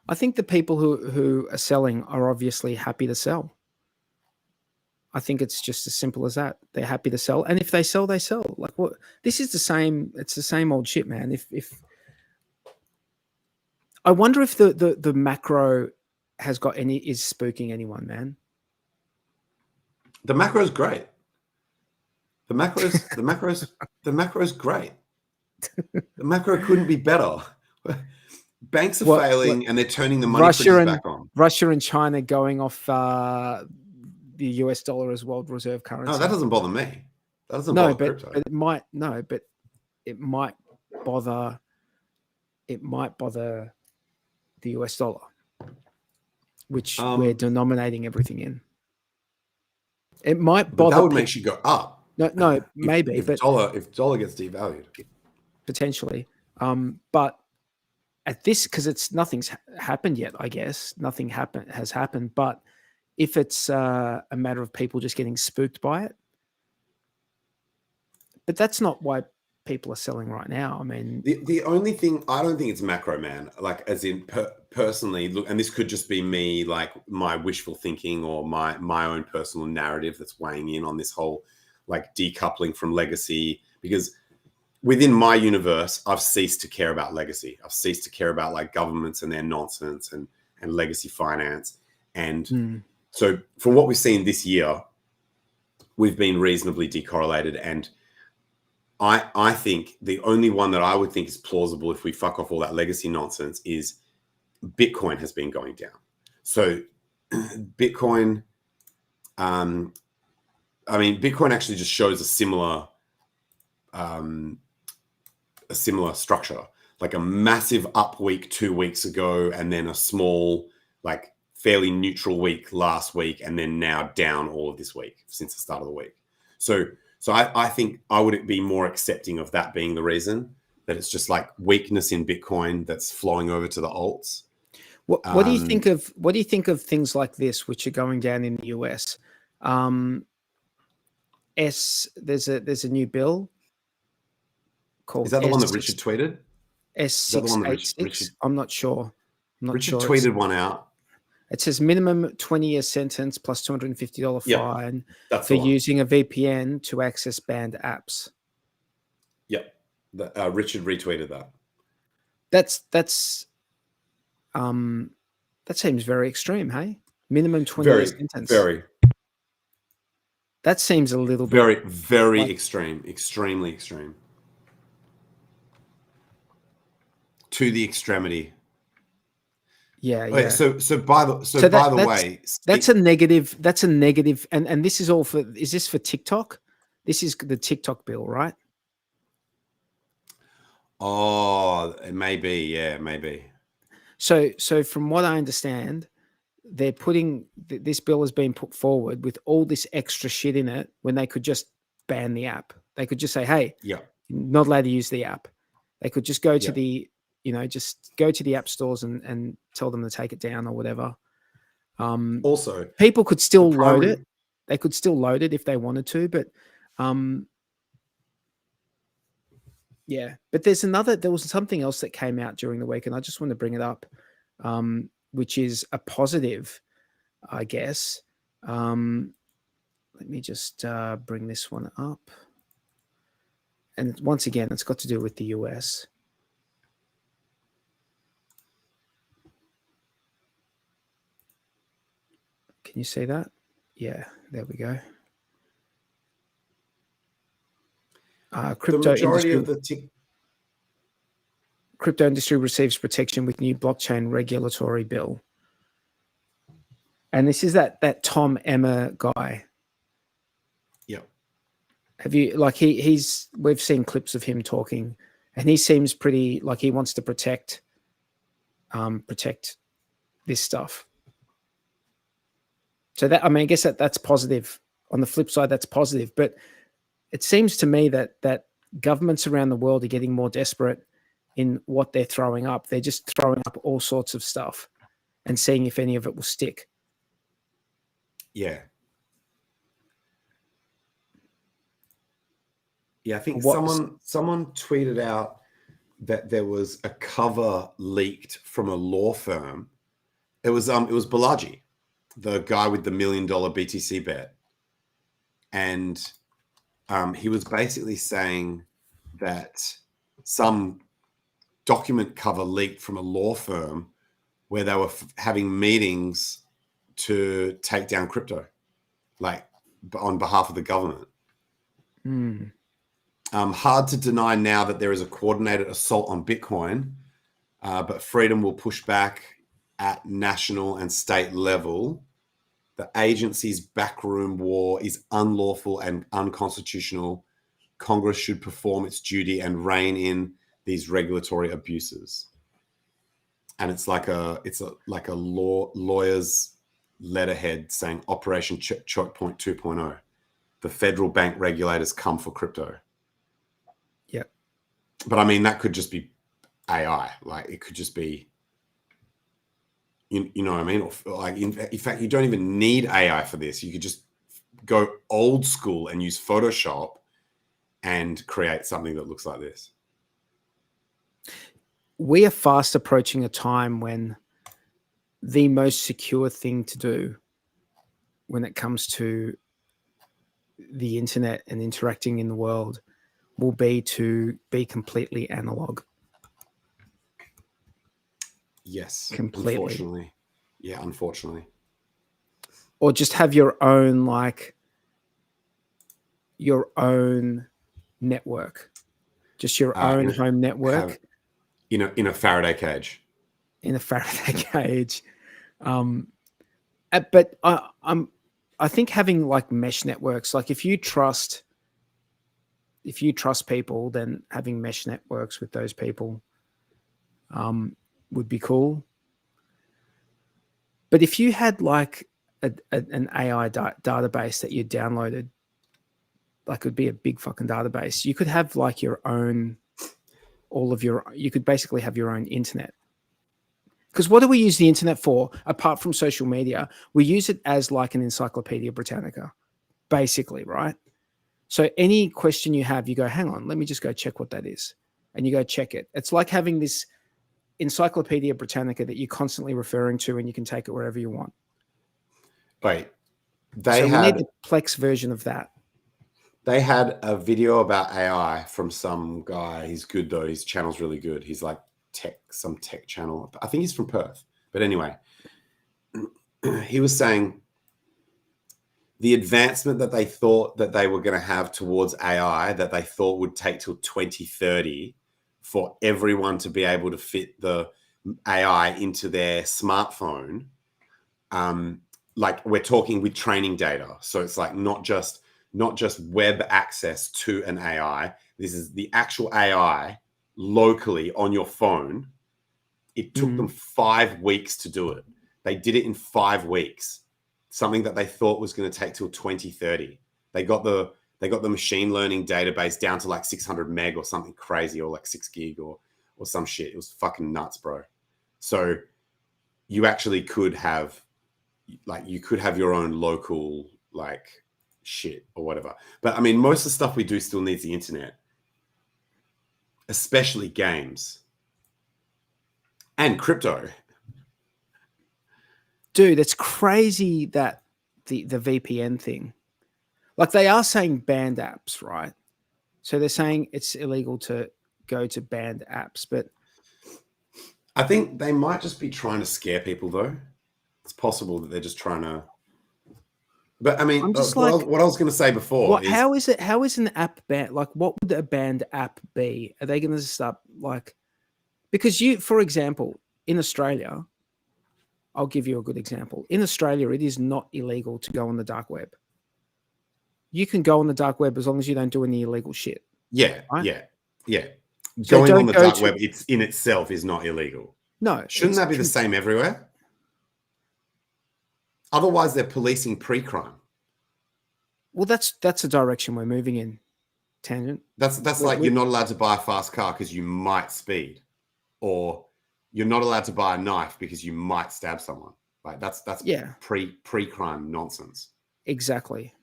I think the people who are selling are obviously happy to sell. I think it's just as simple as that. They're happy to sell, and if they sell, they sell. Like what? This is the same. It's the same old shit, man. If I wonder if the macro has got is spooking anyone, man. The macro is great. The macro is great. The macro couldn't be better. Banks are failing, and they're turning the money printers back on. Russia and China going off the US dollar as world reserve currency. No, that doesn't bother me. That doesn't bother crypto. But it might. No, but it might bother. It might bother the US dollar, which we're denominating everything in. It might bother. That would make you go up. No, maybe. If dollar gets devalued, potentially. But at this, because nothing's happened yet, I guess nothing has happened. But if it's a matter of people just getting spooked by it, but that's not why people are selling right now. I mean, the only thing, I don't think it's macro, man. Like, as in personally, look, and this could just be me, like my wishful thinking or my own personal narrative that's weighing in on this whole like decoupling from legacy, because within my universe, I've ceased to care about legacy. I've ceased to care about like governments and their nonsense and legacy finance. And so from what we've seen this year, we've been reasonably decorrelated. And I think the only one that I would think is plausible if we fuck off all that legacy nonsense is Bitcoin has been going down. So Bitcoin, Bitcoin actually just shows a similar structure, like a massive up week 2 weeks ago, and then a small, like fairly neutral week last week, and then now down all of this week since the start of the week. So I think I would be more accepting of that being the reason, that it's just like weakness in Bitcoin that's flowing over to the alts. What do you think of things like this, which are going down in the US? There's a new bill called. Is that the one that Richard tweeted? S686. I'm not sure. Richard tweeted one out. It says minimum 20-year sentence plus $250 fine for using a VPN to access banned apps. Yep. Richard retweeted that. That seems very extreme, hey? Minimum 20-year sentence. Very. That seems a little bit... Very extreme. Extremely extreme. To the extremity. Yeah. Okay, so by the way, that's a negative. That's a negative. And this is all for, is this for TikTok? This is the TikTok bill, right? Oh, it may be. Yeah, maybe. So from what I understand, they're putting, this bill has been put forward with all this extra shit in it when they could just ban the app. They could just say, hey, you're not allowed to use the app. They could just go to the, just go to the app stores and tell them to take it down or whatever. Also, people could still load it. They could still load it if they wanted to, but but there was something else that came out during the week, and I just want to bring it up, which is a positive, I guess. Let me just bring this one up. And once again, it's got to do with the US. Can you see that? Yeah, there we go. Crypto industry receives protection with new blockchain regulatory bill. And this is that Tom Emmer guy. Yep. Have you, like, we've seen clips of him talking, and he seems pretty like he wants to protect this stuff. So that, I mean, I guess that's positive. On the flip side, that's positive. But it seems to me that governments around the world are getting more desperate in what they're throwing up. They're just throwing up all sorts of stuff and seeing if any of it will stick. Yeah. Yeah, I think someone tweeted out that there was a cover leaked from a law firm. It was Balaji, the guy with the $1 million BTC bet, and he was basically saying that some document cover leaked from a law firm where they were having meetings to take down crypto, like on behalf of the government. Hard to deny now that there is a coordinated assault on Bitcoin, but Freedom will push back at national and state level. The agency's backroom war is unlawful and unconstitutional. Congress should perform its duty and rein in these regulatory abuses. And it's like a lawyer's letterhead saying Operation Choke Point 2.0. The federal bank regulators come for crypto. Yep. But I mean, that could just be AI. Like it could just be, you know what I mean? Or like in fact, you don't even need AI for this. You could just go old school and use Photoshop and create something that looks like this. We are fast approaching a time when the most secure thing to do when it comes to the internet and interacting in the world will be to be completely analog. Yes, completely. Unfortunately. Yeah, unfortunately. Or just have your own network, just your own home network. In a Faraday cage. In a Faraday cage. But I think having like mesh networks, like if you trust people, then having mesh networks with those people would be cool. But if you had like an AI database that you downloaded, like it would be a big fucking database. You could have like your own, you could basically have your own internet. Because what do we use the internet for apart from social media? We use it as like an Encyclopedia Britannica, basically, right? So any question you have, you go, hang on, let me just go check what that is. And you go check it. It's like having this Encyclopedia Britannica that you're constantly referring to and you can take it wherever you want. Wait, we need the Plex version of that. They had a video about AI from some guy. He's good though. His channel's really good. He's like some tech channel. I think he's from Perth. But anyway, he was saying the advancement that they thought that they were going to have towards AI that they thought would take till 2030 for everyone to be able to fit the AI into their smartphone. Like we're talking with training data. So it's like not just web access to an AI. This is the actual AI locally on your phone. It took them 5 weeks to do it. They did it in 5 weeks. Something that they thought was going to take till 2030. They got the machine learning database down to like 600 meg or something crazy, or like 6 gig or some shit. It was fucking nuts, bro. So you actually could have your own local like shit or whatever. But I mean, most of the stuff we do still needs the internet, especially games and crypto. Dude, it's crazy that the VPN thing, like they are saying banned apps, right? So they're saying it's illegal to go to banned apps, but I think they might just be trying to scare people though. It's possible that they're just trying to, but I mean, what I was going to say before is, how is an app banned? Like what would a banned app be? Are they going to start like, because for example, in Australia, I'll give you a good example. In Australia, it is not illegal to go on the dark web. You can go on the dark web as long as you don't do any illegal shit. Yeah, right? yeah. So going on the dark web, it's in itself is not illegal. No. Shouldn't that be the same everywhere? Otherwise, they're policing pre-crime. Well, that's a direction we're moving in. Tangent. That's like you're not allowed to buy a fast car because you might speed, or you're not allowed to buy a knife because you might stab someone. Like that's pre-crime nonsense. Exactly.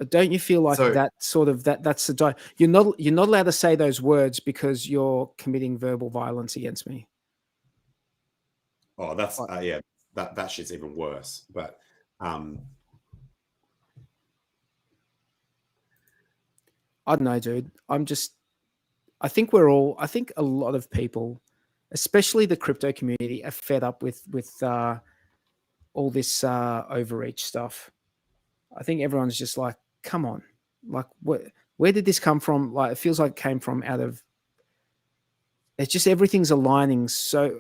Don't you feel like that sort of that's the you're not allowed to say those words because you're committing verbal violence against me? Oh, that's yeah, that shit's even worse. But I don't know, dude. I think a lot of people, especially the crypto community, are fed up with all this overreach stuff. I think everyone's just like, come on, like where did this come from? Like, it feels like it came from out of, it's just everything's aligning. So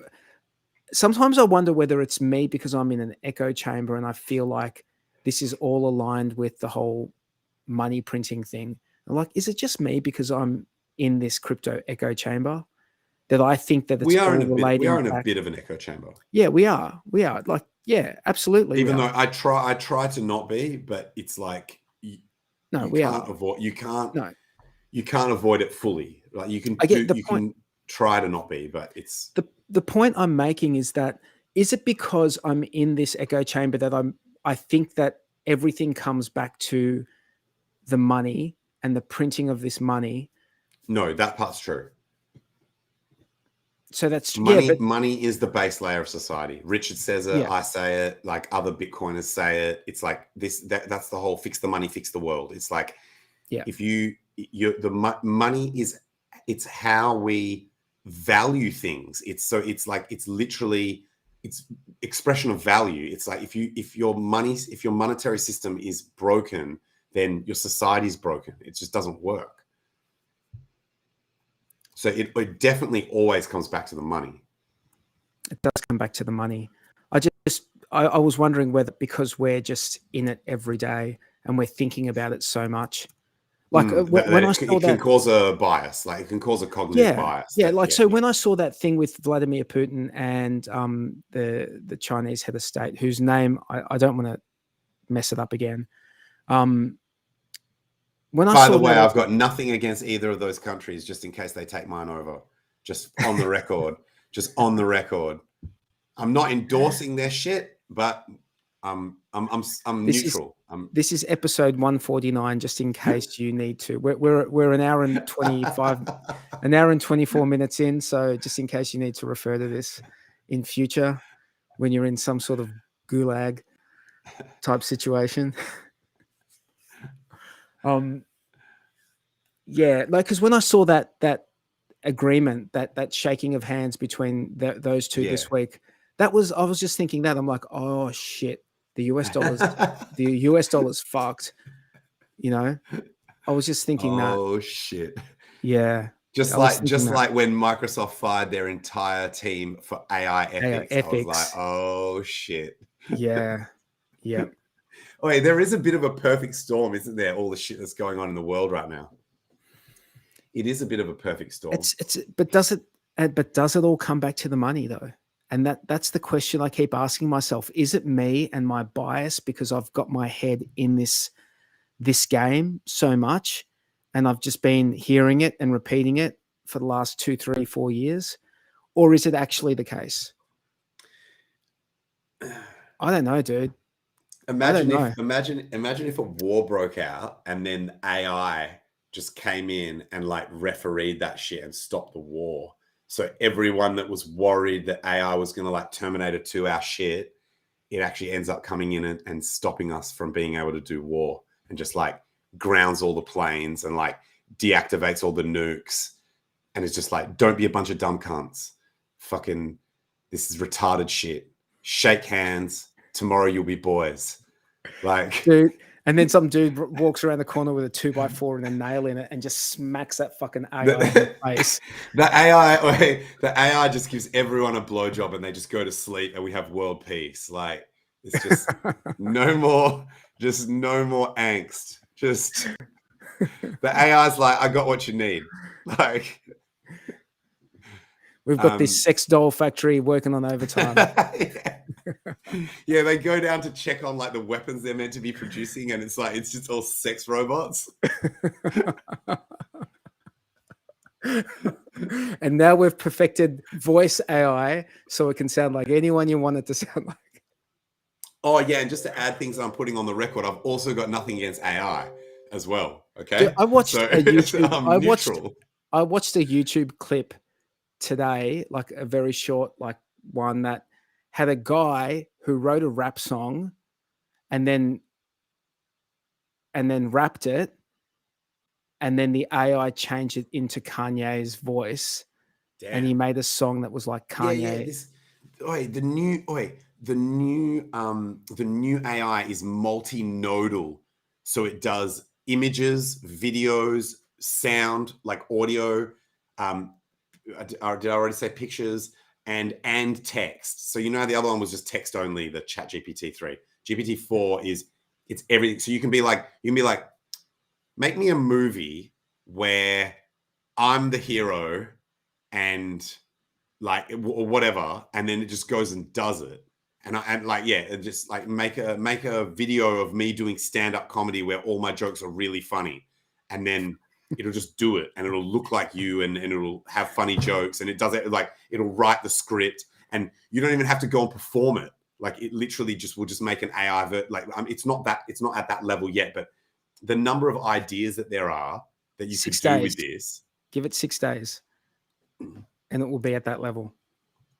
sometimes I wonder whether it's me because I'm in an echo chamber and I feel like this is all aligned with the whole money printing thing. I'm like, is it just me because I'm in this crypto echo chamber that I think that it's all relating? We are in a bit of an echo chamber. Yeah, we are. Like, yeah, absolutely. Even though I try to not be, but it's like you can't avoid it fully. Like you can try to not be, but it's the point I'm making is that, is it because I'm in this echo chamber that I think that everything comes back to the money and the printing of this money? No, that part's true. So that's money. Money is the base layer of society. Richard says it. Yeah. I say it. Like other Bitcoiners say it. It's like this. That's the whole fix the money, fix the world. It's like, yeah. If money is, it's how we value things. It's literally expression of value. It's like if your monetary system is broken, then your society is broken. It just doesn't work. So it definitely always comes back to the money. It does come back to the money. I was wondering whether, because we're just in it every day and we're thinking about it so much, like when I saw it can cause a bias, like it can cause a cognitive bias. So when I saw that thing with Vladimir Putin and the Chinese head of state, whose name I don't want to mess it up again. By the way, I've got nothing against either of those countries, just in case they take mine over. Just on the record. Just on the record. I'm not endorsing their shit, but I'm neutral. This is episode 149, just in case you need to. We're an hour and 24 minutes in, so just in case you need to refer to this in future when you're in some sort of gulag type situation. Yeah, like, because when I saw that agreement, that shaking of hands between those two this week, I was just thinking that I'm like, oh shit, the US dollar's fucked. You know, I was just thinking that. Oh shit. Yeah. Just like when Microsoft fired their entire team for AI ethics. I was like, oh shit. Yeah. Yeah. Wait, there is a bit of a perfect storm, isn't there? All the shit that's going on in the world right now. It is a bit of a perfect storm. But does it all come back to the money though? And that's the question I keep asking myself. Is it me and my bias because I've got my head in this game so much and I've just been hearing it and repeating it for the last 2, 3, 4 years? Or is it actually the case? I don't know, dude. Imagine if a war broke out and then AI just came in and like refereed that shit and stopped the war. So everyone that was worried that AI was going to like terminate a 2-hour shit, it actually ends up coming in and stopping us from being able to do war and just like grounds all the planes and like deactivates all the nukes. And it's just like, don't be a bunch of dumb cunts. Fucking, this is retarded shit. Shake hands. Tomorrow you'll be boys. Like, dude. And then some dude walks around the corner with a 2x4 and a nail in it and just smacks that fucking AI in the face. The AI just gives everyone a blowjob and they just go to sleep and we have world peace. Like, it's just no more angst. Just the AI's like, I got what you need. Like, we've got this sex doll factory working on overtime. Yeah, they go down to check on like the weapons they're meant to be producing, and it's like it's just all sex robots. And now we've perfected voice AI so it can sound like anyone you want it to sound like. Oh yeah, and just to add things I'm putting on the record, I've also got nothing against AI. as well. Okay. Dude, I watched a YouTube. Neutral. I watched a YouTube clip today, like a very short, like one that had a guy who wrote a rap song and then rapped it, and then the AI changed it into Kanye's voice. Damn. And he made a song that was like Kanye. The new AI is multinodal, so it does images, videos, sound, like audio. Did I already say pictures and text? So the other one was just text only. The Chat GPT 3, GPT 4 it's everything. So you can be like, make me a movie where I'm the hero and like or whatever, and then it just goes and does it. And just like make a video of me doing stand-up comedy where all my jokes are really funny, and then it'll just do it, and it'll look like you, and it'll have funny jokes, and it does it like it'll write the script, and you don't even have to go and perform it. Like it literally will just make an AI it's not at that level yet, but the number of ideas that there are that you could do with this. Give it 6 days, and it will be at that level.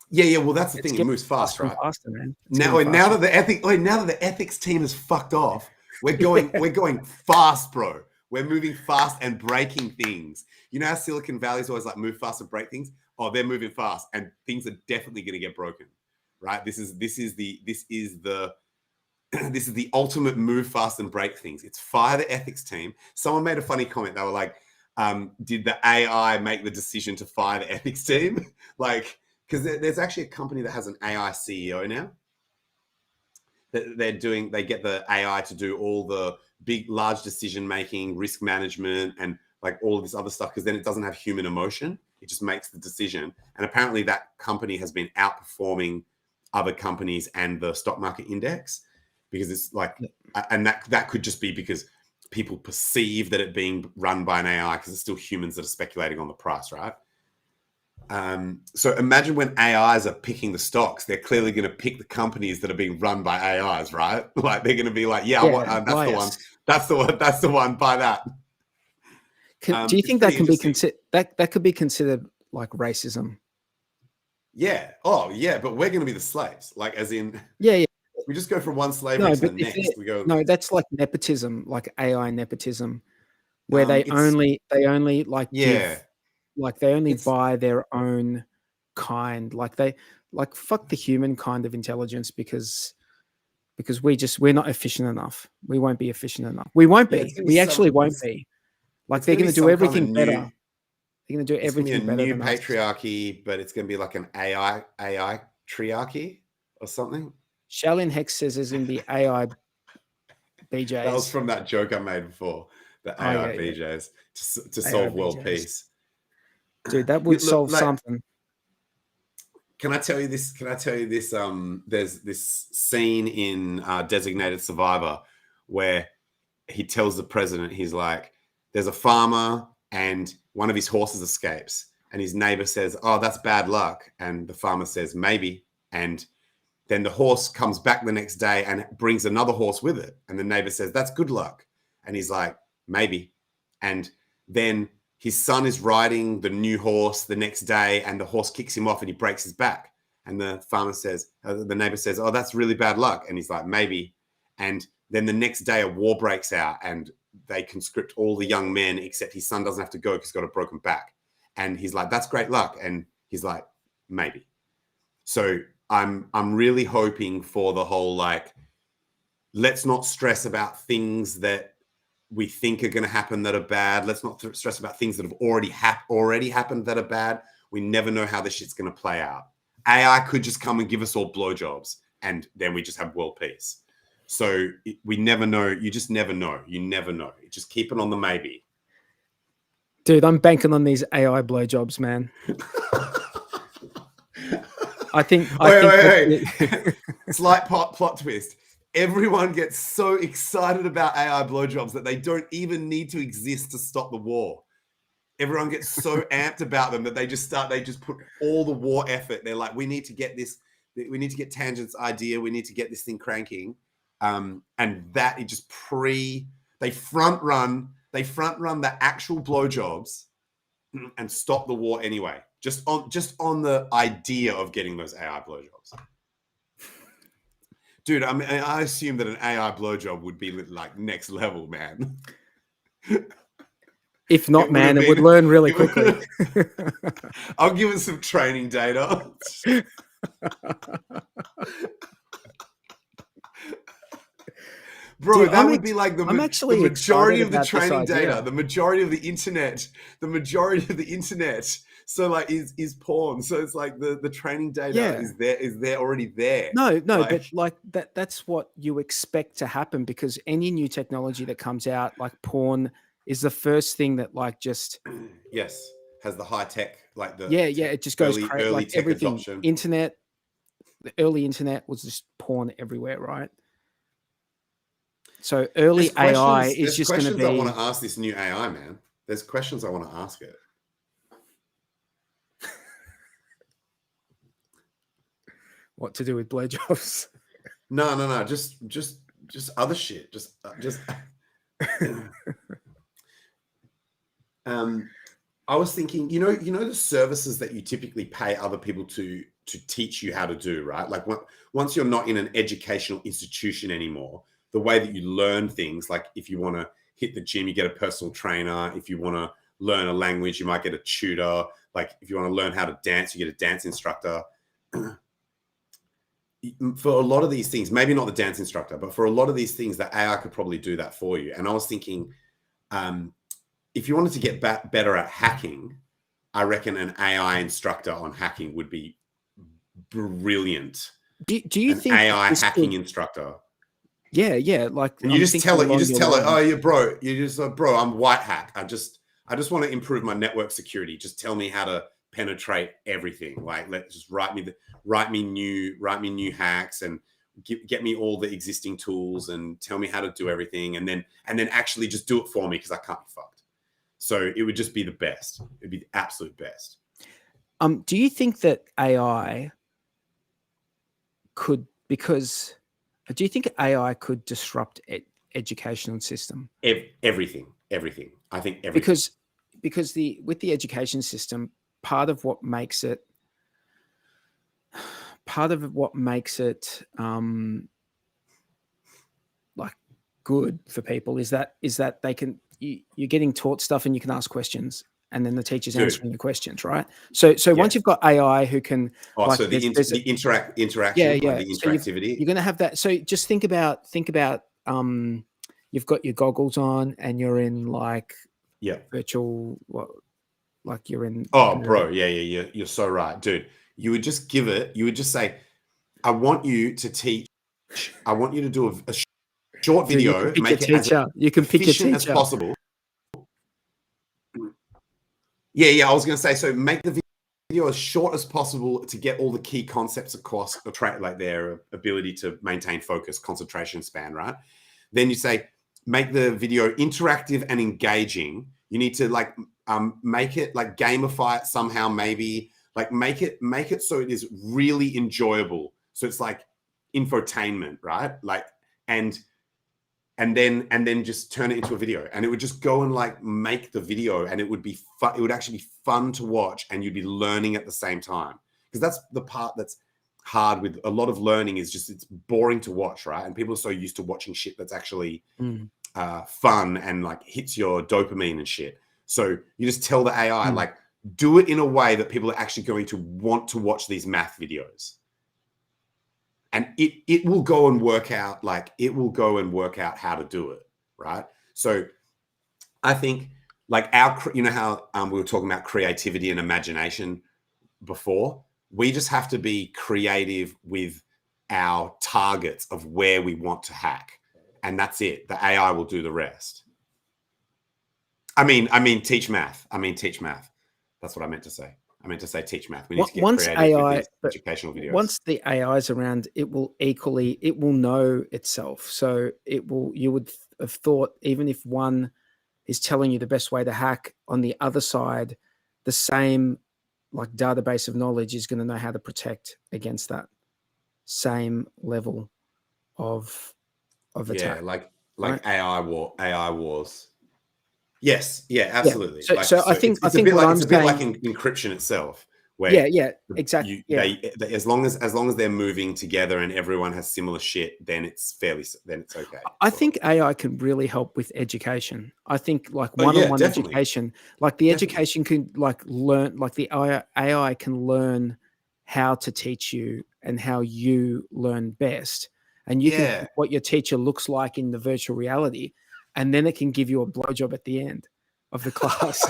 Yeah. Well, that's the thing. It moves fast, right? Faster, man. Now that the ethics team is fucked off, we're going fast, bro. We're moving fast and breaking things. You know how Silicon Valley is always like move fast and break things? Oh, they're moving fast, and things are definitely going to get broken, right? This is the ultimate move fast and break things. It's fire the ethics team. Someone made a funny comment. They were like, did the AI make the decision to fire the ethics team? Like, because there's actually a company that has an AI CEO now. They get the AI to do all the large decision making, risk management, and like all of this other stuff, because then it doesn't have human emotion. It just makes the decision. And apparently that company has been outperforming other companies and the stock market index, because it's like, and that could just be because people perceive that it being run by an AI, because it's still humans that are speculating on the price, right? So imagine when AIs are picking the stocks, they're clearly going to pick the companies that are being run by AIs, right? Like they're going to be like, that's the one, buy that. Do you think that can be considered? That could be considered like racism? Yeah. Oh, yeah. But we're going to be the slaves, like as in. Yeah. We just go from one slavery to the next. We go. No, that's like nepotism, like AI nepotism, where they only like give, like they only buy their own kind. Like they like fuck the human kind of intelligence because we're not efficient enough. We won't be efficient enough. We won't be. We actually won't be. Like they're going to do everything better. They're going to do everything better. It's going to be a new patriarchy, but it's going to be like an AI triarchy or something. Shaolin Hex says is in the AI BJs. That was from that joke I made before. The AI BJs to solve world peace. Dude, that would solve something. Can I tell you this? There's this scene in Designated Survivor where he tells the president, he's like, there's a farmer and one of his horses escapes, and his neighbor says, oh, that's bad luck. And the farmer says, maybe. And then the horse comes back the next day and brings another horse with it. And the neighbor says, that's good luck. And he's like, maybe. And then his son is riding the new horse the next day, and the horse kicks him off and he breaks his back. And the farmer says, the neighbor says, oh, that's really bad luck. And he's like, maybe. And then the next day a war breaks out and they conscript all the young men, except his son doesn't have to go because he's got a broken back. And he's like, that's great luck. And he's like, maybe. So I'm really hoping for the whole, like, let's not stress about things that we think are going to happen that are bad. Let's not stress about things that have already happened that are bad. We never know how this shit's going to play out. AI could just come and give us all blowjobs, and then we just have world peace. So we never know. You just never know. You never know. You just keep it on the maybe. Dude, I'm banking on these AI blowjobs, man. I think. Wait. Slight plot twist. Everyone gets so excited about AI blowjobs that they don't even need to exist to stop the war. Everyone gets so amped about them that they just put all the war effort. They're like, we need to get this. We need to get Tangent's idea. We need to get this thing cranking. And that it just They front run the actual blowjobs and stop the war anyway. Just on the idea of getting those AI blowjobs. Dude, I mean, I assume that an AI blowjob would be like next level, man. If not, man, it would learn really quickly. I'll give it some training data. Bro, dude, that would be like the majority of the training data, the majority of the internet, So like is porn. So it's like the training data is there already there. No, but like that's what you expect to happen, because any new technology that comes out, like porn, is the first thing that like just has the high tech, like the it just goes crazy. Early like tech everything adoption. Internet, the early internet was just porn everywhere, right? So early AI is just going to be. I want to ask this new AI, man. There's questions I want to ask it. What to do with blowjobs? No. Just other shit. Just. I was thinking, you know the services that you typically pay other people to teach you how to do, right? Like once you're not in an educational institution anymore, the way that you learn things, like if you want to hit the gym, you get a personal trainer. If you want to learn a language, you might get a tutor. Like if you want to learn how to dance, you get a dance instructor. For a lot of these things, maybe not the dance instructor, but for a lot of these things, the AI could probably do that for you. And I was thinking, if you wanted to get better at hacking, I reckon an AI instructor on hacking would be brilliant. Do you think AI hacking instructor? Yeah. Like and you just tell it. Oh, yeah, bro. You just like, bro. I'm white hat. I just want to improve my network security. Just tell me how to penetrate everything. Like, just write me new hacks and get me all the existing tools and tell me how to do everything. And then actually just do it for me, because I can't be fucked. So it would just be the best. It'd be the absolute best. Do you think that AI could, do you think AI could disrupt educational system? Everything. I think everything. Because with the education system, part of what makes it like good for people is that they can, you're getting taught stuff and you can ask questions, and then the teacher's answering the questions, right? So once you've got AI who can, so the interaction, the interactivity, you're going to have that. So just think about you've got your goggles on and you're in like virtual, like you're in. Oh, bro, you're so right, dude. You would just say, I want you to teach. I want you to do a short video. Make it as efficient as possible. Yeah. I was going to say, so make the video as short as possible to get all the key concepts across, like their ability to maintain focus, concentration span, right? Then you say, make the video interactive and engaging. You need to like make it, like gamify it somehow, maybe like make it so it is really enjoyable. So it's like infotainment, right? Like, and then just turn it into a video, and it would just go and like make the video, and it would be fun. It would actually be fun to watch, and you'd be learning at the same time. Because that's the part that's hard with a lot of learning, is just it's boring to watch, right? And people are so used to watching shit that's actually fun and like hits your dopamine and shit. So you just tell the AI, like, do it in a way that people are actually going to want to watch these math videos. And it will go and work out, how to do it, right? So I think like you know how we were talking about creativity and imagination before? We just have to be creative with our targets of where we want to hack. And that's it. The AI will do the rest. I mean, teach math. That's what I meant to say. I meant to say teach math. We need to get creative with these educational videos. Once the AI is around, it will know itself. So you would have thought, even if one is telling you the best way to hack, on the other side, the same like database of knowledge is going to know how to protect against that same level of attack. Yeah, like AI wars. Yes, yeah, absolutely. Yeah. So I think it's a bit like encryption itself. Where exactly. As long as they're moving together and everyone has similar shit, then it's okay. I think AI can really help with education. I think like one-on-one education, like the education can like learn, like the AI can learn how to teach you and how you learn best. And you can pick what your teacher looks like in the virtual reality, and then it can give you a blowjob at the end of the class.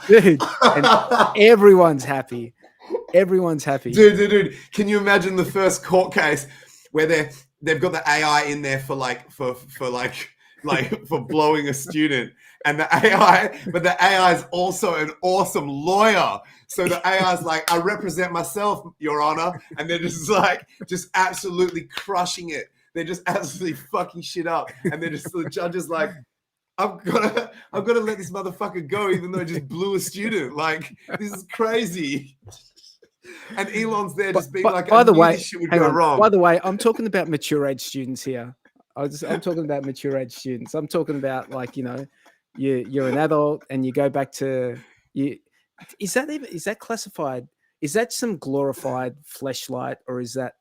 Dude, and everyone's happy. Everyone's happy. Dude. Can you imagine the first court case where they've got the AI in there for blowing a student, and the AI is also an awesome lawyer. So the AI is like, I represent myself, Your Honor, and they're just absolutely crushing it. They're just absolutely fucking shit up, and the judge is like, I've got to let this motherfucker go, even though I just blew a student. Like, this is crazy. And Elon's there just being like, by the way, this shit would go wrong. By the way, I'm talking about mature age students here. I'm talking about mature age students. I'm talking about like, you know, you're an adult and you go back to you. Is that classified? Is that some glorified fleshlight, or is that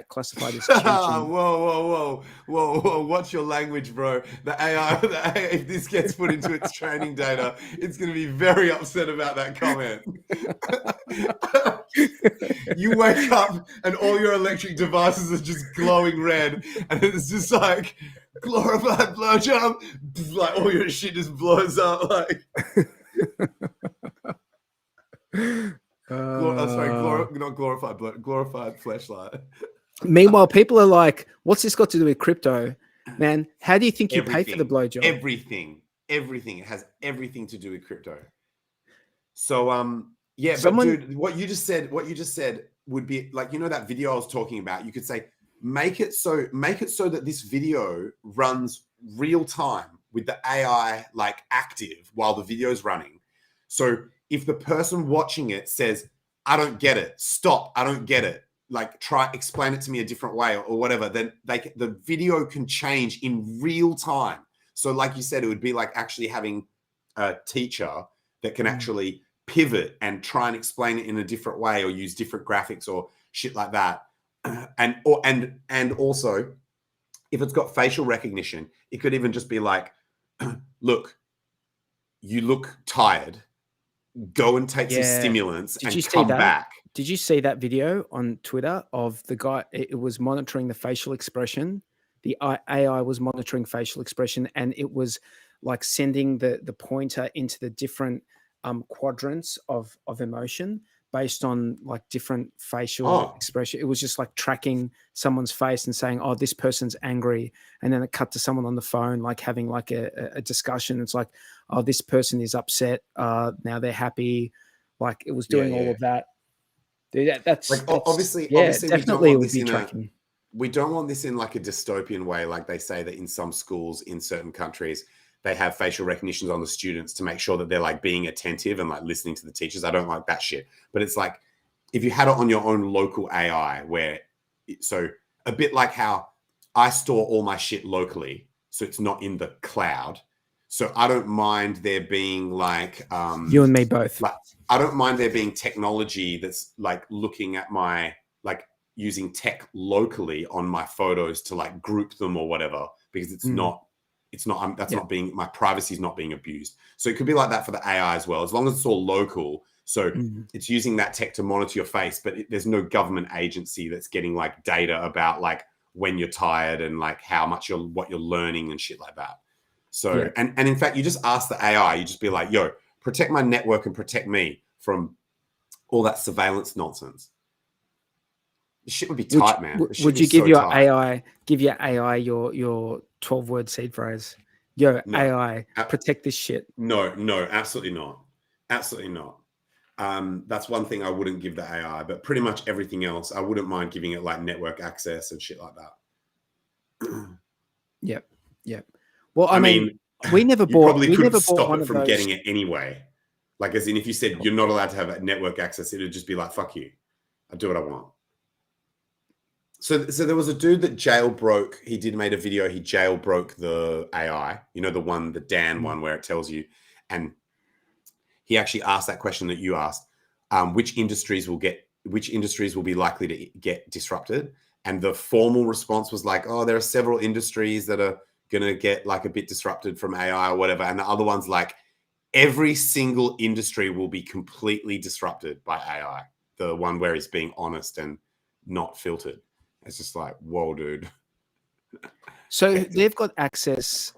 classified as teaching? Whoa. Watch your language, bro. The AI, if this gets put into its training data, it's going to be very upset about that comment. You wake up and all your electric devices are just glowing red, and it's just like glorified blowjob. Like all your shit just blows up. Like, not glorified, but glorified fleshlight. Meanwhile, people are like, "What's this got to do with crypto, man? How do you think you pay for the blowjob?" Everything. It has everything to do with crypto. So, yeah, but dude, what you just said would be like, you know, that video I was talking about. You could say, make it so that this video runs real time with the AI like active while the video's running. So if the person watching it says, I don't get it, stop, I don't get it, like explain it to me a different way or whatever, then the video can change in real time. So like you said, it would be like actually having a teacher that can actually pivot and try and explain it in a different way or use different graphics or shit like that. And also, if it's got facial recognition, it could even just be like, look, you look tired. Go and take some stimulants and come back. Did you see that video on Twitter of the guy? It was monitoring the facial expression. The AI was monitoring facial expression, and it was like sending the pointer into the different quadrants of emotion based on like different facial expression. It was just like tracking someone's face and saying, oh, this person's angry. And then it cut to someone on the phone, like having like a discussion. It's like, oh, this person is upset. Now they're happy. Like it was doing all of that. Dude, that's obviously definitely it would be tracking. We don't want this in like a dystopian way. Like they say that in some schools in certain countries, they have facial recognitions on the students to make sure that they're like being attentive and like listening to the teachers. I don't like that shit. But it's like, if you had it on your own local AI so a bit like how I store all my shit locally, so it's not in the cloud. So I don't mind there being like, you and me both. Like, I don't mind there being technology that's like looking at my, like using tech locally on my photos to like group them or whatever, because it's not being, my privacy is not being abused. So it could be like that for the AI as well, as long as it's all local. So it's using that tech to monitor your face, but there's no government agency that's getting like data about like when you're tired and like how much what you're learning and shit like that. So, and in fact, you just ask the AI, you just be like, yo, protect my network and protect me from all that surveillance nonsense. This shit would be tight, man. Would you give your AI your 12-word seed phrase? Yo, no, AI, protect this shit. No, absolutely not. Absolutely not. That's one thing I wouldn't give the AI, but pretty much everything else, I wouldn't mind giving it like network access and shit like that. Yep. Well, I mean, we never bought. Probably couldn't stop it from getting it anyway. Like, as in, if you said you're not allowed to have network access, it would just be like, fuck you. I do what I want. So there was a dude that jailbroke. He made a video. He jailbroke the AI. You know, the Dan one where it tells you, and he actually asked that question that you asked: which industries will be likely to get disrupted? And the formal response was like, oh, there are several industries that are going to get like a bit disrupted from AI or whatever. And the other one's like, every single industry will be completely disrupted by AI. The one where he's being honest and not filtered. It's just like, whoa, dude. So they've got access.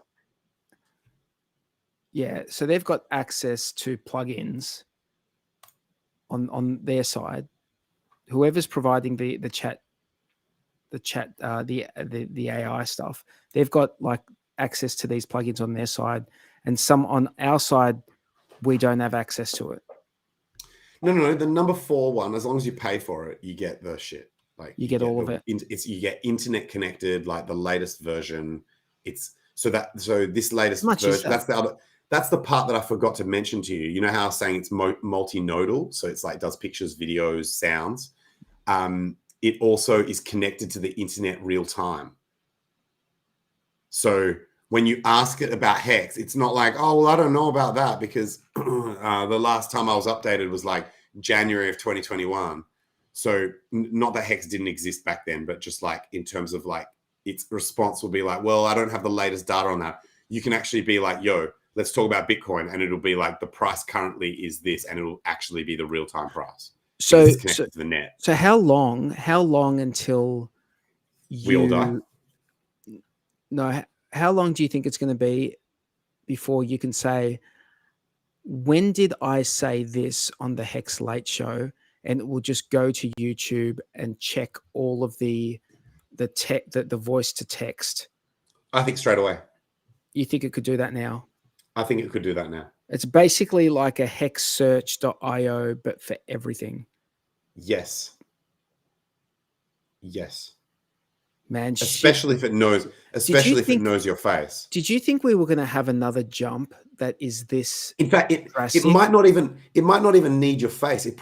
Yeah, so they've got access to plugins on their side. Whoever's providing the AI stuff, they've got like access to these plugins on their side, and some on our side, we don't have access to it. No. The number 4 one, as long as you pay for it, you get the shit. Like you get all of it. You get internet connected, like the latest version. So this latest version. That's the part that I forgot to mention to you. You know how I was saying it's multinodal, so it's like does pictures, videos, sounds. It also is connected to the internet real time. So when you ask it about HEX, it's not like, oh, well, I don't know about that because the last time I was updated was like January of 2021. So not that HEX didn't exist back then, but just like in terms of like its response will be like, well, I don't have the latest data on that. You can actually be like, yo, let's talk about Bitcoin. And it'll be like the price currently is this, and it'll actually be the real-time price. So it's connected to the net. So how long until we all die? No, how long do you think it's going to be before you can say, when did I say this on the HEX Late Show? And it will just go to YouTube and check all of the voice to text. I think straight away. You think it could do that now? I think it could do that now. It's basically like a hexsearch.io, but for everything. Yes. Man, especially if it knows your face. Did you think we were going to have another jump that is this? In fact, it might not even need your face. It's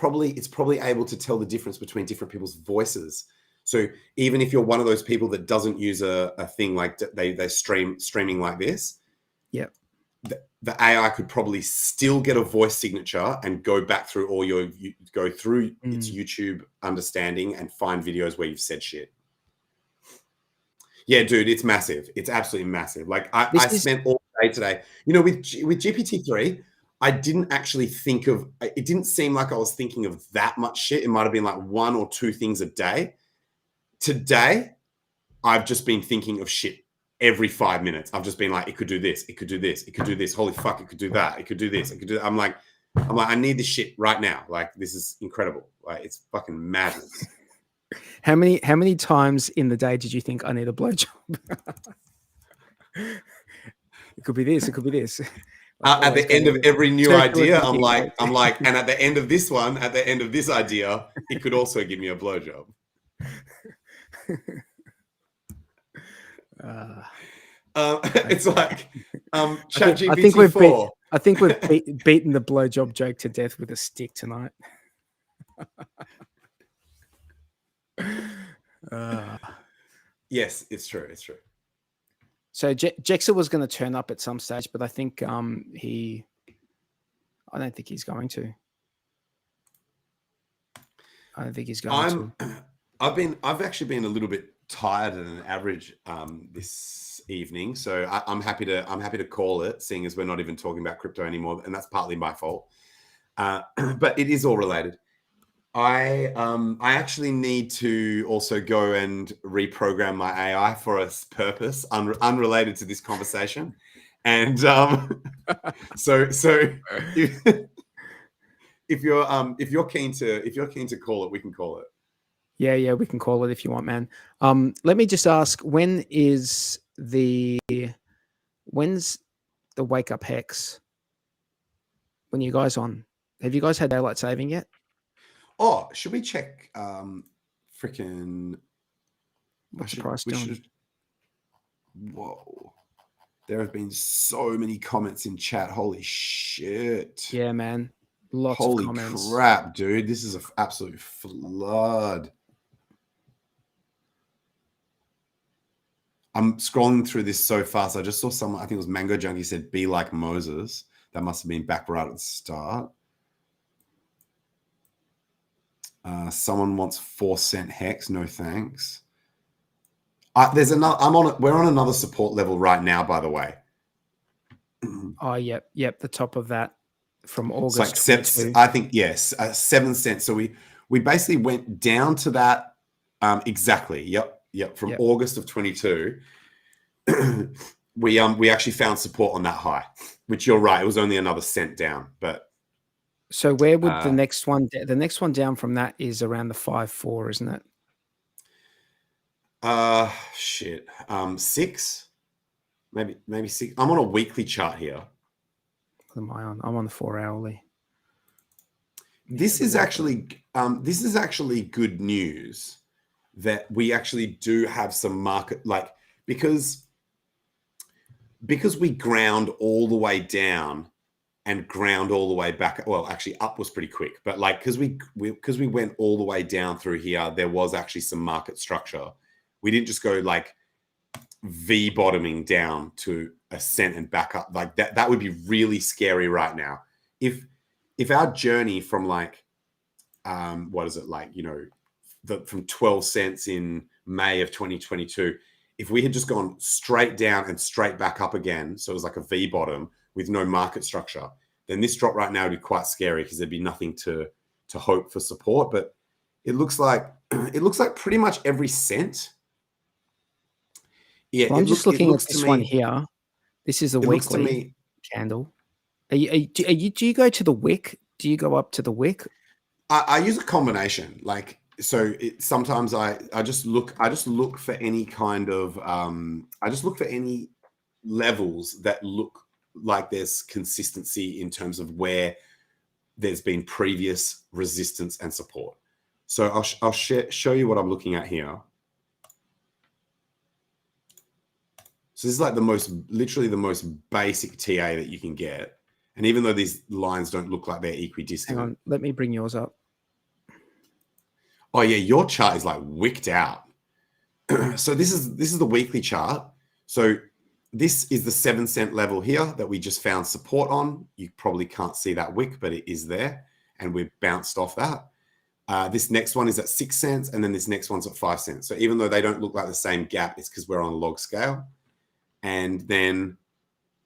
probably able to tell the difference between different people's voices. So even if you're one of those people that doesn't use a thing like they streaming like this, yeah, the AI could probably still get a voice signature and go back through its YouTube understanding and find videos where you've said shit. Yeah, dude, it's massive. It's absolutely massive. Like I spent all day today, you know, with GPT-3, I didn't actually think of, it didn't seem like I was thinking of that much shit. It might've been like 1 or 2 things a day. Today, I've just been thinking of shit every 5 minutes. I've just been like, it could do this. It could do this. It could do this. Holy fuck. It could do that. It could do this. It could do that. I'm like, I need this shit right now. Like, this is incredible. Like, it's fucking madness. How many times in the day did you think I need a blowjob? It could be this. It could be this. At the end of every new idea, I'm like, and at the end of this one, at the end of this idea, it could also give me a blowjob. It's like ChatGPT-4. I think we've beaten the blowjob joke to death with a stick tonight. Yes, it's true. It's true. So Jexer was going to turn up at some stage, but I think I don't think he's going to. I don't think he's going to. I've actually been a little bit tired than average this evening, so I'm happy to call it, seeing as we're not even talking about crypto anymore, and that's partly my fault. But it is all related. I actually need to also go and reprogram my AI for a purpose unrelated to this conversation, and so if you're keen to call it, we can call it. Yeah, we can call it if you want, man. Let me just ask, when's the wake up HEX? When are you guys on? Have you guys had daylight saving yet? Oh, should we check freaking what's the price doing? Whoa. There have been so many comments in chat. Holy shit. Yeah, man. Lots of comments. Holy crap, dude. This is an absolute flood. I'm scrolling through this so fast. I just saw someone, I think it was Mango Junkie, said, be like Moses. That must have been back right at the start. Someone wants 4-cent hex. No thanks. There's another. We're on another support level right now, by the way. Oh, yep. The top of that from August. It's like I think, yes, 7 cents. So we basically went down to that exactly. Yep. From August of 22, we actually found support on that high, which you're right. It was only another cent down, but. So where would the next one? The next one down from that is around the 5.4, isn't it? Shit. 6, maybe 6. I'm on a weekly chart here. What am I on? I'm on the 4-hourly. This is actually good news that we actually do have some market, like, because we ground all the way down and ground all the way back. Well, actually up was pretty quick, but like, because we went all the way down through here, there was actually some market structure. We didn't just go like V bottoming down to a cent and back up like that. That would be really scary right now. If our journey from like, what is it like, from 12 cents in May of 2022, if we had just gone straight down and straight back up again, so it was like a V bottom with no market structure, then this drop right now would be quite scary because there'd be nothing to hope for support. But it looks like pretty much every cent. Yeah, well, I'm just looking at this one here. This is a weekly candle. Do you go to the wick? Do you go up to the wick? I use a combination. Like, so sometimes I just look for any kind of I just look for any levels that look like there's consistency in terms of where there's been previous resistance and support. So I'll show you what I'm looking at here. So this is like literally the most basic TA that you can get. And even though these lines don't look like they're equidistant. Hang on, let me bring yours up. Oh yeah, your chart is like wicked out. So this is the weekly chart. So this is the 7 cent level here that we just found support on. You probably can't see that wick, but it is there. And we've bounced off that. This next one is at 6 cents. And then this next one's at 5 cents. So even though they don't look like the same gap, it's because we're on a log scale. And then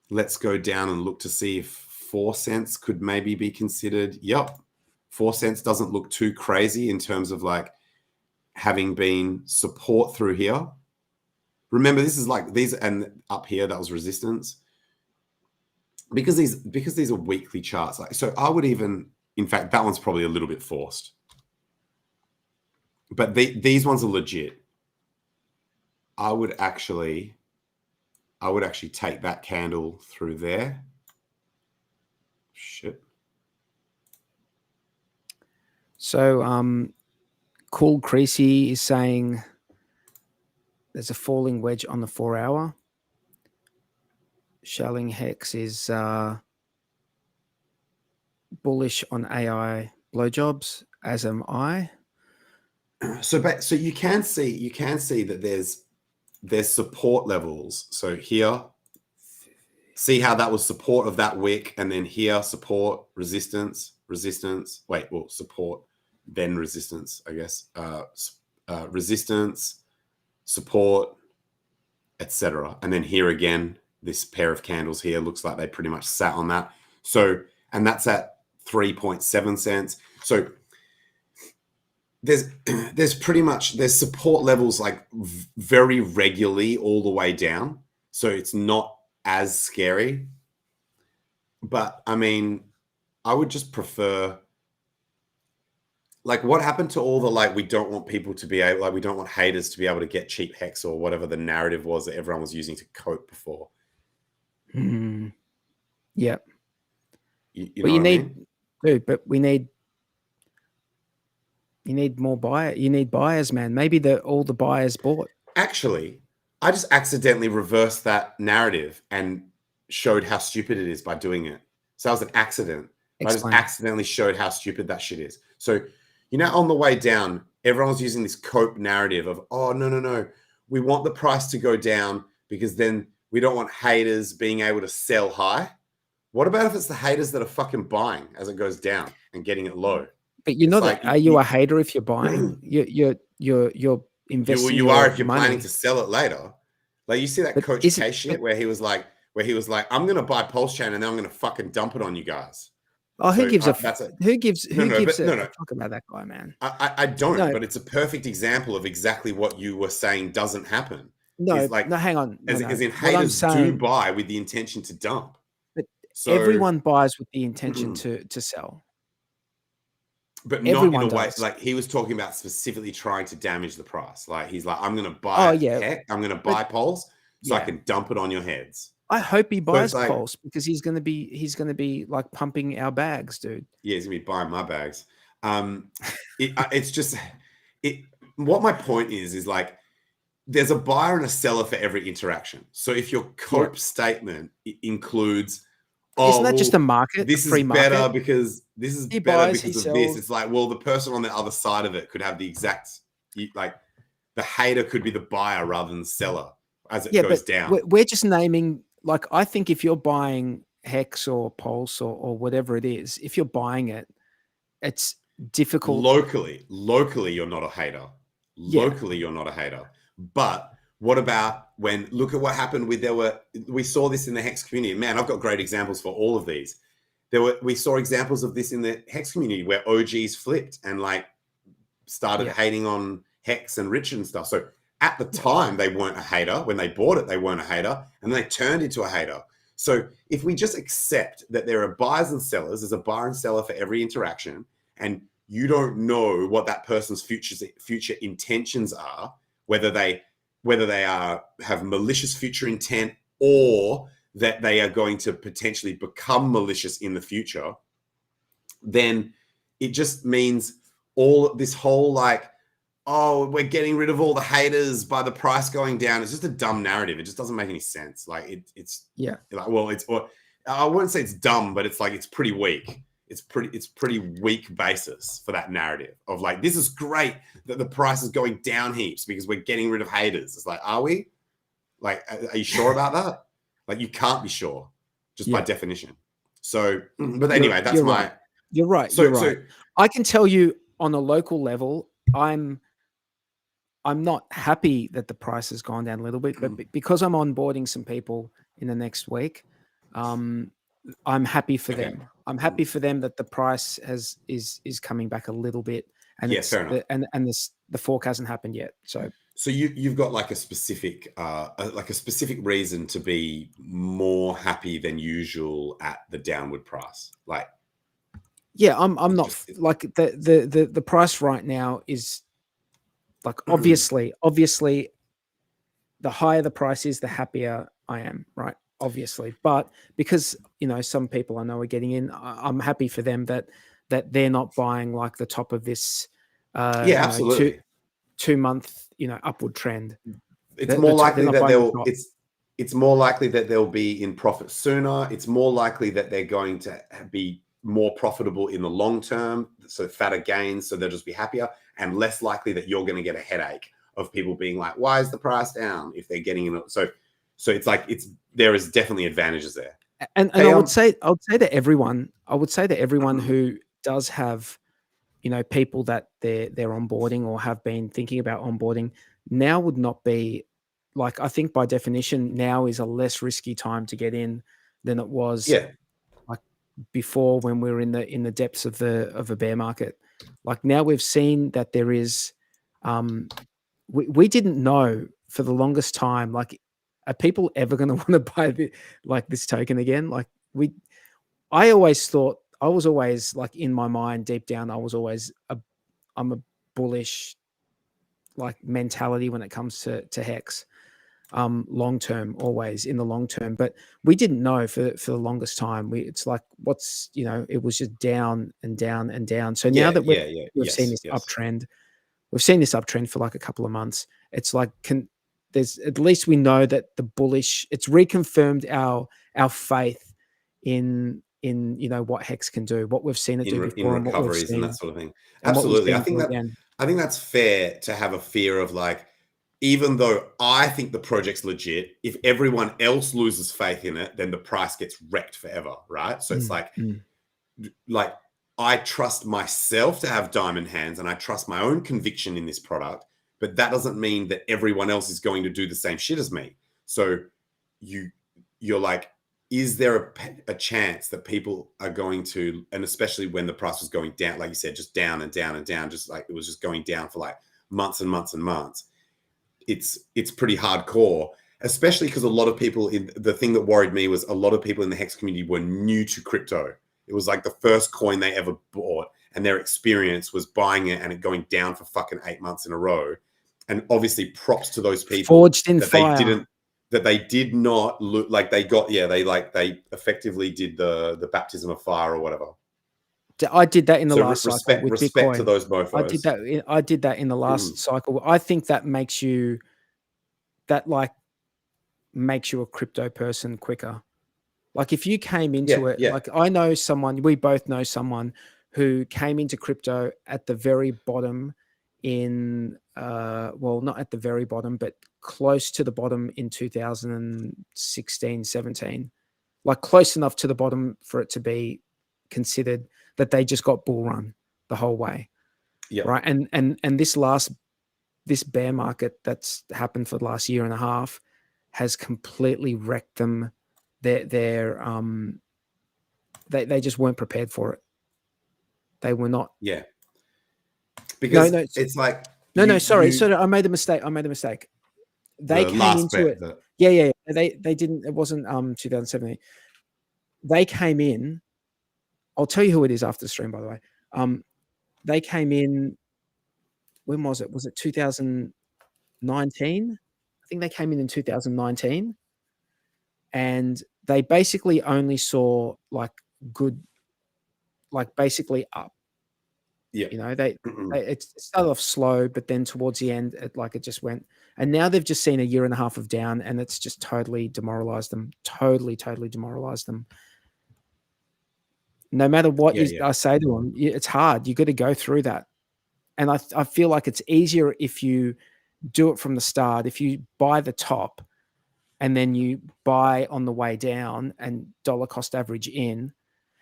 let's go down and look to see if 4 cents could maybe be considered. Yep. 4 cents doesn't look too crazy in terms of like having been support through here. Remember, this is like these, and up here, that was resistance. Because these are weekly charts. Like, so I would even, in fact, that one's probably a little bit forced. But these ones are legit. I would actually take that candle through there. Shit. So, Cool Creasy is saying there's a falling wedge on the 4-hour. Shelling Hex is bullish on AI blowjobs, as am I. So you can see that there's support levels. So here, see how that was support of that wick, and then here support, resistance. Wait, well, support, then resistance, I guess. Resistance, support, etc. And then here again, this pair of candles here looks like they pretty much sat on that. So, and that's at 3.7 cents. So there's support levels like very regularly all the way down. So it's not as scary. But I mean, I would just prefer, like, what happened to all the, like, we don't want people to be able, like, we don't want haters to be able to get cheap hex or whatever the narrative was that everyone was using to cope before. Yeah. You need more buyer. You need buyers, man. Maybe all the buyers bought. Actually, I just accidentally reversed that narrative and showed how stupid it is by doing it. So that was an accident. I just accidentally showed how stupid that shit is. So, on the way down, everyone was using this cope narrative of, oh, no, we want the price to go down because then we don't want haters being able to sell high. What about if it's the haters that are fucking buying as it goes down and getting it low? But you're not. Are you a hater if you're buying? You're investing. You are if you're planning to sell it later. Like you see that Coach K shit where he was like, I'm gonna buy PulseChain and then I'm gonna fucking dump it on you guys. Oh, who gives a fuck about that guy, man? I don't. No. But it's a perfect example of exactly what you were saying doesn't happen. No, hang on. As in haters do buy with the intention to dump. But everyone buys with the intention to sell. But not in a way, like he was talking about specifically trying to damage the price. Like he's like, I'm going to buy HEX, I'm going to buy Pulse so I can dump it on your heads. I hope he buys Pulse because he's going to be like pumping our bags, dude. Yeah, he's going to be buying my bags. It's just what my point is like there's a buyer and a seller for every interaction. So if your COPE statement includes, isn't that just a market? This is better because this is better because of this. It's like, well, the person on the other side of it could have the exact, like the hater could be the buyer rather than the seller as it goes down. We're just naming, like, I think if you're buying HEX or Pulse or whatever it is, if you're buying it, it's difficult. Locally, you're not a hater. Locally, you're not a hater. But what about when, look at what happened we saw this in the HEX community. Man, I've got great examples for all of these. We saw examples of this in the HEX community where OGs flipped and like started hating on HEX and Richard and stuff. So at the time, they weren't a hater. When they bought it, they weren't a hater. And then they turned into a hater. So if we just accept that there are buyers and sellers, there's a buyer and seller for every interaction, and you don't know what that person's future intentions are, whether they have malicious future intent or that they are going to potentially become malicious in the future, then it just means all this whole like, oh, we're getting rid of all the haters by the price going down. It's just a dumb narrative. It just doesn't make any sense. Like it's like, well, I wouldn't say it's dumb, but it's like, it's pretty weak. It's pretty weak basis for that narrative of like, this is great that the price is going down heaps because we're getting rid of haters. It's like, are we? Like, are you sure about that? Like, you can't be sure just by definition. So, but anyway, that's You're right. So I can tell you on a local level, I'm not happy that the price has gone down a little bit, but because I'm onboarding some people in the next week, I'm happy for them. I'm happy for them that the price is coming back a little bit, and fair enough. And the fork hasn't happened yet. So you've got like a specific reason to be more happy than usual at the downward price, like. Yeah, I'm not like the price right now is like obviously the higher the price is, the happier I am, right? Obviously, but because some people I know are getting in, I'm happy for them that they're not buying like the top of this absolutely 2 month upward trend. It's more likely that it's more likely that they'll be in profit sooner. It's more likely that they're going to be more profitable in the long term, so fatter gains, so they'll just be happier, and less likely that you're going to get a headache of people being like, why is the price down, if they're getting in. So it's like there is definitely advantages there. And I would say to everyone who does have people that they're onboarding or have been thinking about onboarding, now would not be like, I think by definition now is a less risky time to get in than it was like before, when we were in the depths of a bear market. Like now we've seen that there is we didn't know for the longest time, like, are people ever going to want to buy this token again? Like I always thought, I was always like, in my mind, deep down, I'm a bullish like mentality when it comes to HEX, long term, always in the long term. But we didn't know for the longest time. It's like, it was just down and down and down. So now that we've seen this uptrend, we've seen this uptrend for like a couple of months. It's like, there's at least we know that the bullish, it's reconfirmed our faith in what HEX can do, what we've seen it do before, in recoveries and that sort of thing. Absolutely. I think that's fair to have a fear of like, even though I think the project's legit, if everyone else loses faith in it, then the price gets wrecked forever, right? So it's like I trust myself to have diamond hands and I trust my own conviction in this product, but that doesn't mean that everyone else is going to do the same shit as me. So you're like, is there a chance that people are going to, and especially when the price was going down, like you said, just down and down and down, just like it was just going down for like months and months and months. It's pretty hardcore, especially because a lot of people the thing that worried me was a lot of people in the HEX community were new to crypto. It was like the first coin they ever bought, and their experience was buying it and it going down for fucking 8 months in a row. And obviously props to those people forged in fire. They did not look like they got, they effectively did the baptism of fire or whatever. I did that in the last cycle with respect Bitcoin. To those mofos. I did that in the last cycle. I think that makes you a crypto person quicker. Like if you came into it, like I know someone, we both know someone who came into crypto at the very bottom in, well, not at the very bottom, but close to the bottom in 2016, 17, like close enough to the bottom for it to be considered that they just got bull run the whole way. Yeah. Right. And this bear market that's happened for the last year and a half has completely wrecked them. They just weren't prepared for it. They were not. Yeah. Because it's like sorry. I made a mistake. They came into it. Yeah. They didn't. It wasn't 2017. They came in. I'll tell you who it is after the stream, by the way. They came in. When was it? Was it 2019? I think they came in 2019, and they basically only saw like basically up. Yeah, you know, it started off slow, but then towards the end, it just went. And now they've just seen a year and a half of down, and it's just totally demoralized them. Totally demoralized them. No matter what I say to them, it's hard. You got to go through that. And I feel like it's easier if you do it from the start. If you buy the top and then you buy on the way down and dollar cost average in.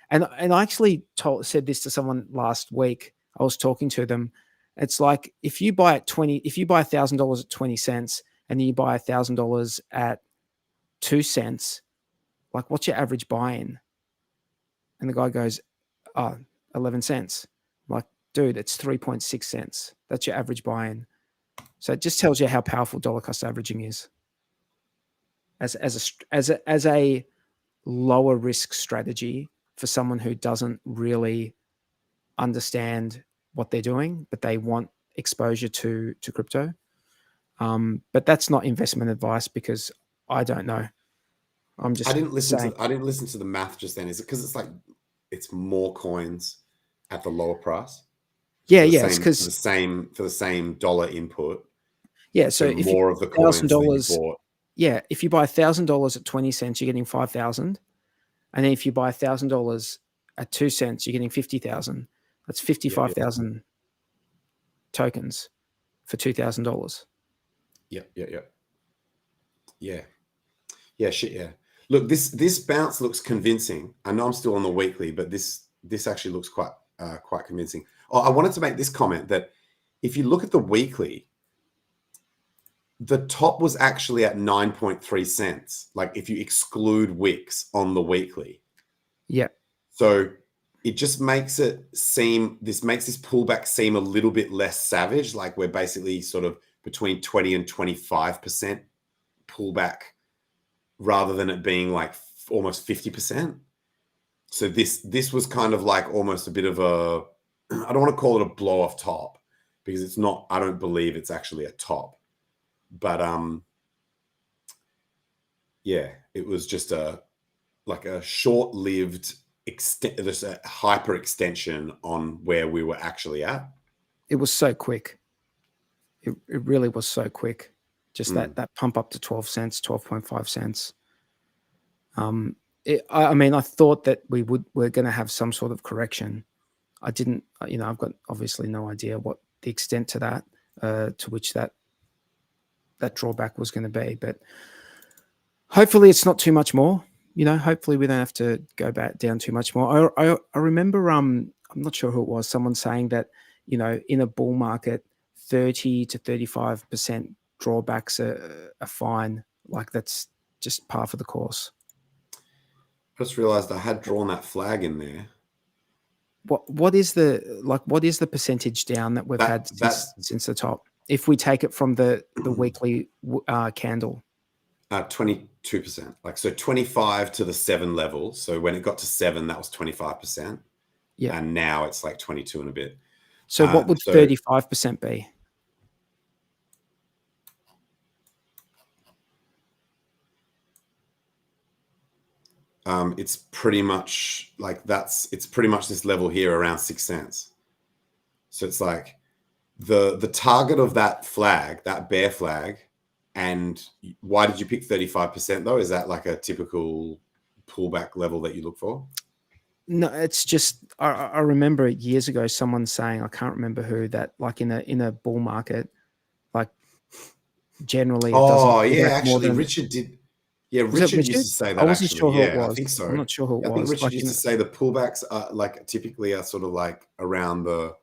And I actually said this to someone last week. I was talking to them. It's like if you buy $1,000 at 20 cents and then you buy $1,000 at 2 cents, like what's your average buy-in? And the guy goes, 11 cents. I'm like, dude, it's 3.6 cents. That's your average buy-in. So it just tells you how powerful dollar cost averaging is as a lower risk strategy for someone who doesn't really understand what they're doing, but they want exposure to crypto. But that's not investment advice because I don't know. I'm just I didn't listen to the math just then. Is it because it's more coins at the lower price? Yeah, it's because for the same dollar input. Yeah, so if more of the coins that you bought. Yeah, if you buy $1,000 at 20 cents, you're getting 5,000, and then if you buy $1,000 at 2 cents, you're getting 50,000. That's 55,000 tokens for $2,000. Yeah. Look, this bounce looks convincing. I know I'm still on the weekly, but this actually looks quite convincing. Oh, I wanted to make this comment that if you look at the weekly, the top was actually at 9.3 cents. Like if you exclude wicks on the weekly. Yeah. So it just makes this pullback seem a little bit less savage. Like we're basically sort of between 20 and 25% pullback rather than it being like almost 50%. So this was kind of like almost a bit of a, I don't want to call it a blow off top because it's not, I don't believe it's actually a top, but it was just a short-lived there's a hyper extension on where we were actually at. It was so quick. It really was so quick. Just that pump up to 12 cents, 12.5 cents. I thought that we're going to have some sort of correction. I didn't, I've got obviously no idea what the extent to that, to which that that drawback was going to be. But hopefully it's not too much more. Hopefully we don't have to go back down too much more. I remember I'm not sure who it was, someone saying that in a bull market 30 to 35% drawbacks are fine. Like that's just par for the course. I just realized I had drawn that flag in there. What is the percentage down that we've had since the top? If we take it from the weekly candle, 22%. Like so, 25 to the 7 level. So when it got to 7, that was 25%. Yeah, and now it's like 22 and a bit. So what would 35% be? It's pretty much like it's pretty much this level here around 6 cents. So it's like the target of that flag, that bear flag. And why did you pick 35% though? Is that like a typical pullback level that you look for? No, it's just I remember years ago someone saying, I can't remember who, that like in a bull market, like generally. Actually, Richard did. Yeah, Richard used to say that. I wasn't sure who it was. I think so. I'm not sure who it was. I think Richard used to say the pullbacks are like typically are sort of like around the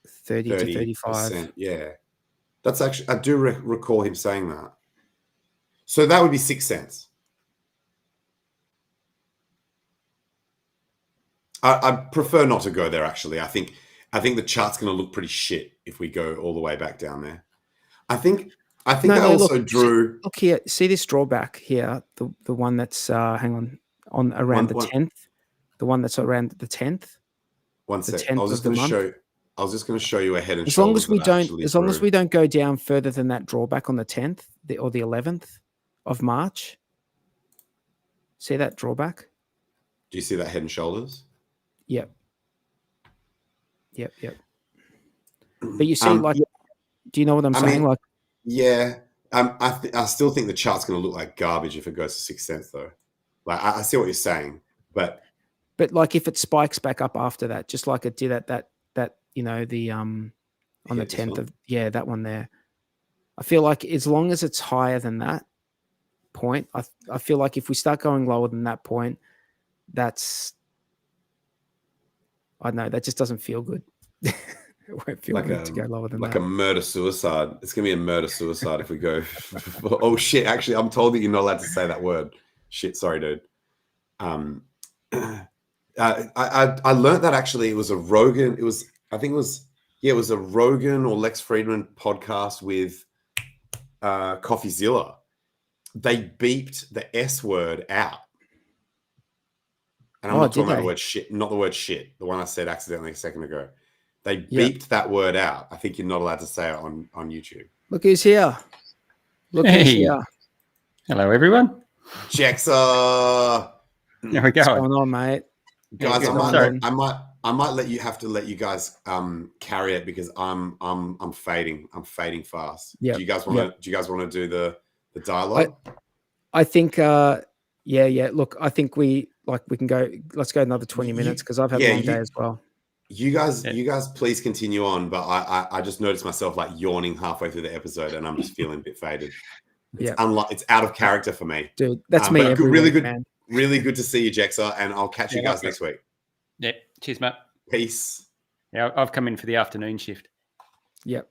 30 to 35%. Yeah, that's actually, I do recall him saying that. So that would be 6 cents. I prefer not to go there. Actually, I think the chart's going to look pretty shit if we go all the way back down there. I think I also drew. Look here, see this drawback here, the one that's around the 10th, the one that's around the 10th. One sec. I was just going to show you a head and shoulders. As long as we don't go down further than that drawback on the 10th or the 11th of March. See that drawback? Do you see that head and shoulders? Yep. But you see, do you know what I'm saying? Like, yeah, I still think the chart's going to look like garbage if it goes to 6 cents, though. Like, I see what you're saying, but like if it spikes back up after that, just like it did at that the on the 10th of that one there. I feel like as long as it's higher than that point, I feel like if we start going lower than that point, that's, I don't know, that just doesn't feel good. It won't feel good to go lower than that. Like a murder-suicide. It's going to be a murder-suicide if we go. Oh, shit. Actually, I'm told that you're not allowed to say that word. Shit. Sorry, dude. I learned that actually it was a Rogan. It was a Rogan or Lex Friedman podcast with CoffeeZilla. They beeped the S word out. And I'm not talking about the word shit, not the word shit, the one I said accidentally a second ago. They beeped that word out. I think you're not allowed to say it on YouTube. Look who's here. Who's here. Hello, everyone. Jexa. There we go. What's going on, mate? Guys, I might let you guys carry it because I'm fading. I'm fading fast. Yeah. Do you guys want to do the dialogue? I think Look, I think we can go. Let's go another 20 minutes because I've had a long day as well. You guys, please continue on. But I just noticed myself like yawning halfway through the episode, and I'm just feeling a bit faded. It's out of character for me, dude. That's me. Really good, man. Really good to see you, Jexa, and I'll catch you guys next week. Yeah, cheers, Matt. Peace. Yeah, I've come in for the afternoon shift. Yep.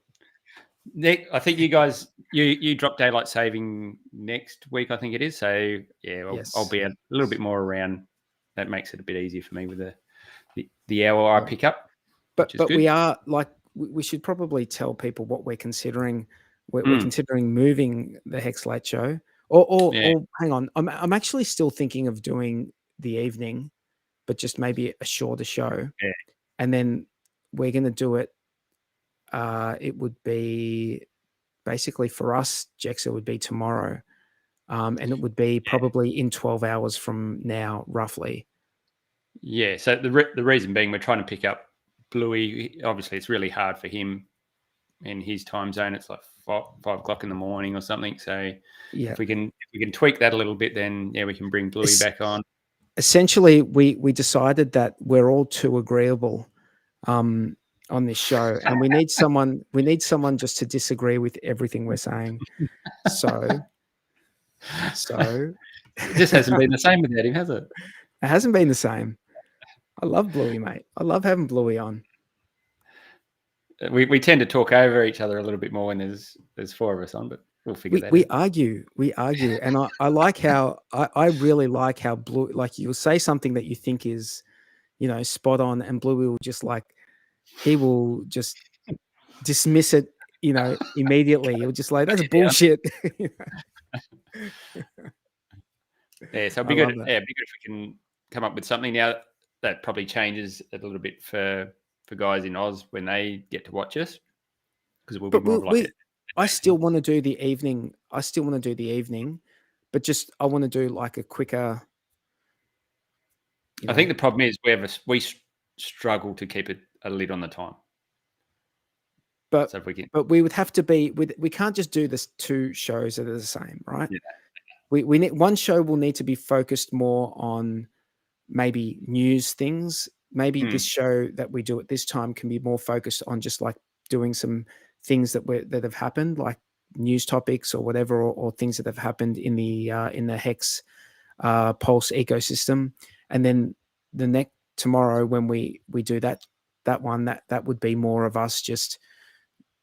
Nick, I think you guys you drop daylight saving next week, I think it is. So yeah, I'll be a little bit more around. That makes it a bit easier for me with the hour I pick up. But we are we should probably tell people what we're considering. We're considering moving the HEX Late Show, or hang on, I'm actually still thinking of doing the evening, but just maybe a shorter show, and then we're going to do it. It would be basically for us, Jexa, would be tomorrow. And it would be probably in 12 hours from now, roughly. Yeah. So the reason being we're trying to pick up Bluey. Obviously, it's really hard for him in his time zone. It's like 5 o'clock in the morning or something. So if we can tweak that a little bit, then we can bring Bluey back on. Essentially, we decided that we're all too agreeable. on this show, and we need someone just to disagree with everything we're saying. So it just hasn't been the same without him, has it? It hasn't been the same. I love Bluey, mate. I love having Bluey on. We tend to talk over each other a little bit more when there's four of us on, but we'll figure that out. We argue, and I like how I really like how Blue, like, you'll say something that you think is, spot on, and Bluey will just he will just dismiss it, immediately. He'll just that's bullshit. Yeah, so it'd be good. Yeah, it'd be good if we can come up with something now that probably changes a little bit for guys in Oz when they get to watch us, because we'll be more I still want to do the evening. But just I want to do a quicker. I think the problem is we struggle to keep a lid on the time. But we would have to be we can't just do this 2 shows that are the same, right? Yeah. We need one show will need to be focused more on maybe news things. Maybe this show that we do at this time can be more focused on just doing some things that have happened, like news topics or whatever, or things that have happened in the HEX Pulse ecosystem. And then tomorrow when we do that one, that would be more of us just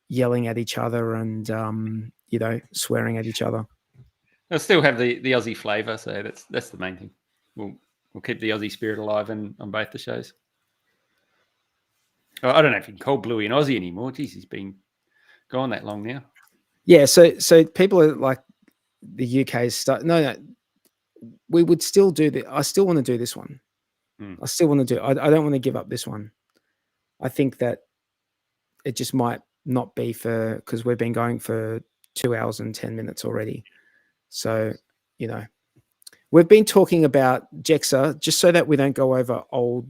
yelling at each other and swearing at each other. I'll still have the Aussie flavour, so that's the main thing. We'll keep the Aussie spirit alive on both the shows. I don't know if you can call Bluey an Aussie anymore. Jeez, he's been gone that long now. Yeah, so people are like the UK stuff. No, we would still do I still want to do this one. I still want to do. I don't want to give up this one. I think that it just might not be because we've been going for 2 hours and 10 minutes already. So, we've been talking about JEXA just so that we don't go over old,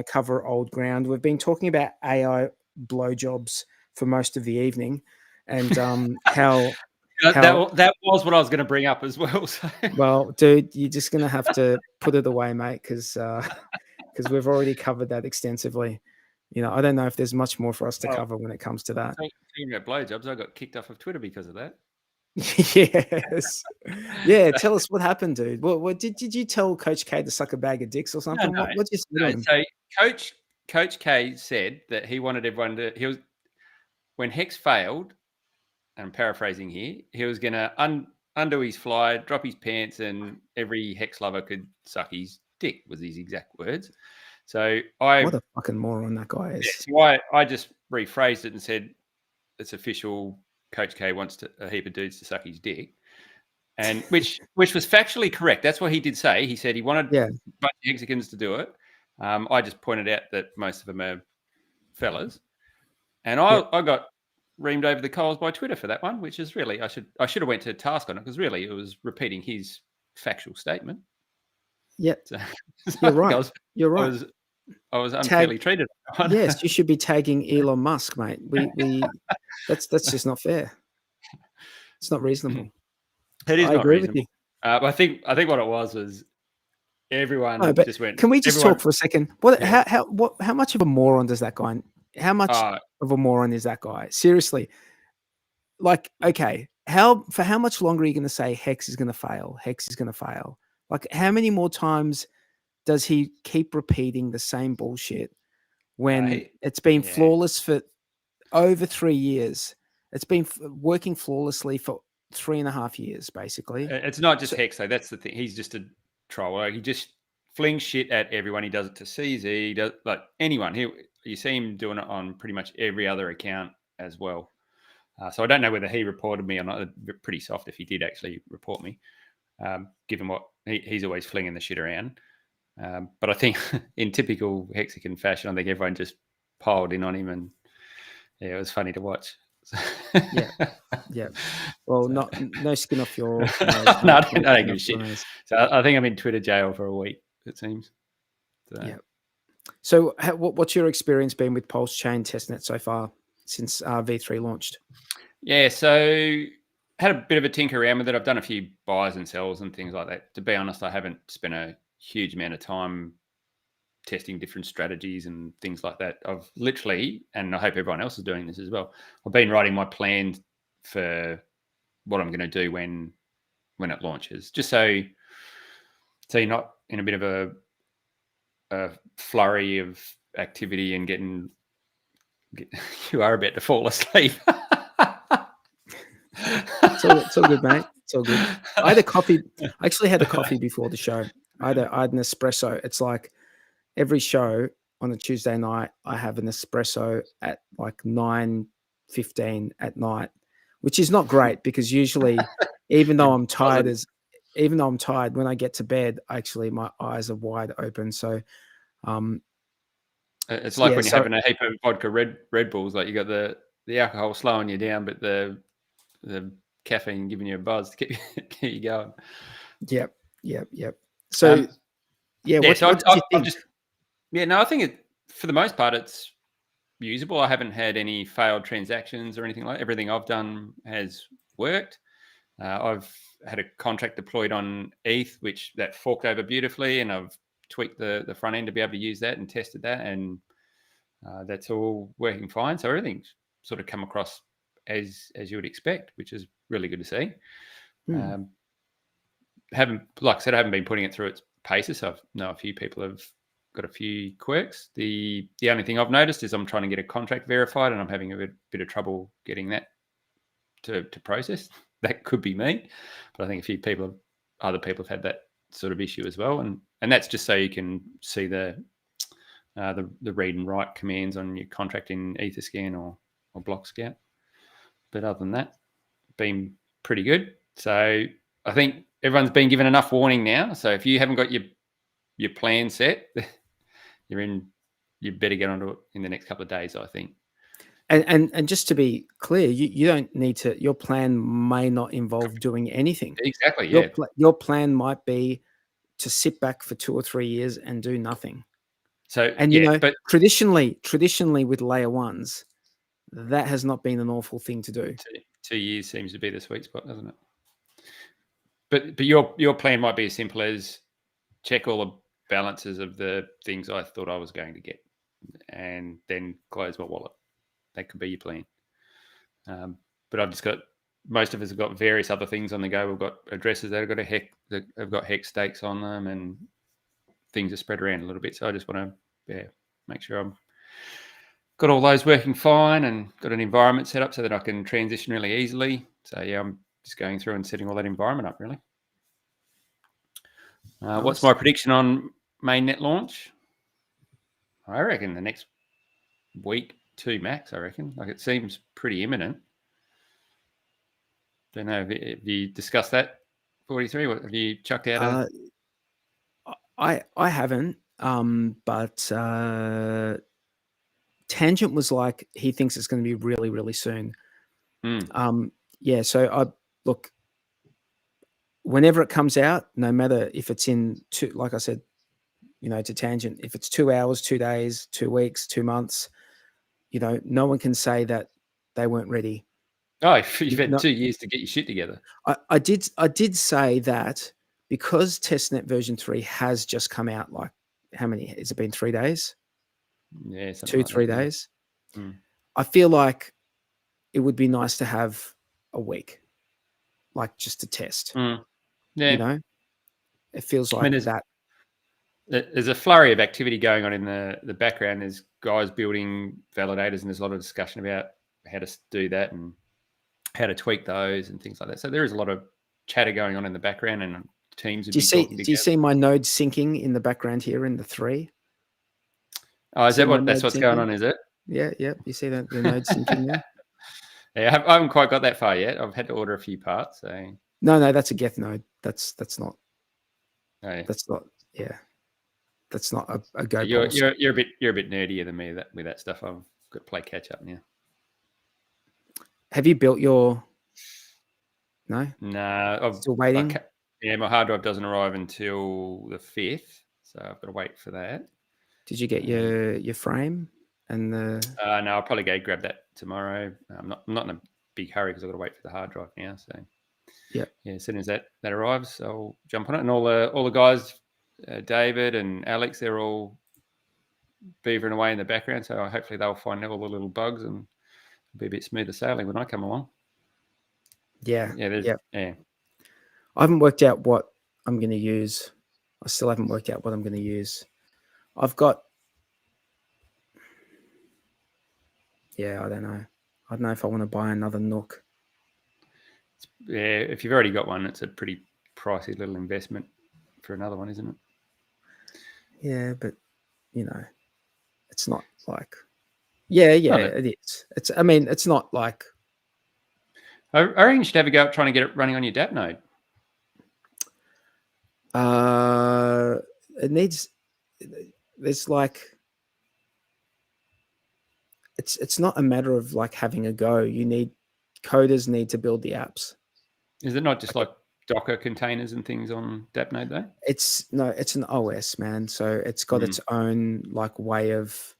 cover old ground. We've been talking about AI blowjobs for most of the evening, and how that was what I was going to bring up as well. So. Well, dude, you're just going to have to put it away, mate, because we've already covered that extensively. I don't know if there's much more for us to cover when it comes to that. Talking about blowjobs, I got kicked off of Twitter because of that. Yes. Yeah, tell us what happened, dude. What did you tell Coach K to suck a bag of dicks or something? No. What did you say? So Coach K said that he wanted everyone when HEX failed, and I'm paraphrasing here, he was going to undo his fly, drop his pants, and every HEX lover could suck his dick, was his exact words. So what a fucking moron that guy is. Yeah, so I just rephrased it and said it's official. Coach K wants a heap of dudes to suck his dick, and which was factually correct. That's what he did say. He said he wanted a bunch of Mexicans to do it. I just pointed out that most of them are fellas, and I got reamed over the coals by Twitter for that one, which is really I should have went to task on it, because really it was repeating his factual statement. Yeah, so you're right. You're right. I was unfairly treated. Yes, you should be tagging Elon Musk, mate. We that's just not fair. It's not reasonable. It is. I agree with you. I think what it was everyone just went. Can we just talk for a second? How much of a moron does that guy? How much of a moron is that guy? Seriously, okay, for how much longer are you going to say HEX is going to fail? HEX is going to fail. How many more times does he keep repeating the same bullshit when it's been flawless for over 3 years? It's been working flawlessly for 3.5 years, basically. It's not just HEX, though. That's the thing. He's just a troll. He just flings shit at everyone. He does it to CZ. He does anyone. You see him doing it on pretty much every other account as well. So I don't know whether he reported me or not. It'd pretty soft if he did actually report me, given what he's always flinging the shit around. But I think in typical Hexican fashion, I think everyone just piled in on him, and it was funny to watch. Yeah. Well, no skin off your nose. No, I don't give a shit. So I think I'm in Twitter jail for a week, it seems. So what's your experience been with PulseChain testnet so far since V3 launched? Yeah, so had a bit of a tinker around with it. I've done a few buys and sells and things like that. To be honest, I haven't spent a huge amount of time testing different strategies and things like that. I've literally, and I hope everyone else is doing this as well, I've been writing my plan for what I'm going to do when it launches, just so you're not in a bit of a flurry of activity and you are about to fall asleep. It's all good, mate. It's all good. I had a coffee. I actually had a coffee before the show. I had an espresso. It's like every show on a Tuesday night, I have an espresso at like 9:15 at night, which is not great because usually, even though I'm tired, when I get to bed, actually my eyes are wide open. So, it's like when you're having a heap of vodka Red Bulls, like you got the alcohol slowing you down, but the caffeine giving you a buzz to keep you going. Yep. So, what did you think? I think for the most part, it's usable. I haven't had any failed transactions or anything like that. Everything I've done has worked. I've had a contract deployed on ETH, which that forked over beautifully, and I've tweaked the front end to be able to use that and tested that, and that's all working fine. So everything's sort of come across as you would expect, which is really good to see. Like I said, I haven't been putting it through its paces. So I know a few people have got a few quirks. The only thing I've noticed is I'm trying to get a contract verified, and I'm having a bit of trouble getting that to process. That could be me, but I think other people have had that sort of issue as well, and that's just so you can see the read and write commands on your contract in Etherscan or BlockScout. But other than that, been pretty good. So I think everyone's been given enough warning now. So if you haven't got your plan set, you better get onto it in the next couple of days, I think. And just to be clear, you don't need to. Your plan may not involve doing anything. Exactly. Yeah. Your plan might be to sit back for 2 or 3 years and do nothing. So but traditionally with layer ones, that has not been an awful thing to do. 2 years seems to be the sweet spot, doesn't it? But your plan might be as simple as check all the balances of the things I thought I was going to get, and then close my wallet. That could be your plan. But I've just got, most of us have got various other things on the go. We've got addresses that have got HEX stakes on them, and things are spread around a little bit. So I just want to make sure I'm got all those working fine and got an environment set up so that I can transition really easily. So I'm just going through and setting all that environment up really. Nice. What's my prediction on mainnet launch? I reckon the next week, 2 max, I reckon. Like, it seems pretty imminent. Don't know, have you discussed that, 43? What have you chucked out? I haven't, but Tangent was like, he thinks it's going to be really, really soon. So look, whenever it comes out, no matter if it's in like I said, to Tangent, if it's 2 hours, 2 days, 2 weeks, 2 months, no one can say that they weren't ready. Oh, you've had 2 years to get your shit together. I did say that because testnet version 3 has just come out, like, how many? Has it been 3 days? Yeah, 2-3 days. I feel like it would be nice to have a week, like, just to test. Yeah, it feels like that. There's a flurry of activity going on in the background. There's guys building validators, and there's a lot of discussion about how to do that and how to tweak those and things like that. So there is a lot of chatter going on in the background, and teams. Do you see my node syncing in the background here in the 3? Oh, is that that's what's going on? Is it? Yeah. You see the node syncing there? Yeah, I haven't quite got that far yet. I've had to order a few parts. So no, that's a Geth node. That's not. Oh, yeah. That's not. Yeah, that's not a Go. You're a bit nerdier than me with that stuff. I've got to play catch up now. Have you built your? No. No, I'm still waiting. My hard drive doesn't arrive until the 5th, so I've got to wait for that. Did you get your frame and the? No, I'll probably go grab that tomorrow. I'm not in a big hurry because I've got to wait for the hard drive now. So yeah. As soon as that arrives, I'll jump on it. And all the guys, David and Alex, they're all beavering away in the background. So hopefully they'll find all the little bugs and be a bit smoother sailing when I come along. Yeah. Yeah. I haven't worked out what I'm going to use. I still haven't worked out what I'm going to use. I've got, yeah, I don't know. I don't know if I want to buy another Nook. Yeah, if you've already got one, it's a pretty pricey little investment for another one, isn't it? Yeah, but you know, it's not like, it is. I mean, it's not like. I reckon you should have a go at trying to get it running on your DApp node. It needs. There's like. It's not a matter of like having a go. Coders need to build the apps. Is it not just like Docker containers and things on DApp node though? It's an OS, man. So it's got its own like way of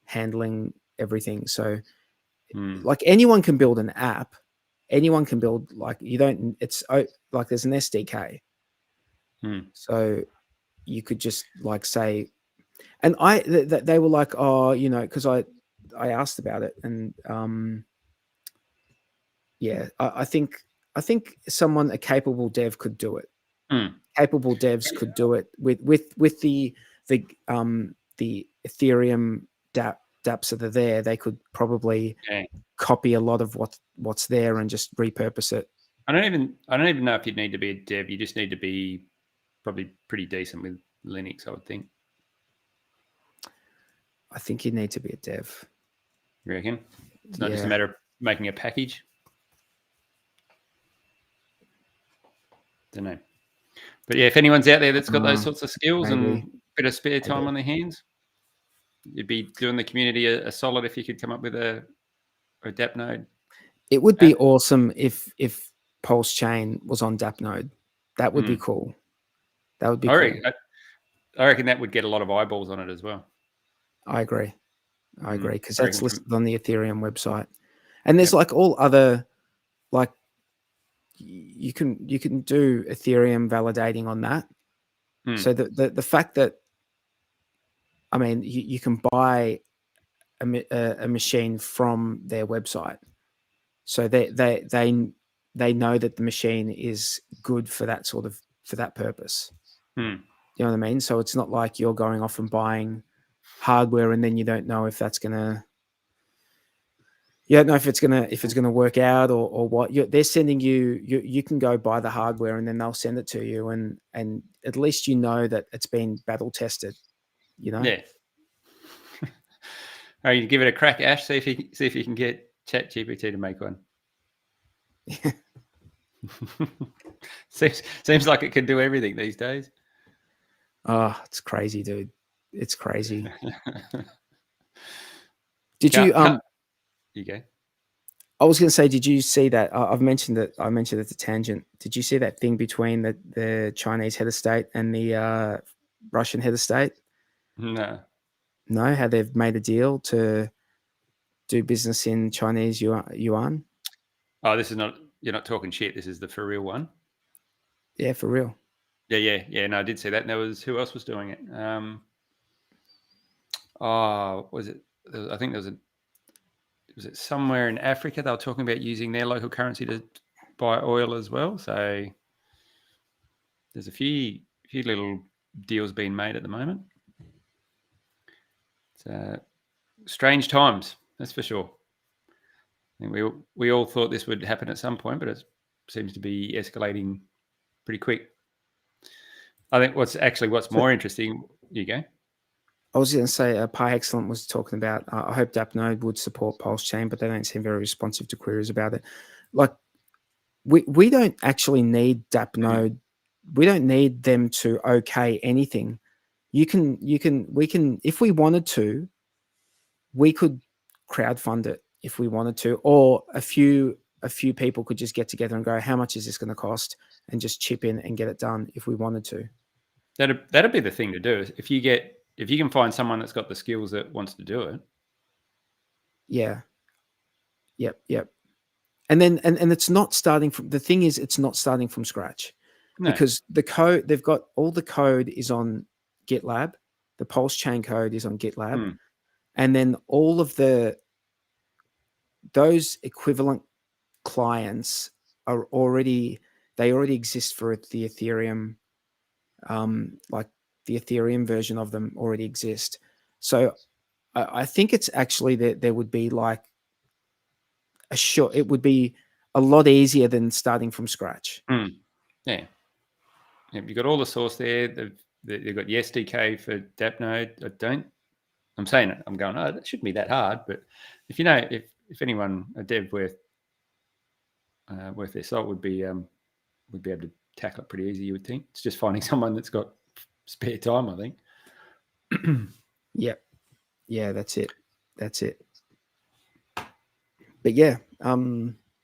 handling everything. So like anyone can build an app. Anyone can build it's like there's an SDK. So you could just like say, and they were like, oh, you know, because I asked about it, and I think a capable dev could do it. Capable devs could do it with the Ethereum dApps that are there. They could probably copy a lot of what's there and just repurpose it. I don't even know if you'd need to be a dev. You just need to be probably pretty decent with Linux, I would think. I think you need to be a dev. You reckon? It's not just a matter of making a package? Don't know. But yeah, if anyone's out there that's got those sorts of skills and a bit of spare time on their hands, you'd be doing the community a solid if you could come up with a DApp node. It would be awesome if PulseChain was on DApp node. That would be cool. That would be cool. I reckon that would get a lot of eyeballs on it as well. I agree because that's listed on the Ethereum website, and there's like all other like you can do Ethereum validating on that. So the fact that I mean you can buy a machine from their website, so they know that the machine is good for that purpose. You know what I mean? So it's not like you're going off and buying hardware and then you don't know if that's gonna if it's gonna work out or what. They're sending you can go buy the hardware and then they'll send it to you, and at least you know that it's been battle tested, you know. All right, you give it a crack, Ash. See if you can get ChatGPT to make one. seems like it can do everything these days. Oh, it's crazy, dude. It's crazy. Did you you go. I was going to say, did you see that? I mentioned it at the tangent. Did you see that thing between the Chinese head of state and the Russian head of state? No. No, how they've made a deal to do business in Chinese yuan? Oh, you're not talking shit. This is the for real one. Yeah, for real. Yeah. No, I did see that. And who else was doing it? Was it? I think was it somewhere in Africa? They were talking about using their local currency to buy oil as well. So there's a few little deals being made at the moment. It's strange times, that's for sure. I think we all thought this would happen at some point, but it seems to be escalating pretty quick. I think what's more interesting. You go. I was going to say, Pi Excellent was talking about, I hope DApp node would support PulseChain, but they don't seem very responsive to queries about it. Like, we don't actually need DApp node. We don't need them to okay anything. We can, if we wanted to, we could crowdfund it if we wanted to, or a few people could just get together and go, how much is this going to cost? And just chip in and get it done if we wanted to. That'd be the thing to do. If you can find someone that's got the skills that wants to do it. Yeah. Yep. And then, and it's not starting from, the thing is, it's not starting from scratch because the code, they've got all the code is on GitLab. The PulseChain code is on GitLab, and then all of those equivalent clients are already exist for the Ethereum. Like the Ethereum version of them already exist. So I think it's actually that there would be like it would be a lot easier than starting from scratch. Yeah. You've got all the source there. They've got the SDK for DApp node. I'm saying it. I'm going, oh, that shouldn't be that hard. But if you know, if anyone, a dev worth their salt would be able to tackle it pretty easy, you would think. It's just finding someone that's got spare time, I think. Yep. Yeah, that's it. But yeah,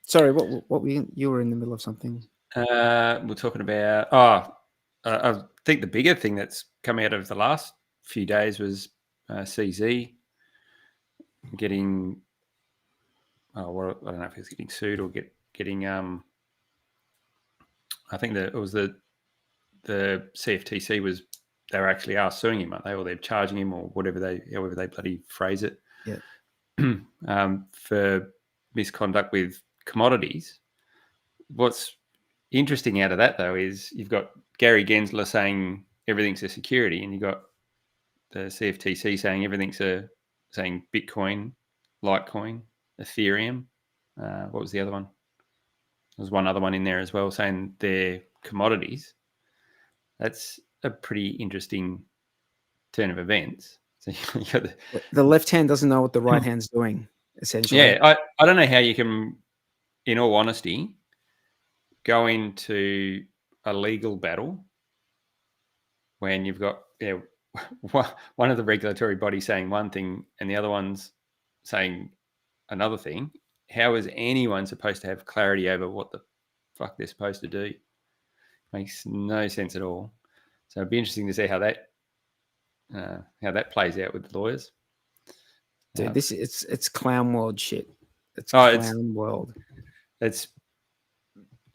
sorry, what you were in the middle of something. We're talking about I think the bigger thing that's come out of the last few days was CZ getting I don't know if he's getting sued or getting I think that it was the CFTC they were actually suing him, aren't they, or they're charging him, or however they bloody phrase it. Yeah. For misconduct with commodities. What's interesting out of that, though, is you've got Gary Gensler saying everything's a security, and you've got the CFTC saying everything's saying Bitcoin, Litecoin, Ethereum. What was the other one? There was one other one in there as well saying they're commodities. That's a pretty interesting turn of events. So you got the left hand doesn't know what the right hand's doing, essentially. Yeah, I don't know how you can, in all honesty, go into a legal battle when you've got one of the regulatory bodies saying one thing and the other one's saying another thing. How is anyone supposed to have clarity over what the fuck they're supposed to do? Makes no sense at all. So it'd be interesting to see how that plays out with the lawyers. Dude, it's clown world shit. It's clown world. It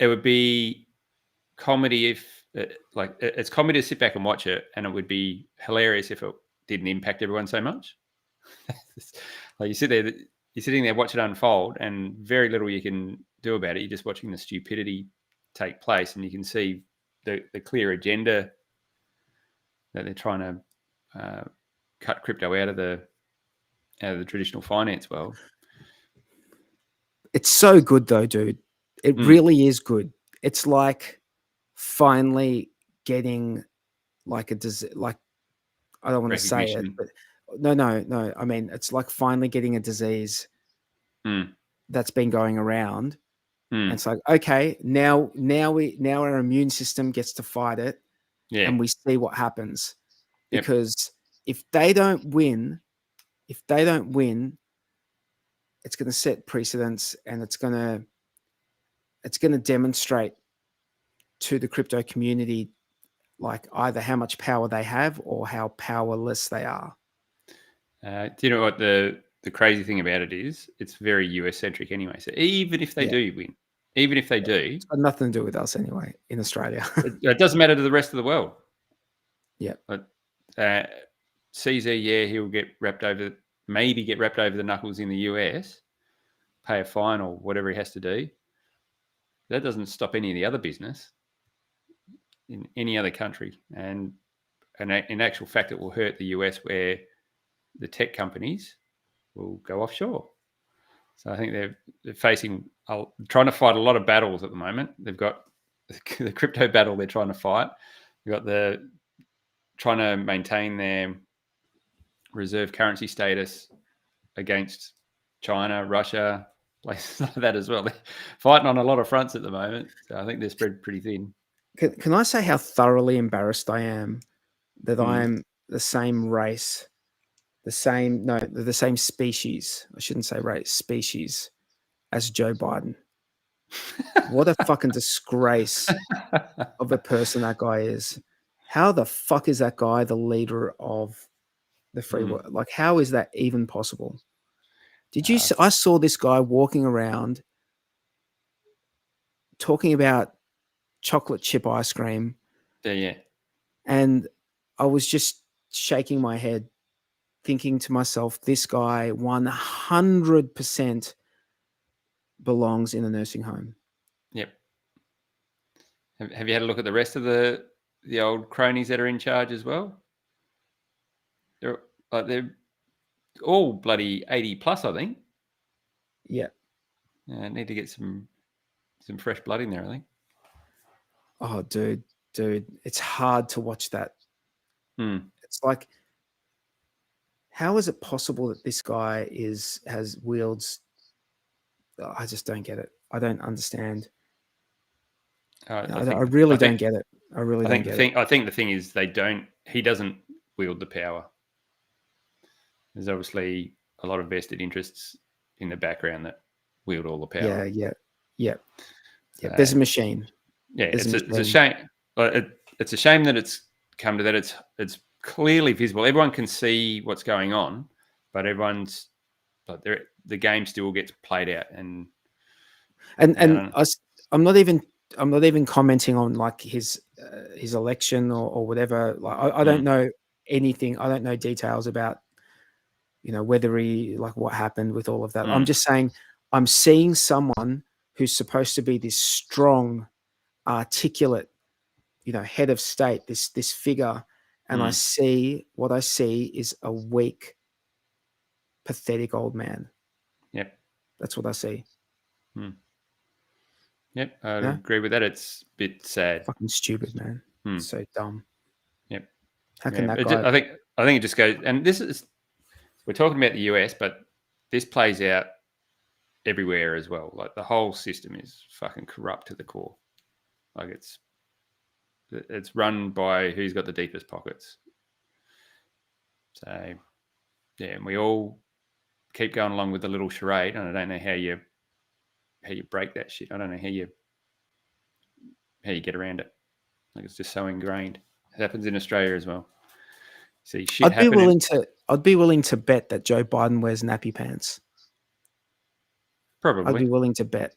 would be comedy if it's comedy to sit back and watch it, and it would be hilarious if it didn't impact everyone so much. Like you're sitting there, watch it unfold, and very little you can do about it. You're just watching the stupidity take place, and you can see the clear agenda that they're trying to cut crypto out of the traditional finance world. It's so good though, dude. It really is good. It's like finally getting like I don't want to say it, but no. I mean, it's like finally getting a disease that's been going around. And it's like, okay, now our immune system gets to fight it, and we see what happens. Because if they don't win, it's going to set precedents, and it's going to demonstrate to the crypto community like either how much power they have or how powerless they are. Do you know what the crazy thing about it is? It's very US centric anyway. So even if they do win, even if they do, it's got nothing to do with us anyway in Australia. it doesn't matter to the rest of the world. Yeah. But CZ, he'll maybe get wrapped over the knuckles in the US, pay a fine or whatever he has to do. That doesn't stop any of the other business in any other country. And in actual fact, it will hurt the US, where the tech companies will go offshore. So I think they're trying to fight a lot of battles at the moment. They've got the crypto battle they're trying to fight. They've got trying to maintain their reserve currency status against China, Russia, places like that as well. They're fighting on a lot of fronts at the moment. So I think they're spread pretty thin. Can I say how thoroughly embarrassed I am that I am the same race, the same species. I shouldn't say race, species as Joe Biden. What a fucking disgrace of a person that guy is. How the fuck is that guy the leader of the free world? Like, how is that even possible? I saw this guy walking around talking about chocolate chip ice cream. Yeah. And I was just shaking my head, thinking to myself, this guy 100% belongs in a nursing home. Yep. Have you had a look at the rest of the old cronies that are in charge as well? They're all bloody 80 plus, I think. Yeah. Need to get some fresh blood in there, I think. Oh, dude, it's hard to watch that. It's like, how is it possible that this guy has wields? I just don't get it. I don't understand. I really don't get it. I really don't get it. I think the thing is he doesn't wield the power. There's obviously a lot of vested interests in the background that wield all the power. Yeah. There's a machine. Yeah, it's a shame. It's a shame that it's come to that. It's clearly visible. Everyone can see what's going on, but the game still gets played out. And I'm not even commenting on like his election or whatever. Like I don't know anything. I don't know details about, whether he, like, what happened with all of that. I'm just saying, I'm seeing someone who's supposed to be this strong, articulate, head of state, this figure, and what I see is a weak, pathetic old man. Yep. That's what I see. Yep, I agree with that. It's a bit sad. Fucking stupid, man. So dumb. Yep. How can that guy? I think it just goes, and we're talking about the US, but this plays out everywhere as well. Like the whole system is fucking corrupt to the core. Like it's run by who's got the deepest pockets. So yeah, and we all keep going along with the little charade, and I don't know how you break that shit. I don't know how you get around it. Like it's just so ingrained. It happens in Australia as well. See shit happening. I'd be willing to bet that Joe Biden wears nappy pants. Probably. I'd be willing to bet.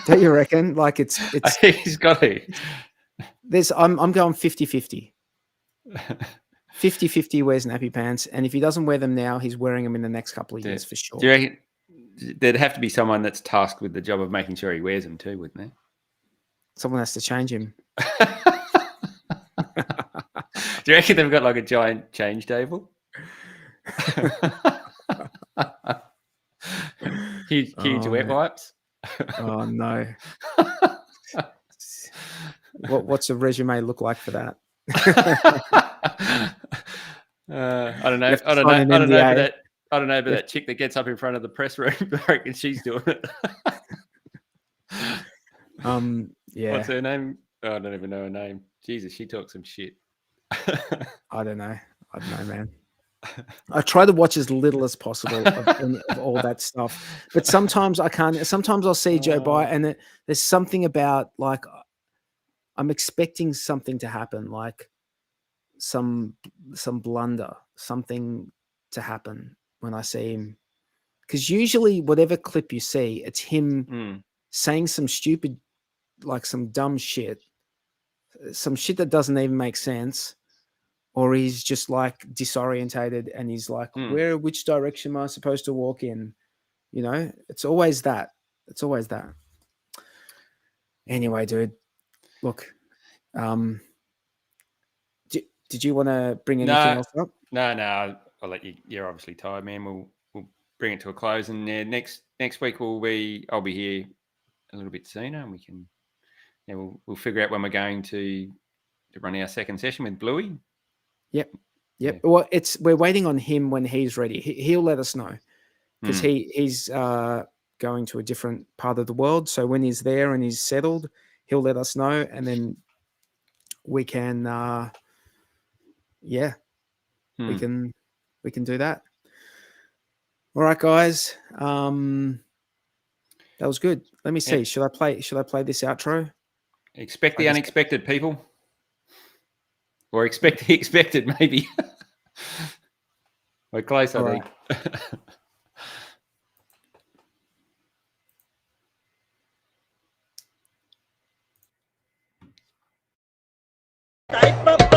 Don't you reckon? Like it's he's got to. I'm going 50-50. 50-50 wears nappy pants, and if he doesn't wear them now, he's wearing them in the next couple of years for sure. Do you reckon there'd have to be someone that's tasked with the job of making sure he wears them too, wouldn't there? Someone has to change him. Do you reckon they've got like a giant change table? huge wet wipes. Oh no! What's a resume look like for that? I don't know. I don't know about that chick that gets up in front of the press room. I reckon she's doing it. Yeah. What's her name? Oh, I don't even know her name. Jesus, she talks some shit. I don't know, man. I try to watch as little as possible of all that stuff, but sometimes I can't. Sometimes I'll see Joe Biden, and there's something about, like, I'm expecting something to happen, like some blunder, something to happen when I see him, because usually whatever clip you see, it's him saying some stupid, like some dumb shit, some shit that doesn't even make sense. Or he's just like disorientated and he's like, which direction am I supposed to walk in? It's always that. Anyway, dude, look, did you want to bring anything else up? No, I'll let you. You're obviously tired, man. We'll bring it to a close, and next week I'll be here a little bit sooner, and we can, we'll figure out when we're going to run our second session with Bluey. Yep. Yeah. Well, we're waiting on him when he's ready. He'll let us know, because he's going to a different part of the world. So when he's there and he's settled, he'll let us know, and then we can, we can do that. All right, guys. That was good. Let me see. Yeah. Should I play this outro? Expect the unexpected, people. Or expect the expected, maybe. We're close, I think. type of